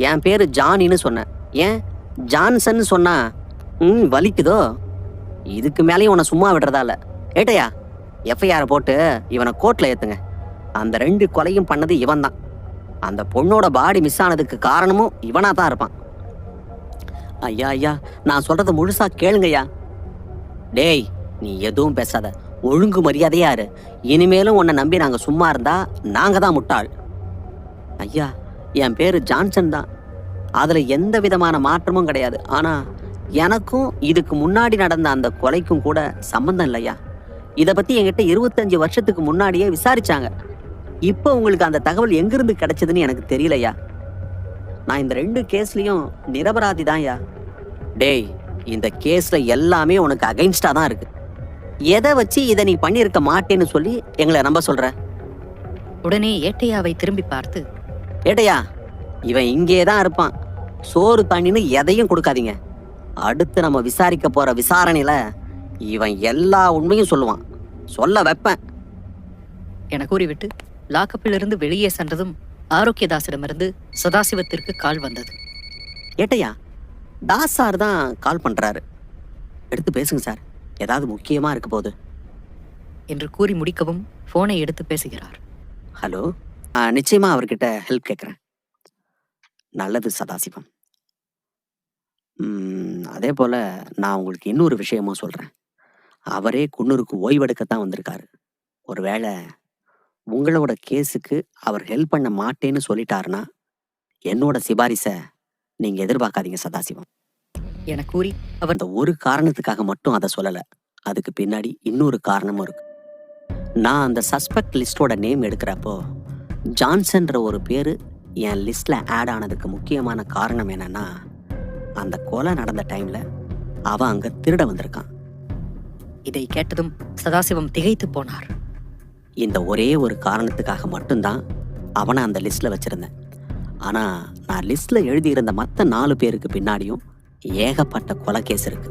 என் பேரு ஜானின்னு சொன்னேன். ஏன் ஜான்சன் சொன்னா வலிக்குதோ? இதுக்கு மேலேயும் உன்னை சும்மா விடுறதா இல்லை. ஏட்டையா, எஃப்ஐஆரை போட்டு இவனை கோர்ட்டில் ஏற்றுங்க. அந்த 2 கொலையும் பண்ணது இவன் தான். அந்த பொண்ணோட பாடி மிஸ் ஆனதுக்கு காரணமும் இவனாக தான் இருப்பான். ஐயா ஐயா, நான் சொல்றத முழுசா கேளுங்கய்யா. டேய், நீ எதுவும் பேசாத, ஒழுங்கு மரியாதையா இரு. இனிமேலும் உன்னை நம்பி நாங்க சும்மா இருந்தா நாங்க தான் முட்டாள். ஐயா, என் பேரு ஜான்சன் தான், அதுல எந்த விதமான மாற்றமும் கிடையாது. ஆனா எனக்கும் இதுக்கு முன்னாடி நடந்த அந்த கொலைக்கும் கூட சம்பந்தம் இல்லையா. இதை பத்தி என்கிட்ட 25 வருஷத்துக்கு முன்னாடியே விசாரிச்சாங்க. இப்போ உங்களுக்கு அந்த தகவல் எங்கிருந்து கிடைச்சதுன்னு எனக்கு தெரியலையா. நான் இந்த 2 கேஸ்லயும் நிரபராதி தான்யா. டேய், இந்த கேஸ்ல எல்லாமே உனக்கு அகைன்ஸ்டா தான் இருக்கு. எதை வச்சு இதை நீ பண்ணியிருக்க மாட்டேன்னு சொல்லி எங்களை நம்ப சொல்ற? உடனே ஏட்டையாவை திரும்பி பார்த்து, ஏட்டையா, இவன் இங்கே தான் இருப்பான். சோறு தண்ணின்னு எதையும் கொடுக்காதீங்க. அடுத்து நம்ம விசாரிக்க போற விசாரணையில இவன் எல்லா உண்மையும் சொல்லுவான். சொல்ல வைப்பேன் என கூறிவிட்டு லாக்கப்பிலிருந்து வெளியே சென்றதும் ஆரோக்கியதாசிடமிருந்து சதாசிவத்திற்கு கால் வந்தது. ஏட்டையா, தாஸ் சார் தான் கால் பண்றாரு. எடுத்து பேசுங்க சார், ஏதாவது முக்கியமா இருக்க போகுது என்று கூறி முடிக்கவும் போனை எடுத்து பேசுகிறார். ஹலோ, நிச்சயமா அவர்கிட்ட ஹெல்ப் கேட்குறேன். நல்லது சதாசிவம். அதே போல நான் உங்களுக்கு இன்னொரு விஷயமும் சொல்றேன். அவரே குன்னூருக்கு ஓய்வெடுக்கத்தான் வந்திருக்காரு. ஒருவேளை உங்களோட கேஸுக்கு அவர் ஹெல்ப் பண்ண மாட்டேன்னு சொல்லிட்டாருன்னா என்னோட சிபாரிசை நீங்க எதிர்பார்க்காதீங்க சதாசிவம் என கூறி அவர் அந்த ஒரு காரணத்துக்காக மட்டும் அதை சொல்லல. அதுக்கு பின்னாடி இன்னொரு காரணமும் இருக்கு. நான் அந்த சஸ்பெக்ட் லிஸ்டோட நேம் எடுக்கிறப்போ ஜான்சன்ற ஒரு பேரு என் லிஸ்ட்ல ஆட் ஆனதுக்கு முக்கியமான காரணம் என்னன்னா, அந்த கொலை நடந்த டைம்ல அவன் அங்க திருட வந்திருக்கான். இதை கேட்டதும் சதாசிவம் திகைத்து போனார். இந்த ஒரே ஒரு காரணத்துக்காக மட்டும்தான் அவனை அந்த லிஸ்ட்ல வச்சிருந்தேன். ஆனா நான் லிஸ்ட்ல எழுதியிருந்த மற்ற 4 பேருக்கு பின்னாடியும் ஏகப்பட்ட கொலை கேஸ் இருக்கு.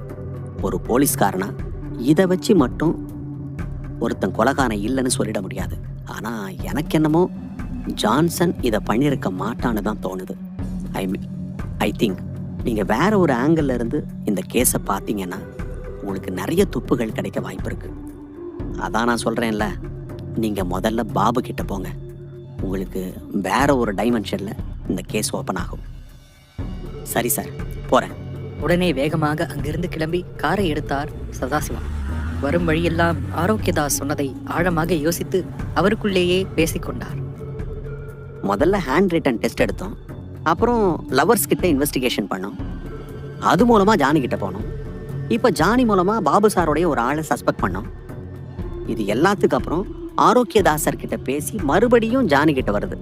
ஒரு போலீஸ்காரனா இதை வச்சு மட்டும் ஒருத்தன் கொலைகாரன் இல்லைன்னு சொல்லிட முடியாது. ஆனா எனக்கு என்னமோ ஜான்சன் இதை பண்ணியிருக்க மாட்டான்னு தான் தோணுது. ஐ திங்க் நீங்க வேற ஒரு ஆங்கிள் இருந்து இந்த கேஸை பார்த்தீங்கன்னா உங்களுக்கு நிறைய துப்புகள் கிடைக்க வாய்ப்பு இருக்கு. அதான் நான் சொல்றேன்ல, நீங்க முதல்ல பாபு கிட்ட போங்க. உங்களுக்கு வேற ஒரு டைமென்ஷன்ல இந்த கேஸ் ஓபன் ஆகும். சரி சார், போறேன். உடனே வேகமாக அங்கிருந்து கிளம்பி காரை எடுத்தார் சதாசிவம். வரும் வழியெல்லாம் ஆரோக்கியதாஸ் சொன்னதை ஆழமாக யோசித்து அவருக்குள்ளேயே பேசிக்கொண்டார். முதல்ல ஹேண்ட் ரிட்டன் டெஸ்ட் எடுத்தோம். அப்புறம் லவர்ஸ் கிட்ட இன்வெஸ்டிகேஷன் பண்ணோம். அது மூலமா ஜானி கிட்ட போனோம். இப்ப ஜானி மூலமா பாபு சாரோடைய ஒரு ஆளை சஸ்பெக்ட் பண்ணோம். இது எல்லாத்துக்கு அப்புறம் ஆரோக்கியதாசர் கிட்ட பேசி மறுபடியும் ஜானி கிட்ட வருது.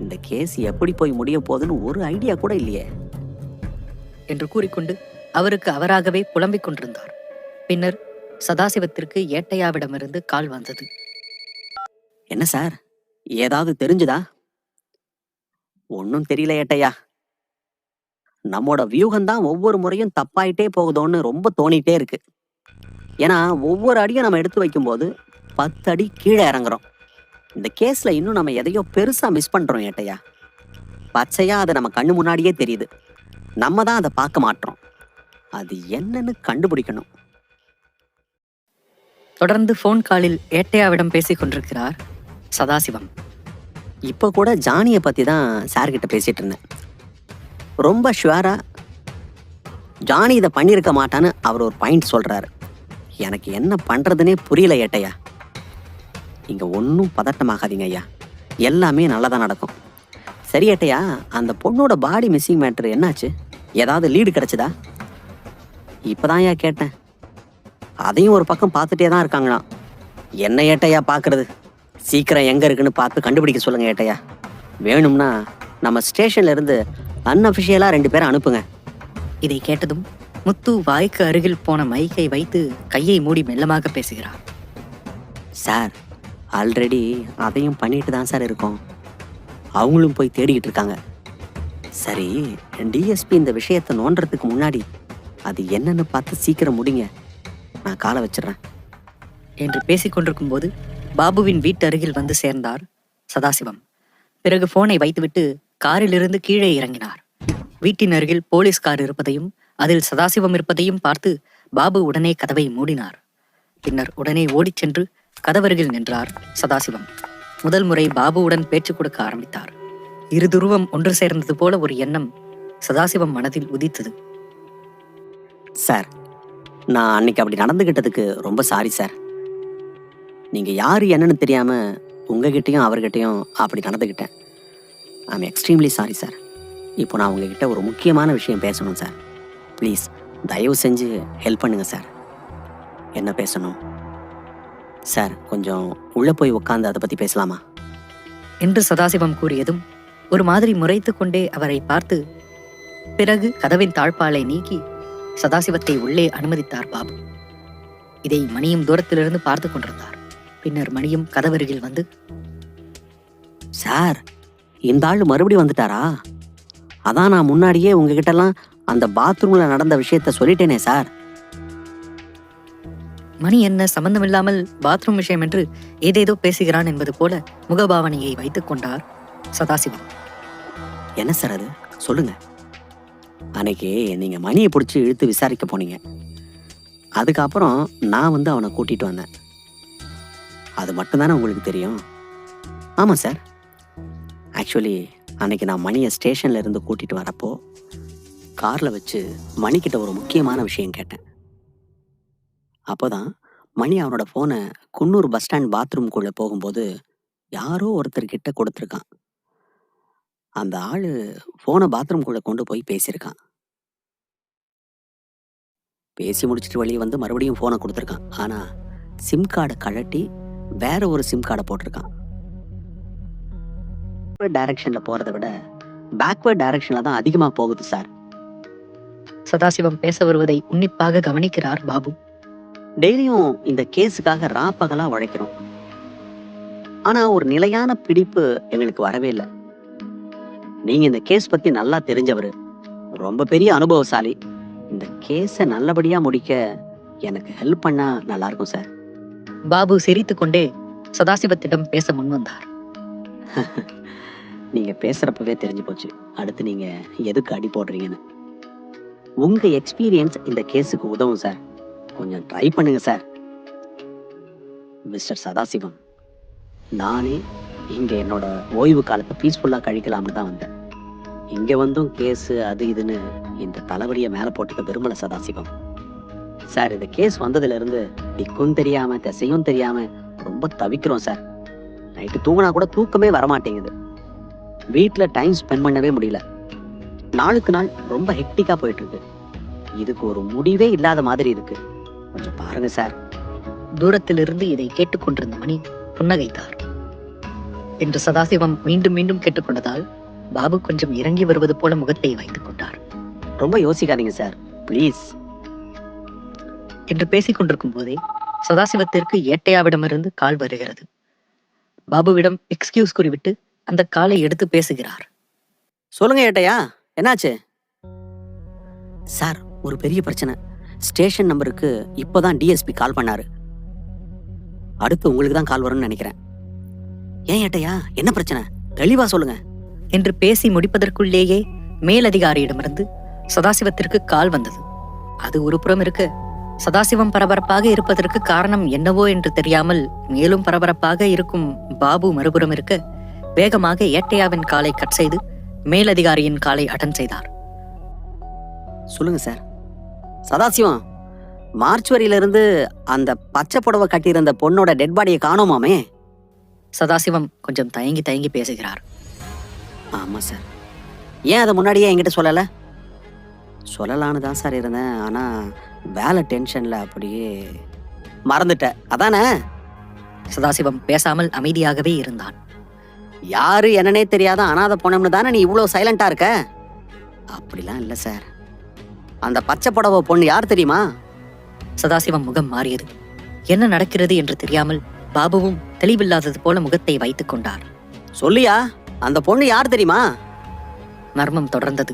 இந்த கேஸ் எப்படி போய் முடிய போகுதுன்னு ஒரு ஐடியா கூட இல்லையே என்று கூறிக்கொண்டு அவருக்கு அவராகவே புலம்பிக் கொண்டிருந்தார். பின்னர் சதாசிவத்திற்கு ஏட்டையாவிடமிருந்து கால் வந்தது. என்ன சார், ஏதாவது தெரிஞ்சுதா? ஒன்னும் தெரியல ஏட்டையா. நம்மோட வியூகம்தான் ஒவ்வொரு முறையும் தப்பாயிட்டே போகுதோன்னு ரொம்ப தோணிட்டே இருக்கு. ஏன்னா ஒவ்வொரு அடியும் நம்ம எடுத்து வைக்கும்போது 10 அடி கீழே இறங்குறோம். இந்த கேஸ்ல இன்னும் நம்ம எதையோ பெருசா மிஸ் பண்றோம் ஏட்டையா. பச்சையா அது நம்ம கண்ணு முன்னாடியே தெரியுது. நம்ம தான் அதை பார்க்க மாட்டோம். அது என்னன்னு கண்டுபிடிக்கணும். தொடர்ந்து போன் காலில் ஏட்டையாவிடம் பேசிக் கொண்டிருக்கிறார் சதாசிவம். இப்போ கூட ஜானியை பத்தி தான் சார்கிட்ட பேசிட்டு இருந்தேன். ரொம்ப ஷுவரா ஜானி இதை பண்ணியிருக்க மாட்டான்னு அவர் ஒரு பாயிண்ட் சொல்றாரு. எனக்கு என்ன பண்றதுன்னே புரியல ஏட்டையா. இங்க ஒன்றும் பதட்டமாகாதீங்க ஐயா, எல்லாமே நல்லதா நடக்கும். சரி ஏட்டையா, அந்த பொண்ணோட பாடி மிஸ்ஸிங் மேட்டர் என்னாச்சு? ஏதாவது லீடு கிடைச்சதா? இப்பதான் ஐயா கேட்டேன். அதையும் ஒரு பக்கம் பார்த்துட்டே தான் இருக்காங்களாம். என்ன ஏட்டையா பார்க்கறது? சீக்கிரம் எங்க இருக்குன்னு பார்த்து கண்டுபிடிக்க சொல்லுங்க ஏட்டையா. வேணும்னா நம்ம ஸ்டேஷன்ல இருந்து அன்அஃபிஷியலா 2 பேரை அனுப்புங்க. இதை கேட்டதும் முத்து வாய்க்கு அருகில் போன மைக்கை வைத்து கையை மூடி மெல்லமாக பேசுகிறார். சார், ஆல்ரெடி அதையும் பண்ணிட்டு தான் சார் இருக்கோம். அவங்களும் போய் தேடிக்கிட்டு இருக்காங்க. சரி, டிஎஸ்பி இந்த விஷயத்தை நோண்டுறதுக்கு முன்னாடி அது என்னன்னு பார்த்து சீக்கிரம் முடிங்க. நான் காலை வச்சிடறேன் என்று பேசிக்கொண்டிருக்கும் போது பாபுவின் வீட்டு அருகில் வந்து சேர்ந்தார் சதாசிவம். பிறகு போனை வைத்துவிட்டு காரிலிருந்து கீழே இறங்கினார். வீட்டின் அருகில் போலீஸ் கார் இருப்பதையும் அதில் சதாசிவம் இருப்பதையும் பார்த்து பாபு உடனே கதவை மூடினார். பின்னர் உடனே ஓடிச் சென்று கதவருகில் நின்றார் சதாசிவம். முதல் முறை பாபுவுடன் பேச்சு கொடுக்க ஆரம்பித்தார். இரு துருவம் ஒன்று சேர்ந்தது போல ஒரு எண்ணம் சதாசிவம் மனதில் உதித்தது. சார், நான் அன்னைக்கு அப்படி நடந்துகிட்டதுக்கு ரொம்ப சாரி சார். நீங்க யாரு என்னன்னு தெரியாம உங்ககிட்டயும் அவர்கிட்டயும் அப்படி நடந்துகிட்டேன். I am extremely sorry sir. இப்போ நான் உங்ககிட்ட ஒரு முக்கியமான விஷயம் பேசணும் சார். ப்ளீஸ் தயவு செஞ்சு ஹெல்ப் பண்ணுங்க சார். என்ன பேசணும் சார்? கொஞ்சம் உள்ளே போய் உட்காந்து அதை பற்றி பேசலாமா? என்று சதாசிவம் கூறியதும் ஒரு மாதிரி முறைத்துக் கொண்டே அவரை பார்த்து பிறகு கதவின் தாழ்பாலை நீக்கி சதாசிவத்தை உள்ளே அனுமதித்தார் பாபு. இதை மணியும் தூரத்திலிருந்து பார்த்து கொண்டிருந்தார். பின்னர் மணியும் கதவருகில் வந்து, சார், இந்த ஆள் மறுபடியும் வந்துட்டாரா? அதான் நான் முன்னாடியே உங்ககிட்டலாம் அந்த பாத்ரூம்ல நடந்த விஷயத்த சொல்லிட்டேனே சார். மணி என்ன சம்பந்தமில்லாமல் பாத்ரூம் விஷயம் என்று ஏதேதோ பேசுகிறான் என்பது போல முகபாவனையை வைத்துக் கொண்டார் சதாசிவம். என்ன சார் அது, சொல்லுங்க. அன்னைக்கு நீங்க மணியை பிடிச்சி இழுத்து விசாரிக்க போனீங்க. அதுக்கப்புறம் நான் வந்து அவனை கூட்டிட்டு வந்தேன். அது மட்டும்தானே உங்களுக்கு தெரியும்? ஆமாம் சார். ஆக்சுவலி அன்னைக்கு நான் மணியை ஸ்டேஷன்ல இருந்து கூட்டிட்டு வரப்போ கார்ல வச்சு மணிக்கிட்ட ஒரு முக்கியமான விஷயம் கேட்டேன். அப்போதான் மணி அவனோட ஃபோனை குன்னூர் பஸ் ஸ்டாண்ட் பாத்ரூம்குள்ளே போகும்போது யாரோ ஒருத்தர்கிட்ட கொடுத்துருக்கான். அந்த ஆள் ஃபோனை பாத்ரூம்குள்ளே கொண்டு போய் பேசியிருக்கான். பேசி முடிச்சுட்டு வெளியே வந்து மறுபடியும் ஃபோனை கொடுத்துருக்கான். ஆனால் சிம் கார்டை கழட்டி வேற ஒரு சிம் கார்டை போட்டிருக்கான். டைரக்ஷனில் போகிறத விட பேக்வர்ட் டைரக்ஷனில் தான் அதிகமாக போகுது சார். சதாசிவம் பேச வருவதை உன்னிப்பாக கவனிக்கிறார் பாபு. டெய்லியும் இந்த கேஸுக்காக ராப்பகலாக உழைக்கிறோம். ஆனால் ஒரு நிலையான பிடிப்பு எங்களுக்கு வரவே இல்லை. நீங்கள் இந்த கேஸ் பற்றி நல்லா தெரிஞ்சவர், ரொம்ப பெரிய அனுபவசாலி. இந்த கேஸை நல்லபடியாக முடிக்க எனக்கு ஹெல்ப் பண்ணால் நல்லாயிருக்கும் சார். பாபு சிரித்துக்கொண்டே சதாசிவத்திடம் பேச முன்வந்தார். நீங்கள் பேசுகிறப்பவே தெரிஞ்சு போச்சு அடுத்து நீங்கள் எதுக்கு அடி போடுறீங்கன்னு. உங்கள் எக்ஸ்பீரியன்ஸ் இந்த கேஸுக்கு உதவும் சார். கொஞ்சம் ட்ரை பண்ணுங்க சார். மிஸ்டர் சதாசிவம், நானே இங்கே என்னோட ஓய்வு காலத்தை பீஸ்ஃபுல்லாக கழிக்கலாம்னு தான் வந்தேன். இங்கே வந்தும் கேஸு அது இதுன்னு இந்த தலைவலியை மேலே போட்டுக்க விரும்பல சதாசிவம் சார். இந்த கேஸ் வந்ததுலேருந்து திக்கும் தெரியாமல் திசையும் தெரியாமல் ரொம்ப தவிக்கிறோம் சார். நைட்டு தூங்கினா கூட தூக்கமே வரமாட்டேங்குது. வீட்டில் டைம் ஸ்பெண்ட் பண்ணவே முடியல. நாளுக்கு நாள் ரொம்ப ஹெக்டிக்காக போயிட்டு இருக்கு. இதுக்கு ஒரு முடிவே இல்லாத மாதிரி இருக்கு. கொஞ்சம் பாருங்க சார். தூரத்திலிருந்து இதை கேட்டுக்கொண்டிருந்த மணி புன்னகைத்தார். என்று சதாசிவம் மீண்டும் மீண்டும் கேட்டுக்கொண்டதால் பாபு கொஞ்சம் இறங்கி வருவது போல முகத்தை வைத்துக் கொண்டார். ரொம்ப யோசிக்காதீங்க சார், ப்ளீஸ். என்று பேசிக் கொண்டிருக்கும் போதே சதாசிவத்திற்கு ஏட்டையாவிடமிருந்து கால் வருகிறது. பாபுவிடம் எக்ஸ்கியூஸ் கூறிவிட்டு அந்த காலை எடுத்து பேசுகிறார். சொல்லுங்க ஏட்டையா, என்னாச்சு? சார், ஒரு பெரிய பிரச்சனை. ஸ்டேஷன் நம்பருக்கு இப்போதான் டிஎஸ்பி கால் பண்ணாரு. அடுத்து உங்களுக்கு தான் கால் வரும்னு நினைக்கிறேன். ஏன் ஏட்டையா, என்ன பிரச்சனை? தெளிவா சொல்லுங்க. என்று பேசி முடிப்பதற்குள்ளேயே மேலதிகாரியிடமிருந்து சதாசிவத்திற்கு கால் வந்தது. அது ஒரு புறம் இருக்க, சதாசிவம் பரபரப்பாக இருப்பதற்கு காரணம் என்னவோ என்று தெரியாமல் மேலும் பரபரப்பாக இருக்கும் பாபு மறுபுறம் இருக்க, வேகமாக ஏட்டையாவின் காலை கட் செய்து மேலதிகாரியின் காலை அட்டன் செய்தார். சொல்லுங்க சார். சதாசிவம், மார்ச்சுவரியிலிருந்து அந்த பச்சை புடவை கட்டியிருந்த பொண்ணோட டெட் பாடியை காணோமாமே. சதாசிவம் கொஞ்சம் தயங்கி தயங்கி பேசுகிறார். ஆமா சார். ஏன் அதை முன்னாடியே என்கிட்ட சொல்லலை? சொல்லலான்னு தான் சார் இருந்தேன். ஆனால் வேலை டென்ஷனில் அப்படியே மறந்துட்டேன். அதானே? சதாசிவம் பேசாமல் அமைதியாகவே இருந்தான். யாரு என்னன்னே தெரியாத அனாதை பொண்ணு தானே நீ இவ்வளோ சைலண்டா இருக்க? அப்படிலாம் இல்லை சார். அந்த பச்சை புடவை பொண்ணு யார் தெரியுமா? சதாசிவம் முகம் மாறியது. என்ன நடக்கிறது என்று தெரியாமல் பாபுவும் தெளிவில்லாதது போல முகத்தை வைத்துக் கொண்டார். சொல்லியா, அந்த பொண்ணு யார் தெரியுமா? மர்மம் தொடர்ந்தது.